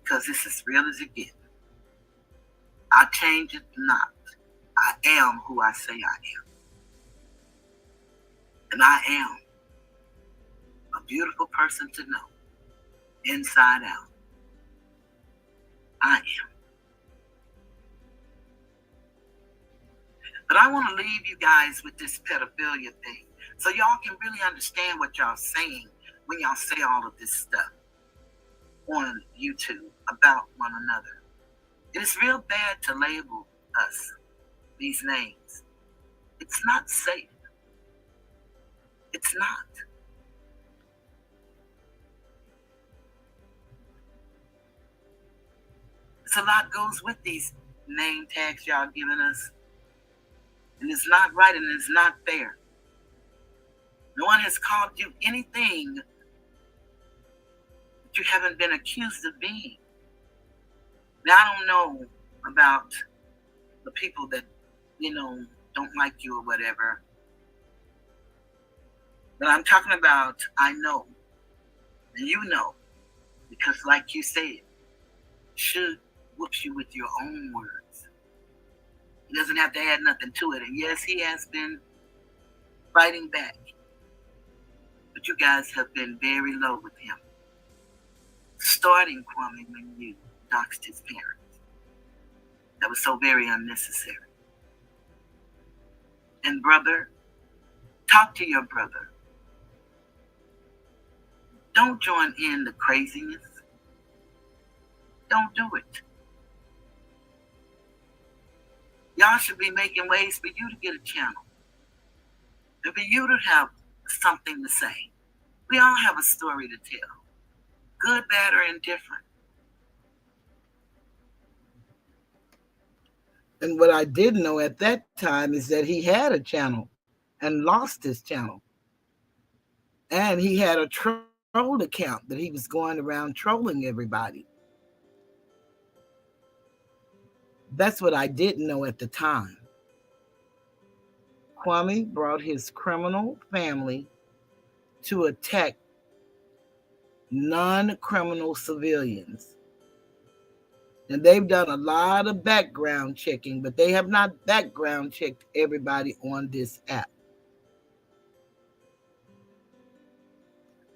Because this is real as it gets. I change it not. I am who I say I am. And I am a beautiful person to know, inside out. I am. But I want to leave you guys with this pedophilia thing, so y'all can really understand what y'all saying when y'all say all of this stuff on YouTube about one another. It is real bad to label us these names. It's not safe. It's not. There's a lot goes with these name tags y'all giving us. And it's not right and it's not fair. No one has called you anything that you haven't been accused of being. Now, I don't know about the people that, don't like you or whatever. But I'm talking about, I know. And you know. Because like you said, should whoop you with your own words. He doesn't have to add nothing to it. And yes, he has been fighting back. But you guys have been very low with him. Starting, Kwame, when you doxed his parents. That was so very unnecessary. And brother, talk to your brother. Don't join in the craziness. Don't do it. Y'all should be making ways for you to get a channel. And for you to have something to say. We all have a story to tell. Good, bad, or indifferent. And what I didn't know at that time is that he had a channel and lost his channel. And he had a troll account that he was going around trolling everybody. That's what I didn't know at the time. Kwame brought his criminal family to attack non-criminal civilians. And they've done a lot of background checking, but they have not background checked everybody on this app.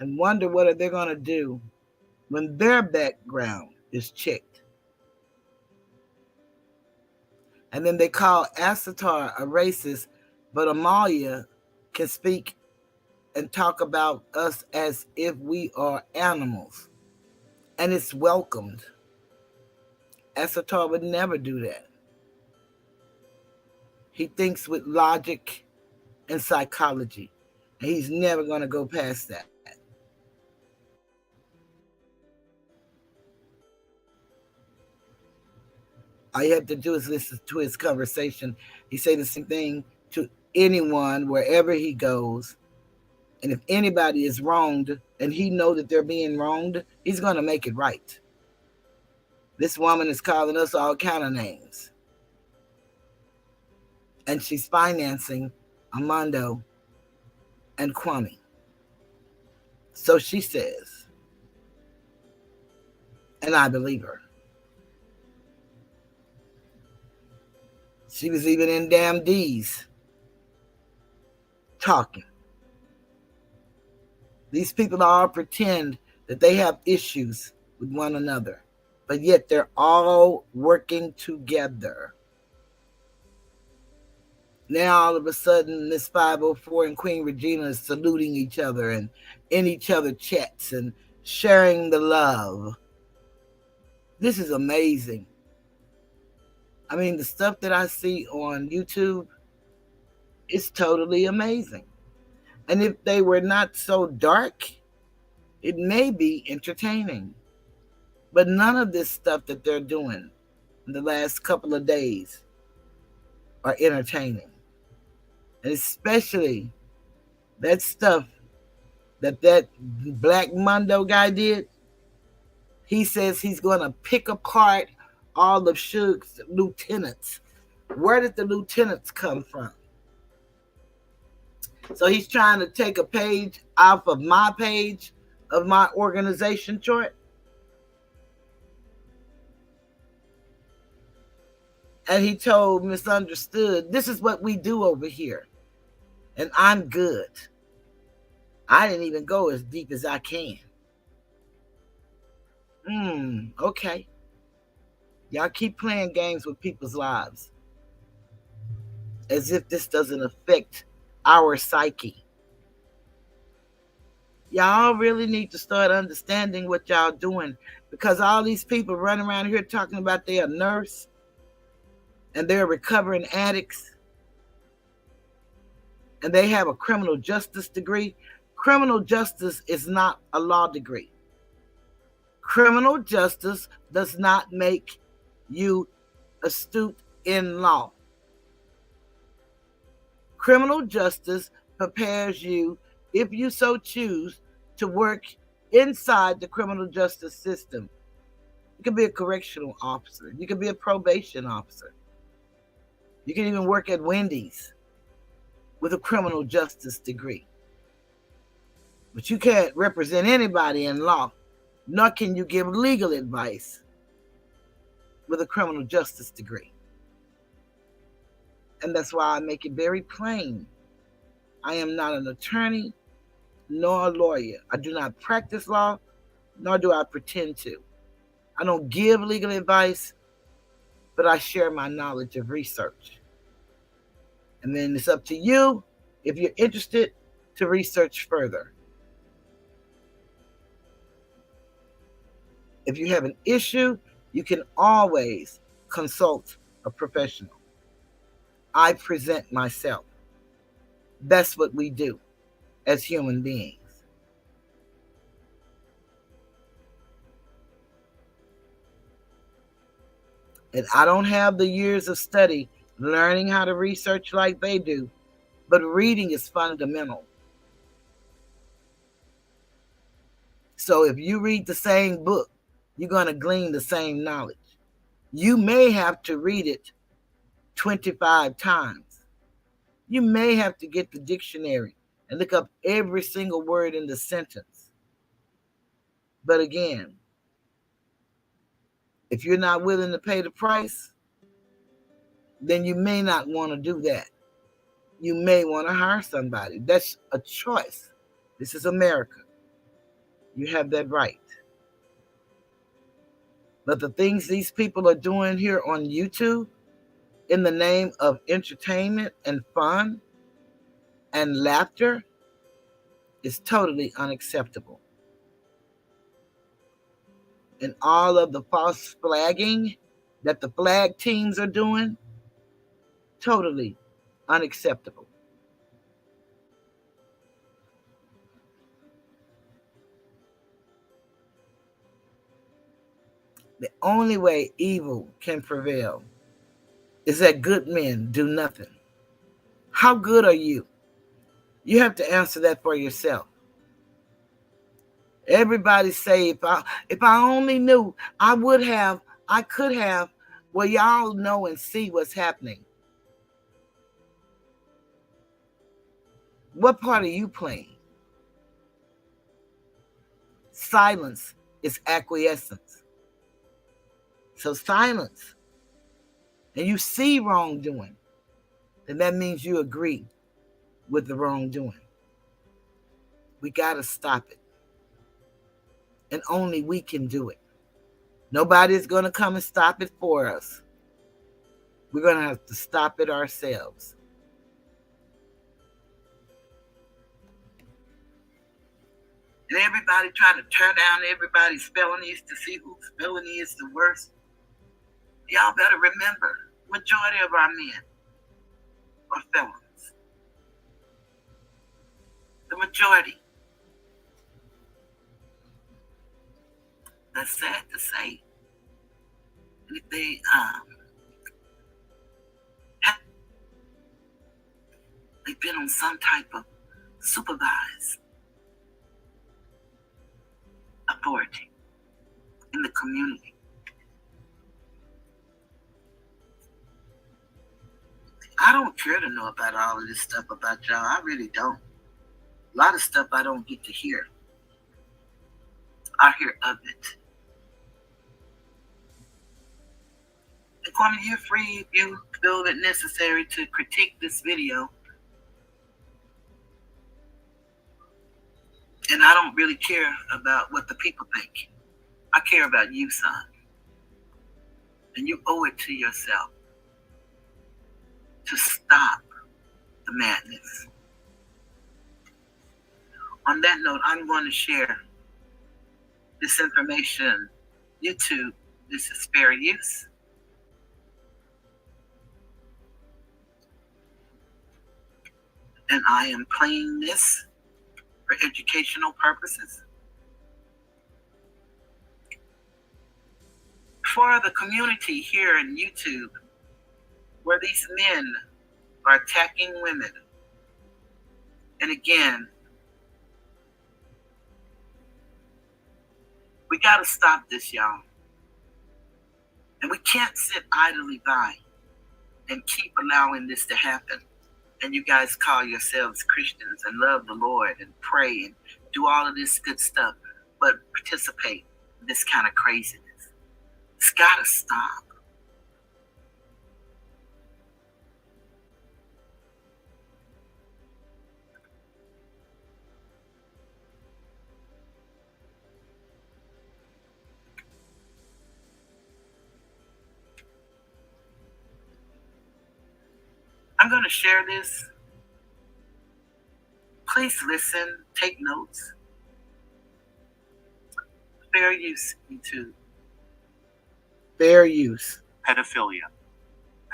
And wonder what are they going to do when their background is checked. And then they call Asatar a racist, but Amalia can speak and talk about us as if we are animals. And it's welcomed. Asatar would never do that. He thinks with logic and psychology. And he's never going to go past that. All you have to do is listen to his conversation. He say the same thing to anyone, wherever he goes. And if anybody is wronged and he know that they're being wronged, he's going to make it right. This woman is calling us all kind of names. And she's financing Armando and Kwame. So she says. And I believe her. She was even in damn D's talking. These people all pretend that they have issues with one another, but yet they're all working together. Now all of a sudden, Miss 504 and Queen Regina is saluting each other and in each other chats and sharing the love. This is amazing. I mean, the stuff that I see on YouTube is totally amazing. And if they were not so dark, it may be entertaining. But none of this stuff that they're doing in the last couple of days are entertaining. And especially that stuff that Black Mundo guy did. He says he's going to pick apart all of Suge's lieutenants. Where did the lieutenants come from? So he's trying to take a page off of my page of my organization chart. And he told Misunderstood, this is what we do over here. And I'm good. I didn't even go as deep as I can. Okay. Y'all keep playing games with people's lives. As if this doesn't affect our psyche. Y'all really need to start understanding what y'all doing, because all these people running around here talking about they're a nurse and they're recovering addicts and they have a criminal justice degree. Criminal justice is not a law degree. Criminal justice does not make you astute in law. Criminal justice prepares you, if you so choose, to work inside the criminal justice system. You can be a correctional officer. You can be a probation officer. You can even work at Wendy's with a criminal justice degree. But you can't represent anybody in law, nor can you give legal advice with a criminal justice degree. And that's why I make it very plain. I am not an attorney nor a lawyer. I do not practice law, nor do I pretend to. I don't give legal advice, but I share my knowledge of research. And then it's up to you, if you're interested, to research further. If you have an issue, you can always consult a professional. I present myself. That's what we do as human beings. And I don't have the years of study learning how to research like they do, but reading is fundamental. So if you read the same book, you're going to glean the same knowledge. You may have to read it 25 times. You may have to get the dictionary and look up every single word in the sentence. But again, if you're not willing to pay the price, then you may not want to do that. You may want to hire somebody. That's a choice. This is America. You have that right. But the things these people are doing here on YouTube in the name of entertainment and fun and laughter is totally unacceptable. And all of the false flagging that the flag teams are doing, totally unacceptable. The only way evil can prevail is that good men do nothing. How good are you? You have to answer that for yourself. Everybody say, if I only knew, I could have. Well, y'all know and see what's happening. What part are you playing? Silence is acquiescence. So silence, and you see wrongdoing, then that means you agree with the wrongdoing. We got to stop it. And only we can do it. Nobody's going to come and stop it for us. We're going to have to stop it ourselves. And everybody trying to turn down everybody's felonies to see whose felony is the worst. Y'all better remember, majority of our men are felons. The majority. That's sad to say. And if they've been on some type of supervised authority in the community. I don't care to know about all of this stuff about y'all. I really don't. A lot of stuff I don't get to hear. I hear of it. And Kwame, you're free if you feel it necessary to critique this video. And I don't really care about what the people think. I care about you, son. And you owe it to yourself to stop the madness. On that note, I'm going to share this information. YouTube, this is fair use. And I am playing this for educational purposes. For the community here in YouTube, where these men are attacking women. And again, we got to stop this, y'all. And we can't sit idly by and keep allowing this to happen. And you guys call yourselves Christians and love the Lord and pray and do all of this good stuff, but participate in this kind of craziness. It's got to stop. I'm going to share this. Please listen, take notes. Fair use, YouTube. Fair use. Pedophilia.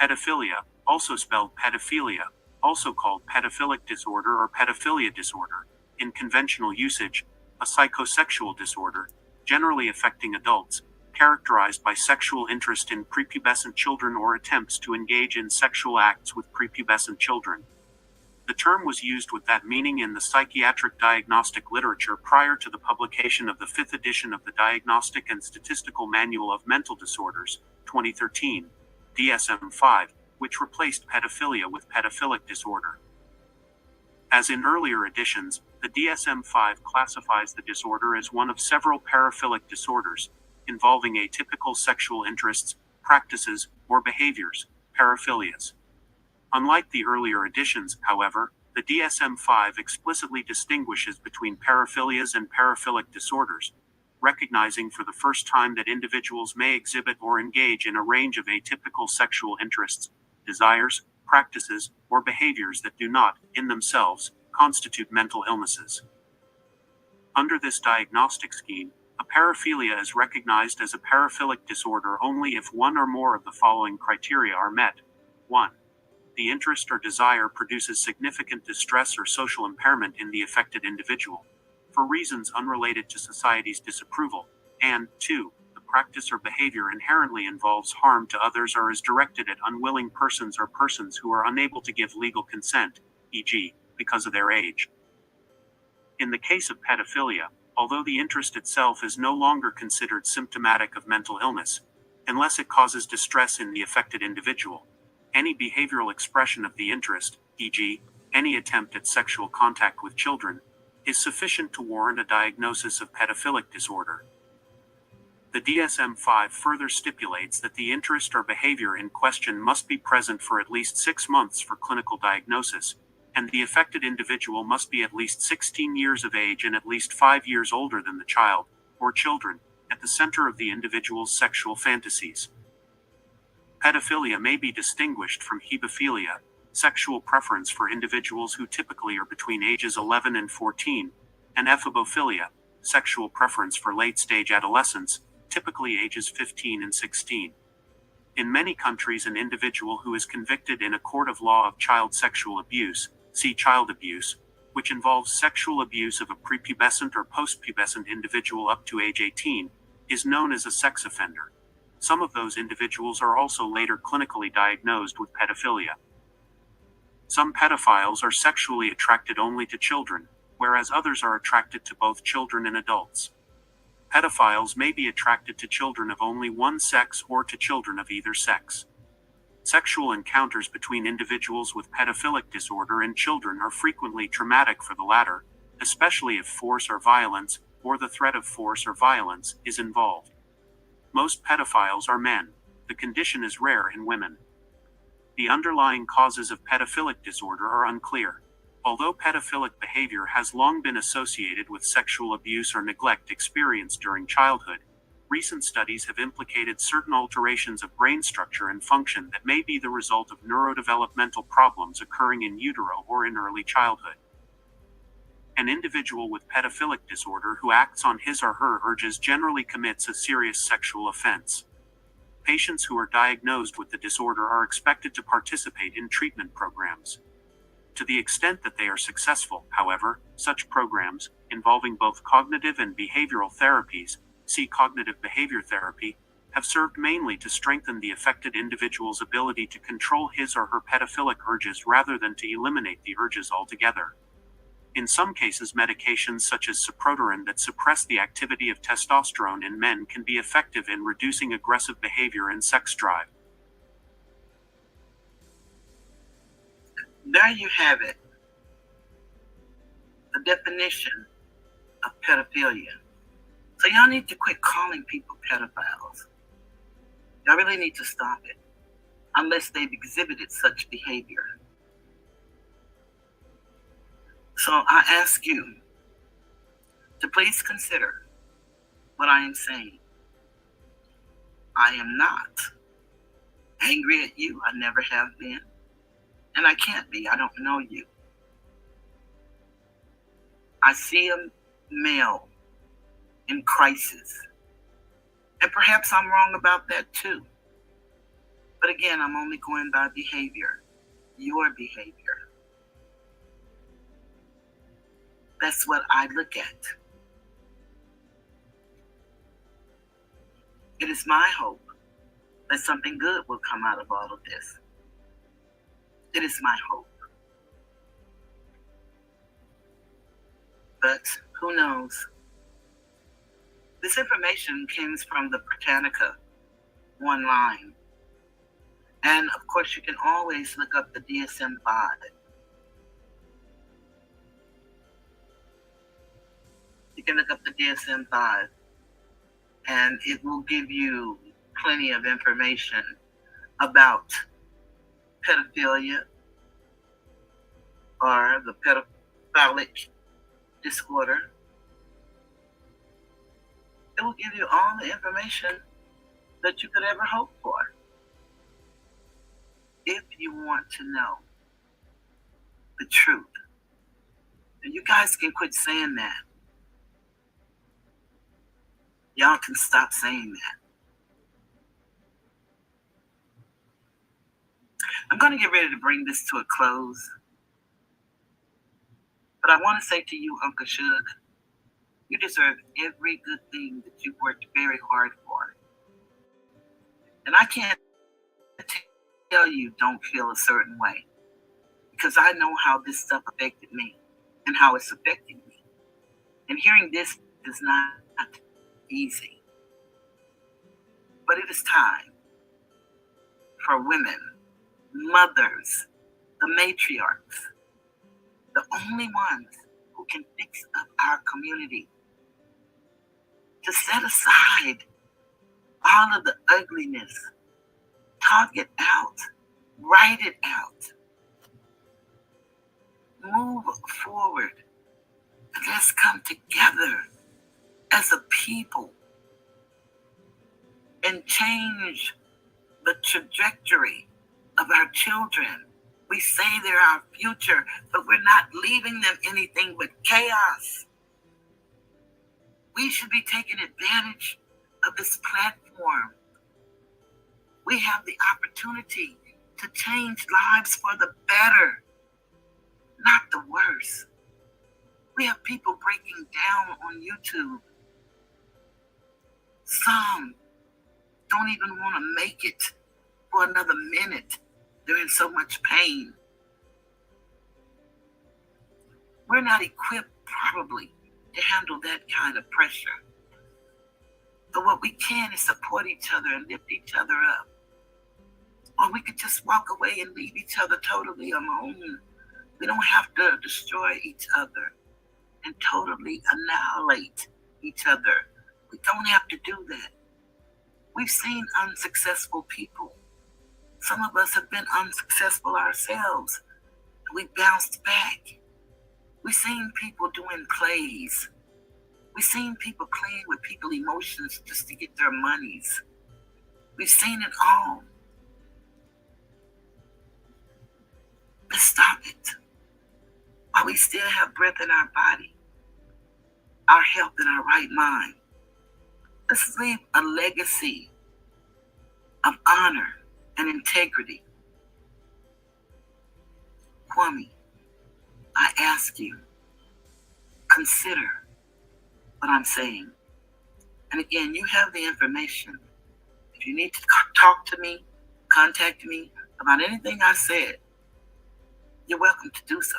Pedophilia, also spelled pedophilia, also called pedophilic disorder or pedophilia disorder, in conventional usage, a psychosexual disorder, generally affecting adults, characterized by sexual interest in prepubescent children or attempts to engage in sexual acts with prepubescent children. The term was used with that meaning in the psychiatric diagnostic literature prior to the publication of the 5th edition of the Diagnostic and Statistical Manual of Mental Disorders, 2013, DSM-5, which replaced pedophilia with pedophilic disorder. As in earlier editions, the DSM-5 classifies the disorder as one of several paraphilic disorders, involving atypical sexual interests, practices, or behaviors, paraphilias. Unlike the earlier editions, however, the DSM-5 explicitly distinguishes between paraphilias and paraphilic disorders, recognizing for the first time that individuals may exhibit or engage in a range of atypical sexual interests, desires, practices, or behaviors that do not, in themselves, constitute mental illnesses. Under this diagnostic scheme, a paraphilia is recognized as a paraphilic disorder only if one or more of the following criteria are met. 1. The interest or desire produces significant distress or social impairment in the affected individual, for reasons unrelated to society's disapproval, and 2. The practice or behavior inherently involves harm to others or is directed at unwilling persons or persons who are unable to give legal consent, e.g., because of their age. In the case of pedophilia, although the interest itself is no longer considered symptomatic of mental illness, unless it causes distress in the affected individual, any behavioral expression of the interest, e.g., any attempt at sexual contact with children, is sufficient to warrant a diagnosis of pedophilic disorder. The DSM-5 further stipulates that the interest or behavior in question must be present for at least 6 months for clinical diagnosis, and the affected individual must be at least 16 years of age and at least 5 years older than the child, or children, at the center of the individual's sexual fantasies. Pedophilia may be distinguished from hebephilia, sexual preference for individuals who typically are between ages 11 and 14, and ephebophilia, sexual preference for late-stage adolescents, typically ages 15 and 16. In many countries, an individual who is convicted in a court of law of child sexual abuse, see child abuse, which involves sexual abuse of a prepubescent or postpubescent individual up to age 18, is known as a sex offender. Some of those individuals are also later clinically diagnosed with pedophilia. Some pedophiles are sexually attracted only to children, whereas others are attracted to both children and adults. Pedophiles may be attracted to children of only one sex or to children of either sex. Sexual encounters between individuals with pedophilic disorder and children are frequently traumatic for the latter, especially if force or violence, or the threat of force or violence, is involved. Most pedophiles are men. The condition is rare in women. The underlying causes of pedophilic disorder are unclear. Although pedophilic behavior has long been associated with sexual abuse or neglect experienced during childhood, recent studies have implicated certain alterations of brain structure and function that may be the result of neurodevelopmental problems occurring in utero or in early childhood. An individual with pedophilic disorder who acts on his or her urges generally commits a serious sexual offense. Patients who are diagnosed with the disorder are expected to participate in treatment programs. To the extent that they are successful, however, such programs, involving both cognitive and behavioral therapies, see cognitive behavior therapy, have served mainly to strengthen the affected individual's ability to control his or her pedophilic urges rather than to eliminate the urges altogether. In some cases, medications such as sapropterin that suppress the activity of testosterone in men can be effective in reducing aggressive behavior and sex drive. There you have it. The definition of pedophilia. So y'all need to quit calling people pedophiles. Y'all really need to stop it, unless they've exhibited such behavior. So I ask you to please consider what I am saying. I am not angry at you. I never have been. And I can't be. I don't know you. I see a male in crisis. And perhaps I'm wrong about that too. But again, I'm only going by behavior, your behavior. That's what I look at. It is my hope that something good will come out of all of this. It is my hope. But who knows? This information comes from the Britannica online. And of course, you can always look up the DSM-5. You can look up the DSM-5, and it will give you plenty of information about pedophilia or the pedophilic disorder. It will give you all the information that you could ever hope for. If you want to know the truth. And you guys can quit saying that. Y'all can stop saying that. I'm going to get ready to bring this to a close. But I want to say to you, Uncle Shug, you deserve every good thing that you've worked very hard for. And I can't tell you don't feel a certain way. Because I know how this stuff affected me and how it's affecting me. And hearing this is not easy. But it is time for women, mothers, the matriarchs, the only ones who can fix up our community, to set aside all of the ugliness, talk it out, write it out, move forward, and let's come together as a people and change the trajectory of our children. We say they're our future, but we're not leaving them anything but chaos. We should be taking advantage of this platform. We have the opportunity to change lives for the better, not the worse. We have people breaking down on YouTube. Some don't even want to make it for another minute. They're in so much pain. We're not equipped, probably, to handle that kind of pressure. But what we can is support each other and lift each other up. Or we could just walk away and leave each other totally alone. We don't have to destroy each other and totally annihilate each other. We don't have to do that. We've seen unsuccessful people. Some of us have been unsuccessful ourselves. We bounced back. We've seen people doing plays. We've seen people playing with people's emotions just to get their monies. We've seen it all. Let's stop it. While we still have breath in our body, our health and our right mind, let's leave a legacy of honor and integrity. Kwame, I ask you, consider what I'm saying. And again, you have the information. If you need to talk to me, contact me about anything I said, you're welcome to do so.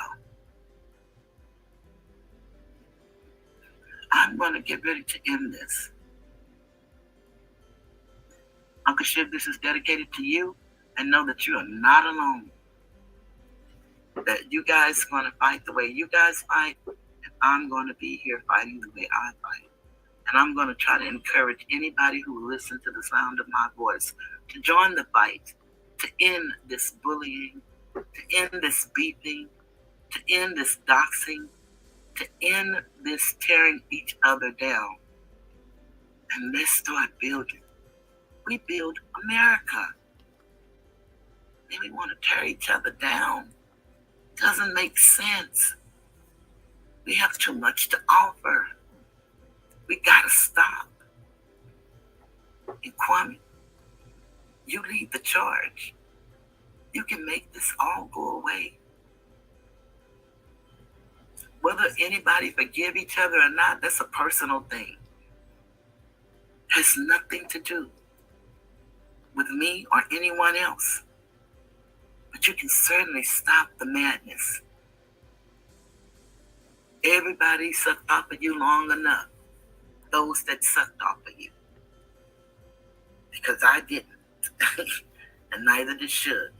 I'm going to get ready to end this. Uncle Shiv, this is dedicated to you, and know that you are not alone. That you guys are going to fight the way you guys fight, and I'm going to be here fighting the way I fight. And I'm going to try to encourage anybody who will listen to the sound of my voice to join the fight, to end this bullying, to end this beefing, to end this doxing, to end this tearing each other down. And let's start building. We build America. then we want to tear each other down. Doesn't make sense. We have too much to offer. We gotta stop. And Kwame, you lead the charge. You can make this all go away. Whether anybody forgive each other or not, that's a personal thing. Has nothing to do with me or anyone else. But you can certainly stop the madness. Everybody sucked off of you long enough. Those that sucked off of you. Because I didn't. And neither did Should.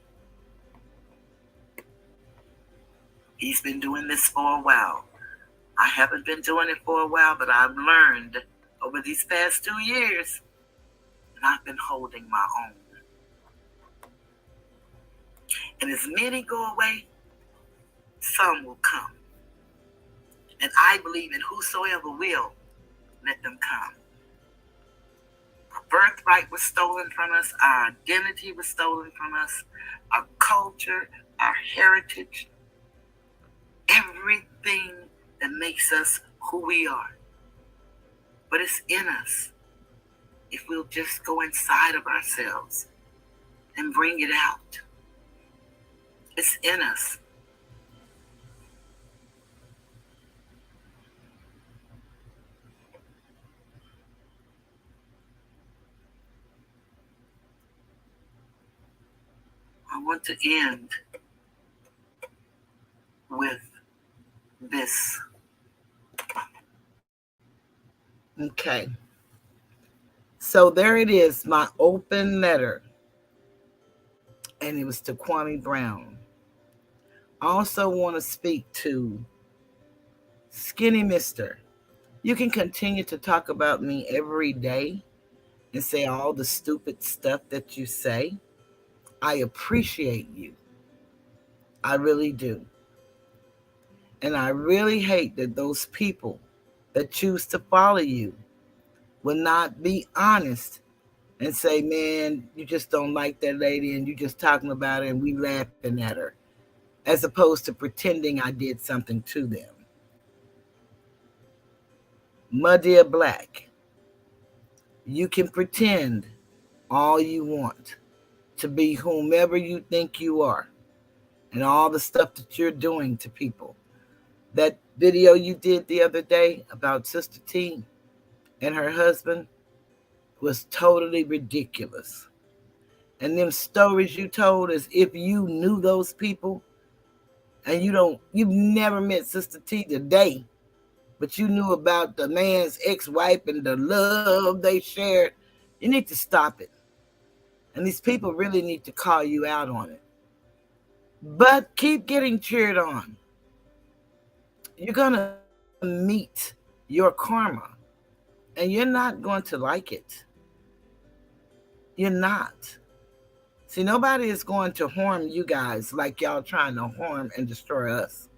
He's been doing this for a while. I haven't been doing it for a while, but I've learned over these past 2 years, and I've been holding my own. And as many go away, some will come. And I believe in whosoever will, let them come. Our birthright was stolen from us. Our identity was stolen from us. Our culture, our heritage, everything that makes us who we are. But it's in us if we'll just go inside of ourselves and bring it out. It's in us. I want to end with this. Okay. So there it is, my open letter. And it was to Kwame Brown. I also want to speak to Skinny Mister. You can continue to talk about me every day and say all the stupid stuff that you say. I appreciate you. I really do. And I really hate that those people that choose to follow you will not be honest and say, man, you just don't like that lady and you just talking about her and we laughing at her, as opposed to pretending I did something to them. My dear Black, you can pretend all you want to be whomever you think you are and all the stuff that you're doing to people. That video you did the other day about Sister T and her husband was totally ridiculous. And them stories you told as if you knew those people and you've never met Sister T today, but you knew about the man's ex-wife and the love they shared. You need to stop it. And these people really need to call you out on it. But keep getting cheered on. You're going to meet your karma. And you're not going to like it. You're not. See, nobody is going to harm you guys like y'all trying to harm and destroy us.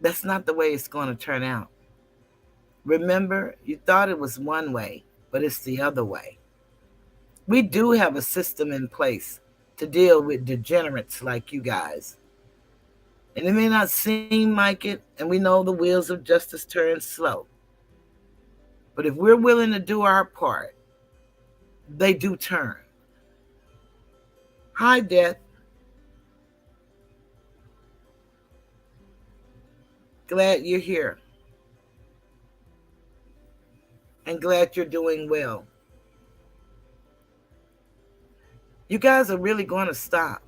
That's not the way it's going to turn out. Remember, you thought it was one way, but it's the other way. We do have a system in place to deal with degenerates like you guys. And it may not seem like it, and we know the wheels of justice turn slow. But if we're willing to do our part, they do turn. Hi, Death. Glad you're here. And glad you're doing well. You guys are really going to stop.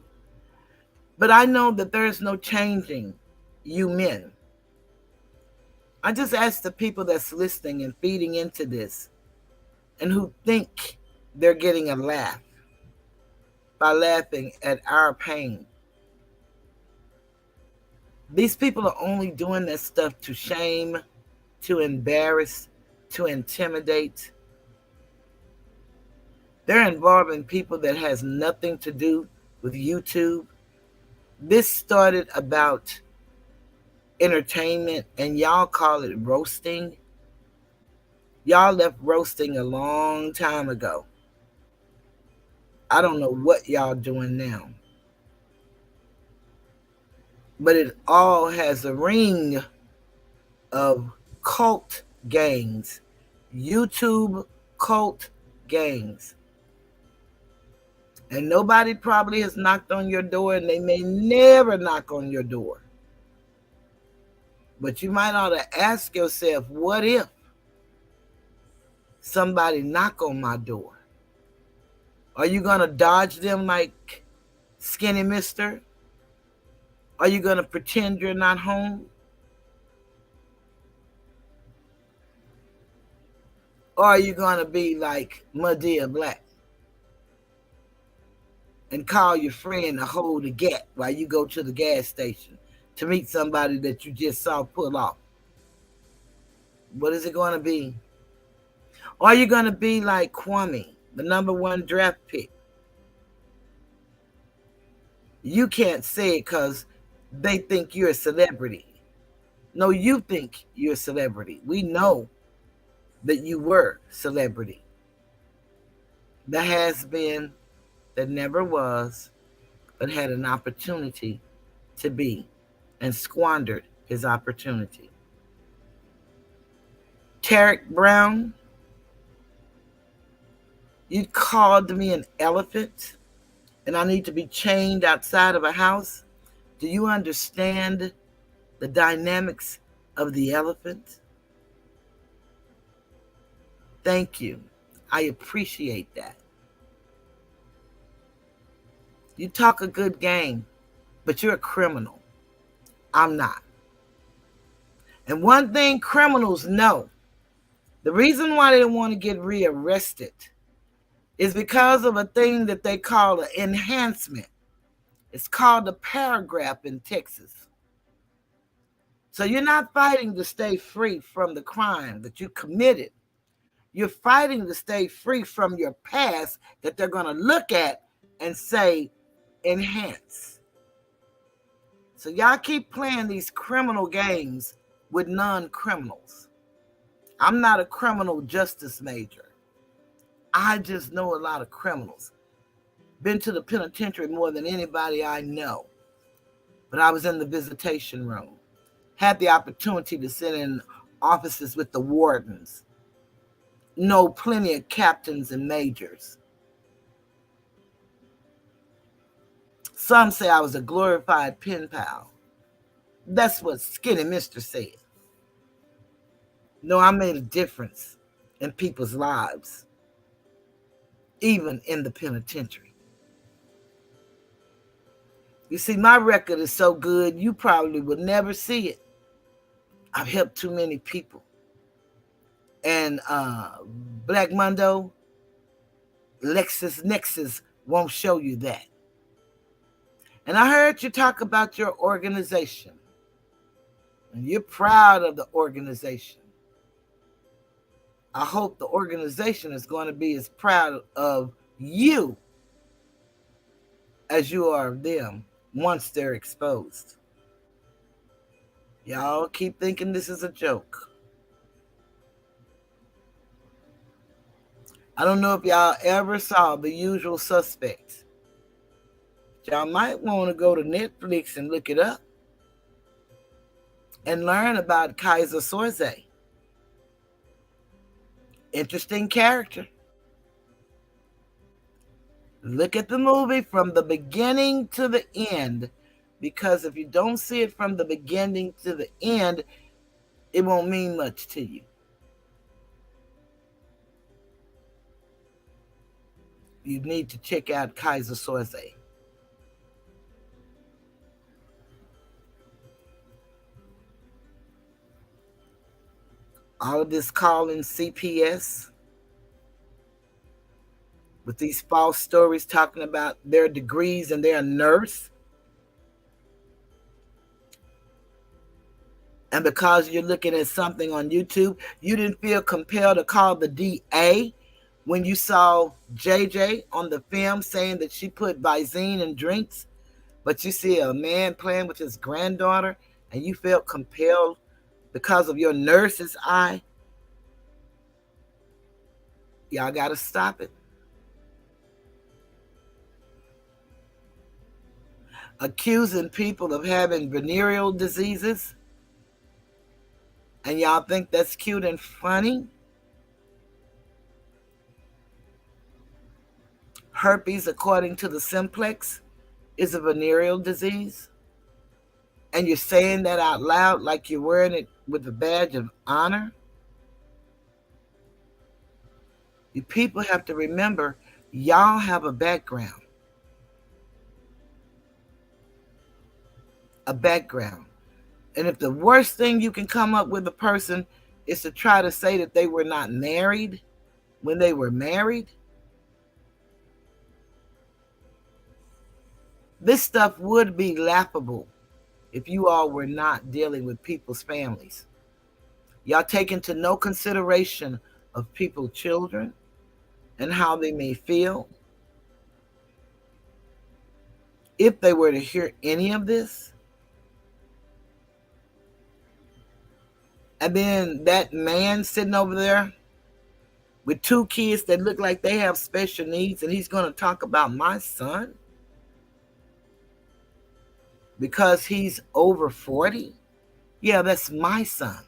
But I know that there's no changing you men. I just ask the people that's listening and feeding into this and who think they're getting a laugh by laughing at our pain. These people are only doing that stuff to shame, to embarrass, to intimidate. They're involving people that has nothing to do with YouTube. This started about entertainment, and y'all call it roasting. Y'all left roasting a long time ago. I don't know what y'all doing now. But it all has a ring of cult gangs, YouTube cult gangs. And nobody probably has knocked on your door, and they may never knock on your door. But you might ought to ask yourself, what if somebody knock on my door? Are you going to dodge them like Skinny Mister? Are you going to pretend you're not home? Or are you going to be like Madea Black and call your friend to hold the gap while you go to the gas station to meet somebody that you just saw pull off? What is it going to be? Or are you going to be like Kwame, the #1 draft pick? You can't say it because they think you're a celebrity. No, you think you're a celebrity. We know that you were celebrity. The has-been that never was, but had an opportunity to be and squandered his opportunity. Tarek Brown, you called me an elephant and I need to be chained outside of a house. Do you understand the dynamics of the elephant? Thank you. I appreciate that. You talk a good game, but you're a criminal. I'm not. And one thing criminals know, the reason why they don't want to get rearrested is because of a thing that they call an enhancement. It's called a paragraph in Texas. So you're not fighting to stay free from the crime that you committed. You're fighting to stay free from your past that they're going to look at and say, enhance. So y'all keep playing these criminal games with non-criminals. I'm not a criminal justice major. I just know a lot of criminals. Been to the penitentiary more than anybody I know. But I was in the visitation room. Had the opportunity to sit in offices with the wardens. Know plenty of captains and majors. Some say I was a glorified pen pal. That's what Skinny Mister said. No, I made a difference in people's lives, even in the penitentiary. You see, my record is so good, you probably would never see it. I've helped too many people. And Black Mundo, LexisNexis won't show you that. And I heard you talk about your organization. And you're proud of the organization. I hope the organization is going to be as proud of you as you are of them once they're exposed. Y'all keep thinking this is a joke. I don't know if y'all ever saw The Usual Suspects. Y'all might want to go to Netflix and look it up and learn about Kaiser Soze. Interesting character. Look at the movie from the beginning to the end, because if you don't see it from the beginning to the end, it won't mean much to you. You need to check out Kaiser Soze. All of this calling CPS with these false stories talking about their degrees and they're a nurse. And because you're looking at something on YouTube, you didn't feel compelled to call the DA when you saw JJ on the film saying that she put Visine in drinks, but you see a man playing with his granddaughter and you felt compelled because of your nurse's eye. Y'all got to stop it. accusing people of having venereal diseases, and y'all think that's cute and funny? Herpes, according to the simplex, is a venereal disease. And you're saying that out loud like you're wearing it with a badge of honor? You people have to remember, y'all have a background. A background. And if the worst thing you can come up with a person is to try to say that they were not married when they were married, this stuff would be laughable if you all were not dealing with people's families. Y'all take into no consideration of people's children and how they may feel. If they were to hear any of this, and then that man sitting over there with 2 kids that look like they have special needs, and he's going to talk about my son because he's over 40? Yeah, that's my son.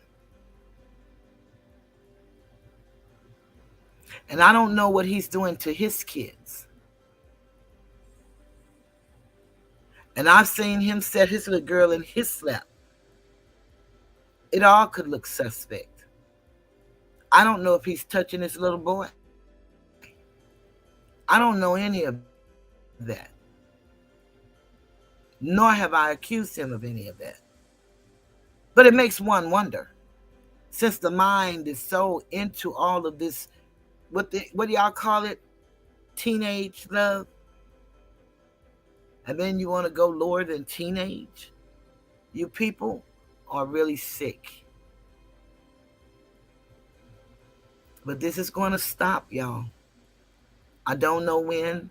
And I don't know what he's doing to his kids. And I've seen him set his little girl in his lap. It all could look suspect. I don't know if he's touching his little boy. I don't know any of that. Nor have I accused him of any of that. But it makes one wonder, since the mind is so into all of this, what do y'all call it? Teenage love? And then you want to go lower than teenage? You people are really sick. But this is going to stop, y'all. I don't know when.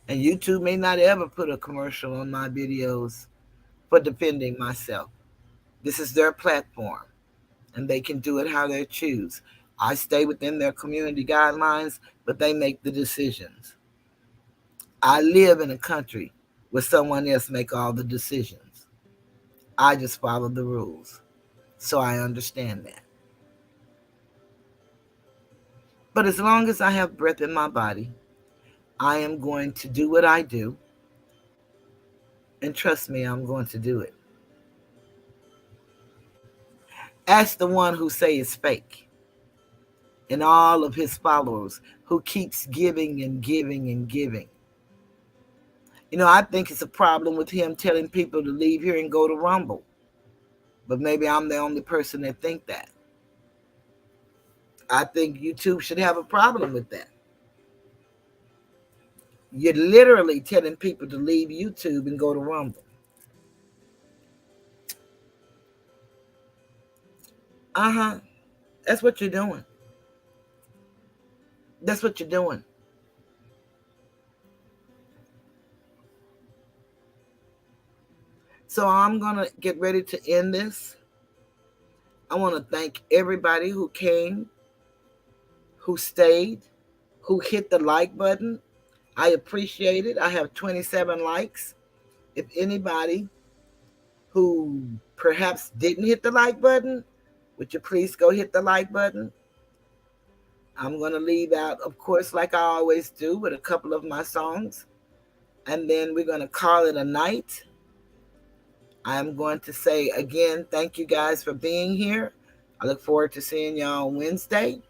And YouTube may not ever put a commercial on my videos for defending myself. This is their platform, and they can do it how they choose. I stay within their community guidelines, but they make the decisions. I live in a country where someone else make all the decisions. I just follow the rules. So I understand that. But as long as I have breath in my body, I am going to do what I do. And trust me, I'm going to do it. Ask the one who say it's fake, and all of his followers who keeps giving and giving and giving. You know, I think it's a problem with him telling people to leave here and go to Rumble. But maybe I'm the only person that think that. I think YouTube should have a problem with that. You're literally telling people to leave YouTube and go to Rumble. That's what you're doing. That's what you're doing. So I'm going to get ready to end this. I want to thank everybody who came, who stayed, who hit the like button. I appreciate it. I have 27 likes. If anybody who perhaps didn't hit the like button, would you please go hit the like button? I'm going to leave out, of course, like I always do, with a couple of my songs. And then we're going to call it a night. I'm going to say again, thank you guys for being here. I look forward to seeing y'all Wednesday.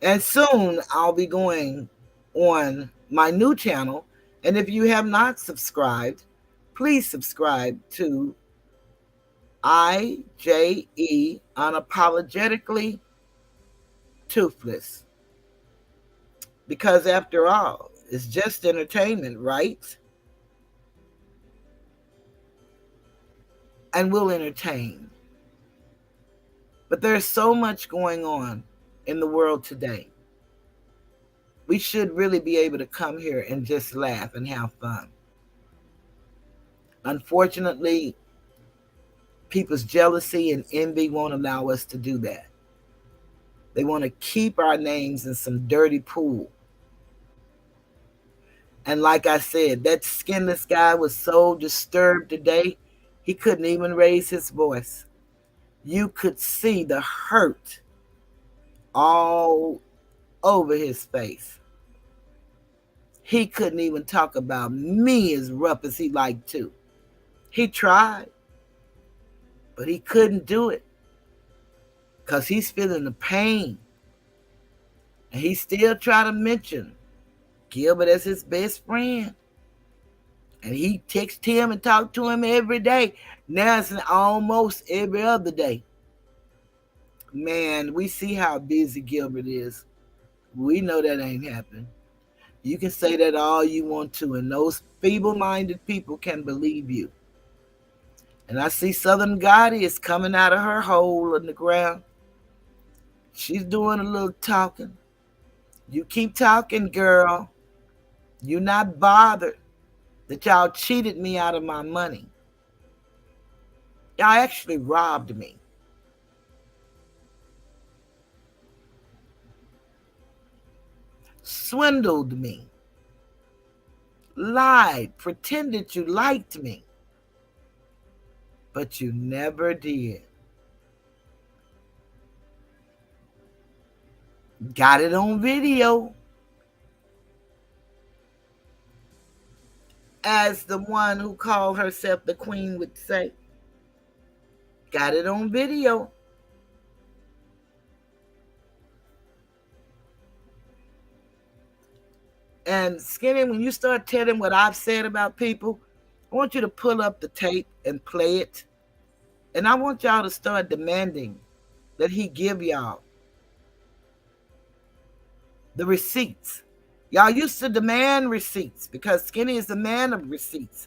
And soon I'll be going on my new channel. And if you have not subscribed, please subscribe to IJE Unapologetically Toothless. Because after all, it's just entertainment, right? And we'll entertain. But there's so much going on in the world today. We should really be able to come here and just laugh and have fun. Unfortunately, people's jealousy and envy won't allow us to do that. They want to keep our names in some dirty pool. And like I said, that skinless guy was so disturbed today, he couldn't even raise his voice. You could see the hurt all over his face. He couldn't even talk about me as rough as he liked to. He tried, but he couldn't do it because he's feeling the pain. And he still tried to mention Gilbert as his best friend. And he texts him and talks to him every day. Now it's almost every other day. Man, we see how busy Gilbert is. We know that ain't happening. You can say that all you want to, and those feeble-minded people can believe you. And I see Southern Gotti is coming out of her hole in the ground. She's doing a little talking. You keep talking, girl. You're not bothered that y'all cheated me out of my money. Y'all actually robbed me. Swindled me. Lied. Pretended you liked me. But you never did. Got it on video. As the one who called herself the queen would say. Got it on video. And Skinny, when you start telling what I've said about people, I want you to pull up the tape and play it. And I want y'all to start demanding that he give y'all the receipts. Y'all used to demand receipts because Skinny is a man of receipts.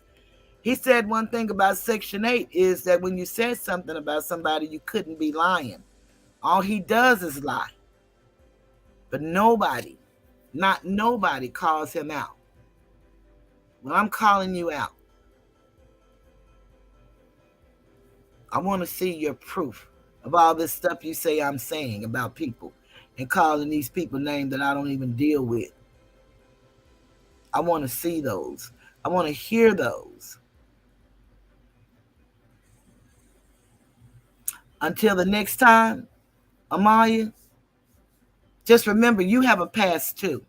He said one thing about Section 8 is that when you said something about somebody, you couldn't be lying. All he does is lie. But nobody, not nobody calls him out. Well, I'm calling you out. I want to see your proof of all this stuff you say I'm saying about people and calling these people names that I don't even deal with. I want to see those. I want to hear those. Until the next time, Amaya, just remember you have a past too.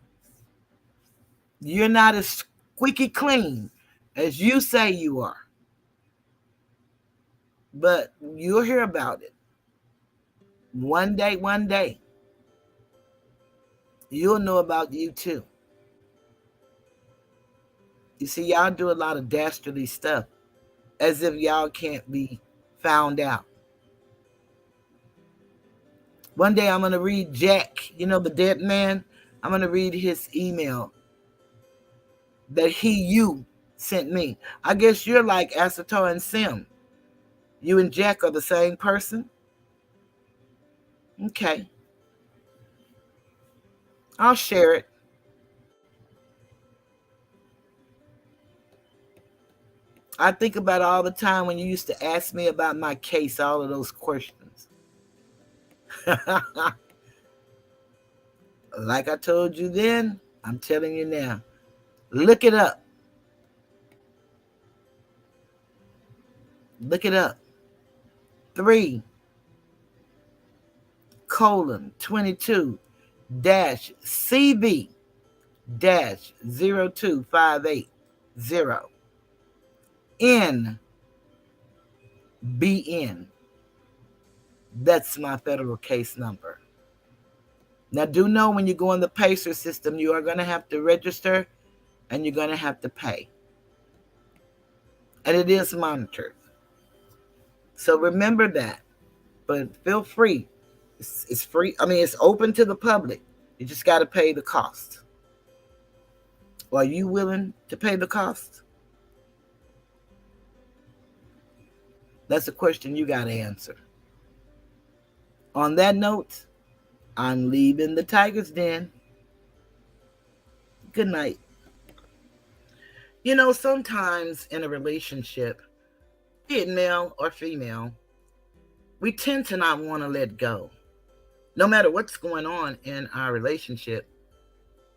You're not as squeaky clean as you say you are. But you'll hear about it. One day, you'll know about you too. You see, y'all do a lot of dastardly stuff as if y'all can't be found out. One day I'm going to read Jack, the dead man. I'm going to read his email that you sent me. I guess you're like Asator and Sim. You and Jack are the same person? Okay. I'll share it. I think about all the time when you used to ask me about my case, all of those questions. Like I told you then, I'm telling you now. Look it up. Look it up. 3:CB-02-02580 NBN. That's my federal case number. Now, do know when you go in the PACER system, you are going to have to register and you're going to have to pay. And it is monitored. So remember that. But feel free. It's free. I mean, it's open to the public. You just got to pay the cost. Are you willing to pay the cost? That's a question you got to answer. On that note, I'm leaving the tiger's den. Good night. Sometimes in a relationship, be it male or female, we tend to not want to let go. No matter what's going on in our relationship,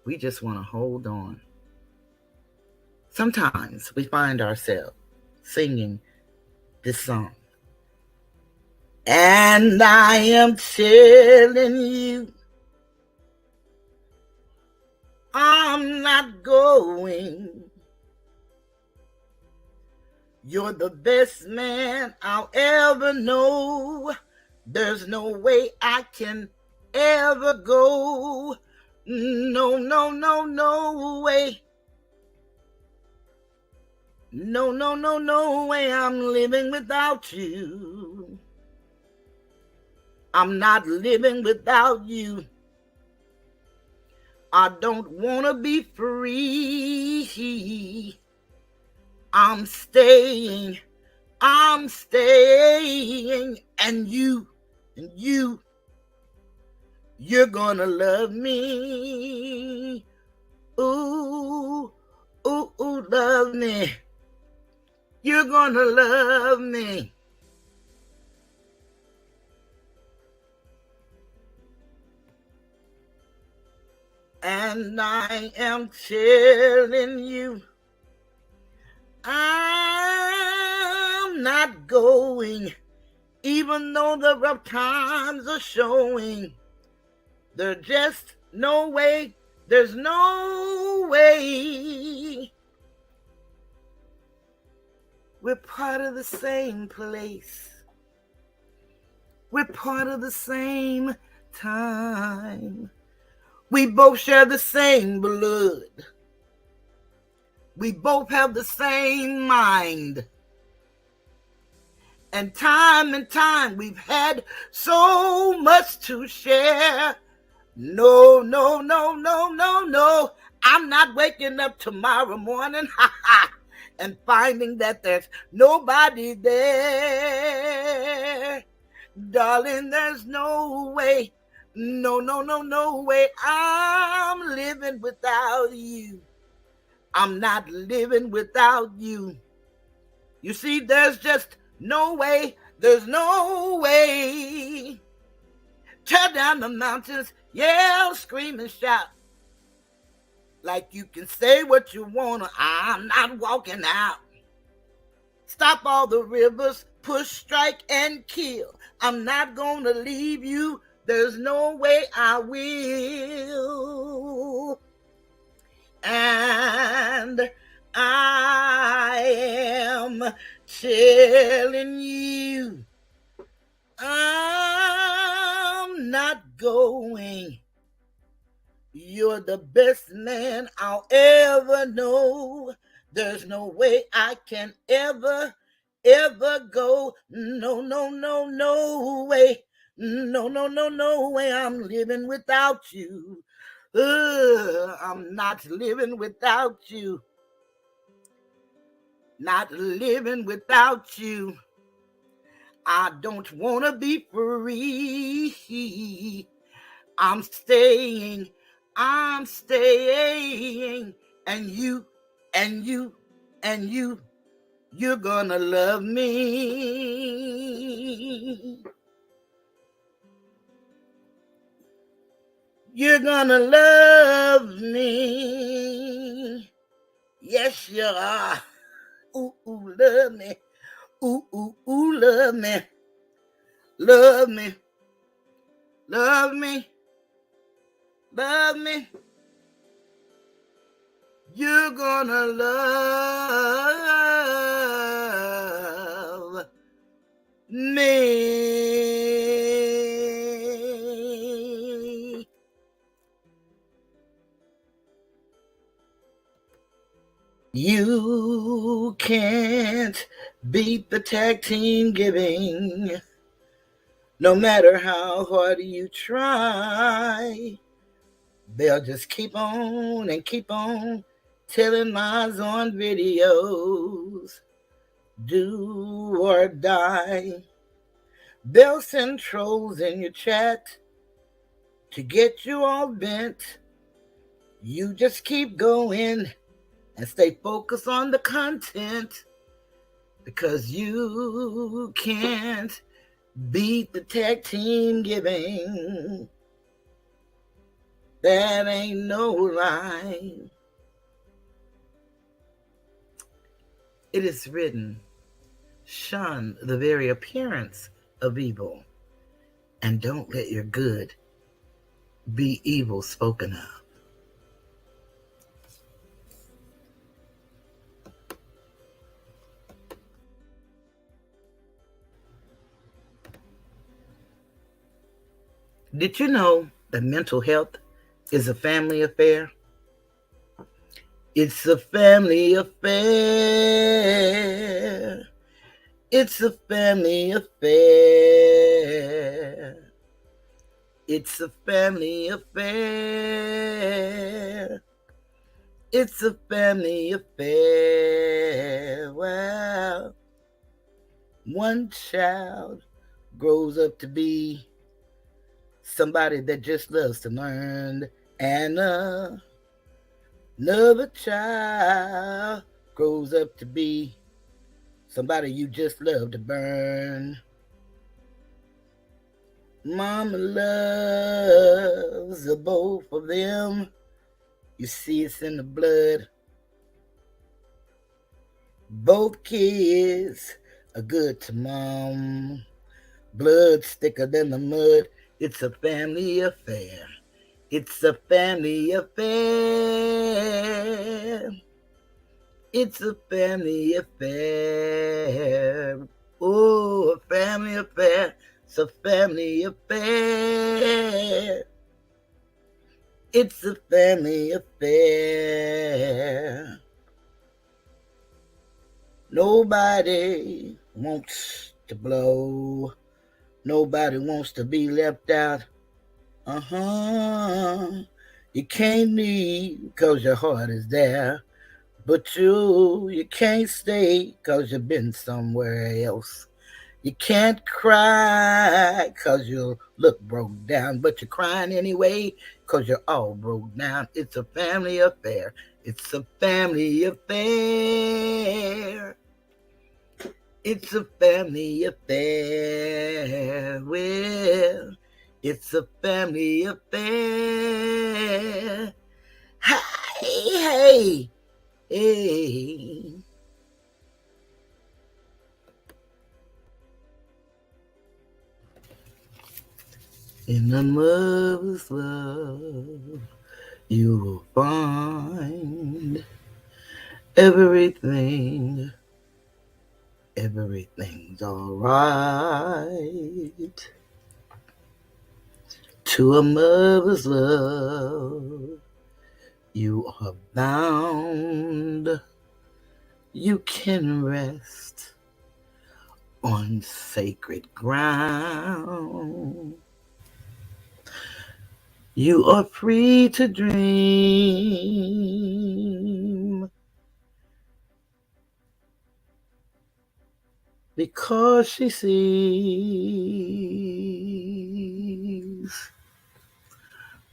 we just want to hold on. sometimes we find ourselves singing this song. And I am telling you, I'm not going. You're the best man I'll ever know. There's no way I can ever go. No, no, no, no way. No, no, no, no way I'm living without you. I'm not living without you. I don't want to be free. I'm staying, and you're gonna love me. Ooh, ooh, ooh, love me. You're gonna love me. And I am telling you, I'm not going, even though the rough times are showing. There's just no way, there's no way. We're part of the same place. We're part of the same time. We both share the same blood. We both have the same mind. And time we've had so much to share. No, no, no, no, no, no. I'm not waking up tomorrow morning and finding that there's nobody there. Darling, there's no way. No, no, no, no way. I'm living without you. I'm not living without you. You see, there's just no way. There's no way. Tear down the mountains, yell, scream, and shout. Like you can say what you want to. I'm not walking out. Stop all the rivers, push, strike, and kill. I'm not going to leave you. There's no way I will. And I am telling you, I'm not going. You're the best man I'll ever know. There's no way I can ever go. No, no, no, no way. No, no, no, no way. I'm living without you. I'm not living without you. Not living without you. I don't want to be free. I'm staying, and you're gonna love me. You're gonna love me. Yes, you are. Ooh, ooh, love me. Ooh, ooh, ooh, love me. Love me. Love me. Love me. You're gonna love me. You can't beat the tag team giving, no matter how hard you try. They'll just keep on and keep on telling lies on videos. Do or die. They'll send trolls in your chat to get you all bent. You just keep going and stay focused on the content, because you can't beat the tag team giving. That ain't no lie. It is written, shun the very appearance of evil, and don't let your good be evil spoken of. Did you know that mental health is a family affair? It's a family affair. It's a family affair. It's a family affair. It's a family affair. Well, one child grows up to be somebody that just loves to learn, and another child grows up to be somebody you just love to burn. Mama loves the both of them. You see, it's in the blood. Both kids are good to mom. Blood thicker than the mud. It's a family affair. It's a family affair. It's a family affair. Oh, a family affair. It's a family affair. It's a family affair. Nobody wants to blow. Nobody wants to be left out. You can't leave because your heart is there. But you can't stay because you've been somewhere else. You can't cry because you look broke down, but you're crying anyway because you're all broke down. It's a family affair. It's a family affair. It's a family affair. Well, it's a family affair. Hey, hey. In a mother's love, you will find everything. Everything's alright. To a mother's love, you are bound. You can rest on sacred ground. You are free to dream, because she sees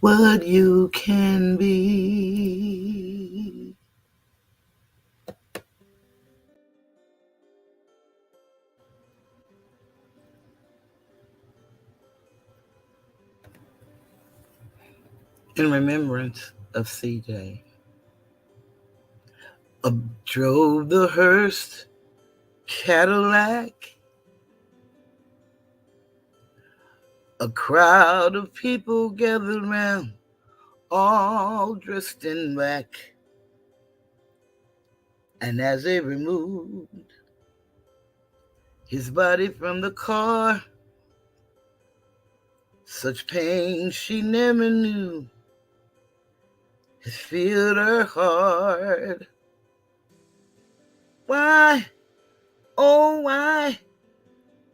what you can be. In remembrance of CJ, drove the hearse Cadillac. A crowd of people gathered round, all dressed in black. And as they removed his body from the car, such pain she never knew has filled her heart. Why, oh why,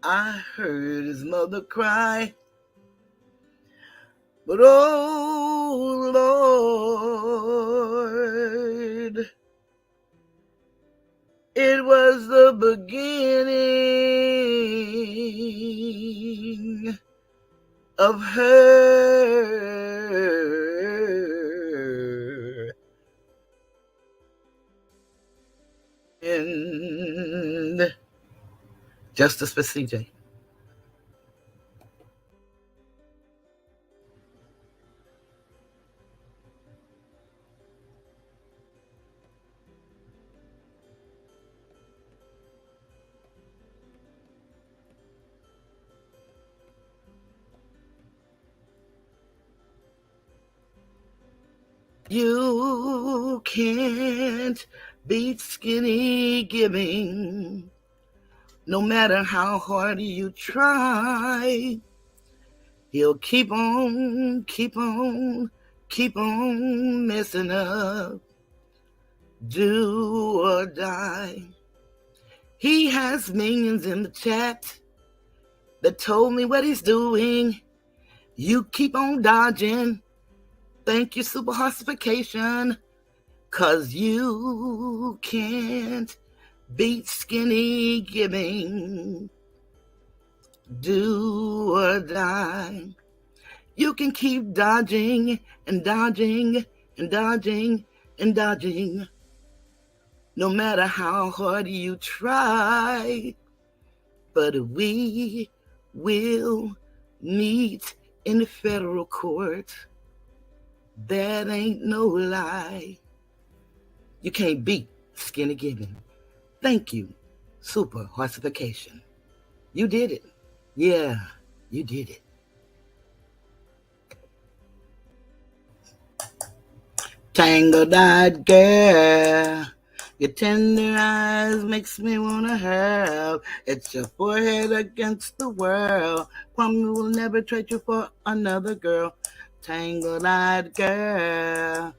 I heard his mother cry. But oh Lord, it was the beginning of her. And justice for CJ. You can't beat skinny giving, no matter how hard you try. He'll keep on messing up. Do or die. He has minions in the chat that told me what he's doing. You keep on dodging. Thank you, super hostification. 'Cause you can't beat skinny giving. Do or die. You can keep dodging and dodging and dodging and dodging, no matter how hard you try. But we will meet in the federal court. That ain't no lie. You can't beat skinny giving. Thank you, super hostification. You did it. Yeah, you did it. Tangled-eyed girl, your tender eyes makes me wanna hurl. It's your forehead against the world. Kwame will never trade you for another girl. Tangled-eyed girl,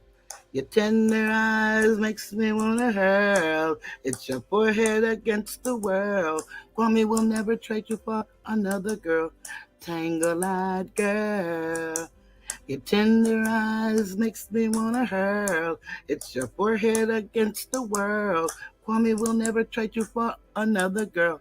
your tender eyes makes me wanna hurl. It's your forehead against the world. Kwame will never trade you for another girl. Tangled-eyed girl, your tender eyes makes me wanna hurl. It's your forehead against the world. Kwame will never trade you for another girl.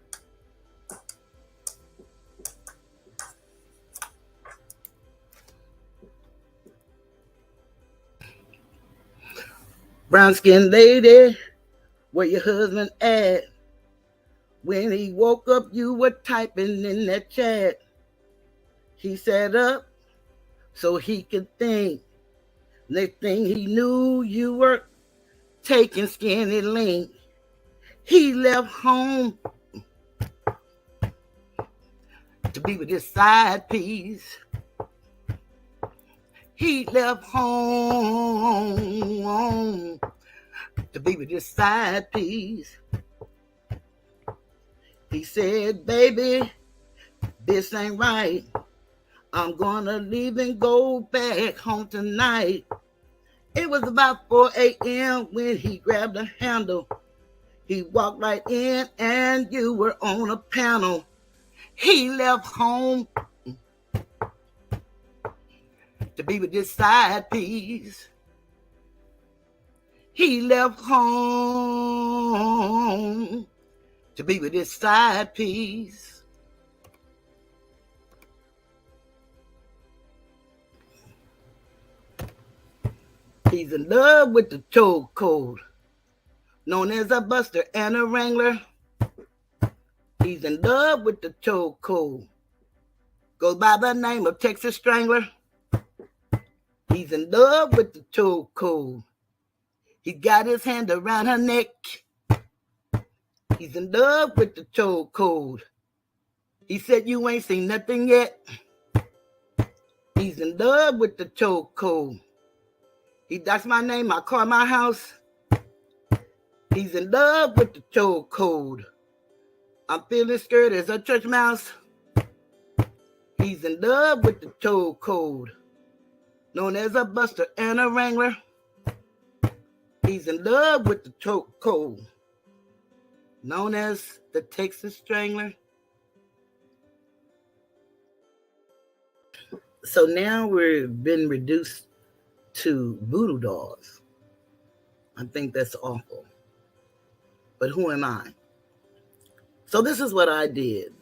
Brown skin lady, where your husband at? When he woke up, you were typing in that chat. He sat up so he could think. Next thing he knew, you were taking skinny link. He left home to be with his side piece. He left home to be with his side piece. He said, baby, this ain't right. I'm gonna leave and go back home tonight. It was about 4 a.m. when he grabbed a handle. He walked right in and you were on a panel. He left home to be with his side piece. He left home to be with his side piece. He's in love with the chokehold, known as a buster and a wrangler. He's in love with the chokehold, goes by the name of Texas Strangler. He's in love with the chokehold. He got his hand around her neck. He's in love with the chokehold. He said you ain't seen nothing yet. He's in love with the chokehold. That's my name, my car, my house. He's in love with the chokehold. I'm feeling scared as a church mouse. He's in love with the chokehold, known as a buster and a wrangler. He's in love with the chokehold, known as the Texas Strangler. So now we've been reduced to voodoo dolls. I think that's awful. But who am I? So this is what I did,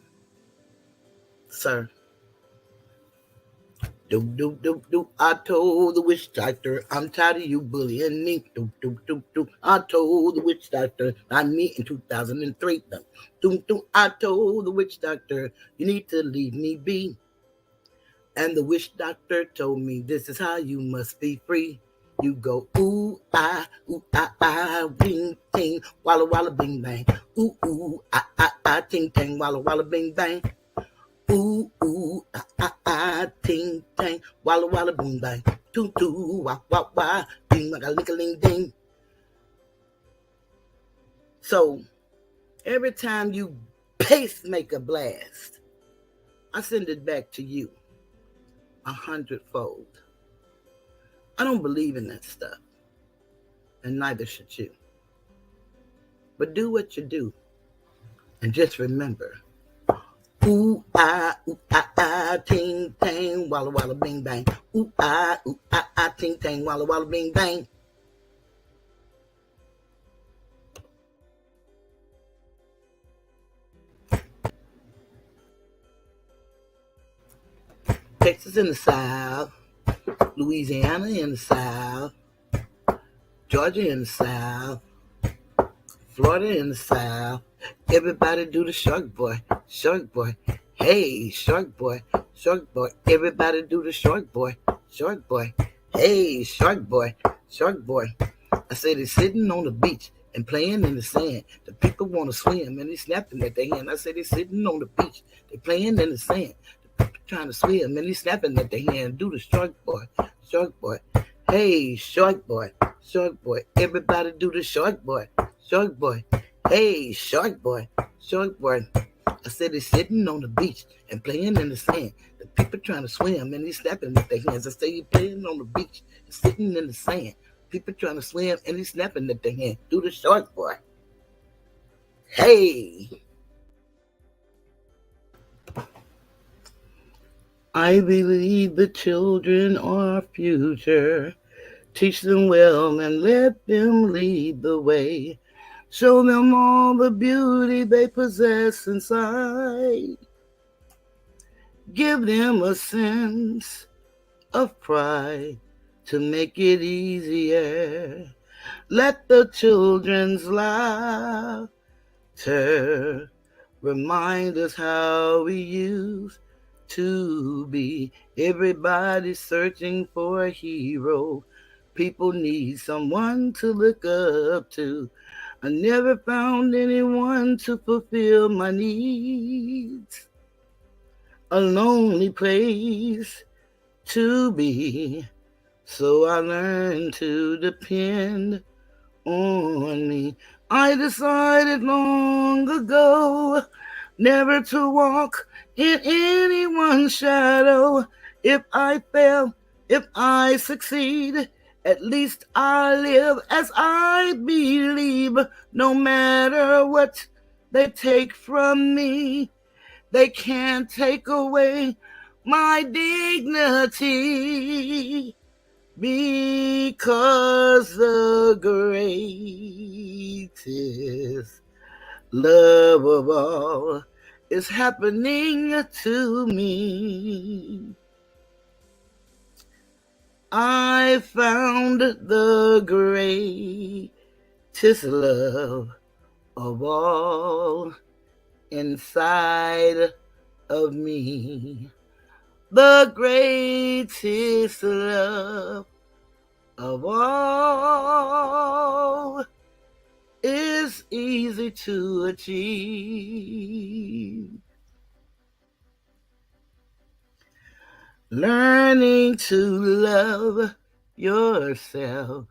sir. I told the witch doctor, I'm tired of you bullying me. I told the witch doctor, not me in 2003. I told the witch doctor, you need to leave me be. And the witch doctor told me, this is how you must be free. You go, ooh, ah, bing, ting, walla, walla, bing, bang. Ooh, ah, ting, tang, walla, walla, bing, bang. Ooh, ting tang, walla walla boom bang, doo doo wah wah wah, ding like a ling a ling ding. So every time you make a blast, I send it back to you 100-fold. I don't believe in that stuff, and neither should you. But do what you do, and just remember, ooh ah, ting tang, walla walla bing bang. Ooh ah, ting tang, walla walla bing bang. Texas in the South, Louisiana in the South, Georgia in the South, Florida in the South. Everybody do the shark boy, shark boy. Hey, shark boy, shark boy. Everybody do the shark boy, shark boy. Hey, shark boy, shark boy. I said he's sitting on the beach and playing in the sand. The people want to swim and he's snapping at their hand. I said he's sitting on the beach, they playing in the sand. The people trying to swim and he's snapping at their hand. Do the shark boy, shark boy. Hey, shark boy, shark boy. Everybody do the shark boy, shark boy. Hey, shark boy, shark boy. I said he's sitting on the beach and playing in the sand. The people trying to swim and he's snapping with their hands. I say he's playing on the beach and sitting in the sand. People trying to swim and he's snapping at their hand. Do the shark boy. Hey. I believe the children are our future. Teach them well and let them lead the way. Show them all the beauty they possess inside. Give them a sense of pride to make it easier. Let the children's laughter remind us how we used to be. Everybody's searching for a hero. People need someone to look up to. I never found anyone to fulfill my needs. A lonely place to be. So I learned to depend on me. I decided long ago never to walk in anyone's shadow. If I fail, if I succeed, at least I live as I believe. No matter what they take from me, they can't take away my dignity. Because the greatest love of all is happening to me. I found the greatest love of all inside of me. The greatest love of all is easy to achieve. Learning to love yourself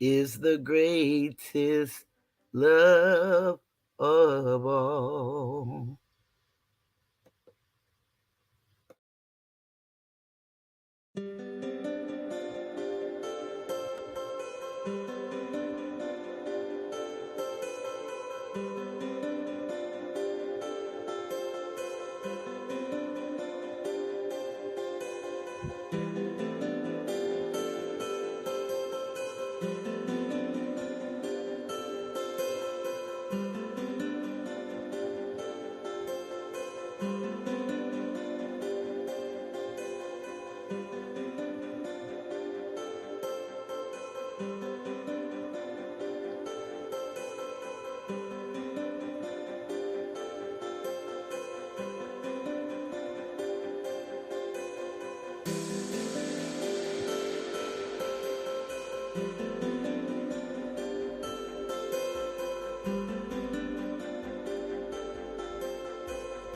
is the greatest love of all.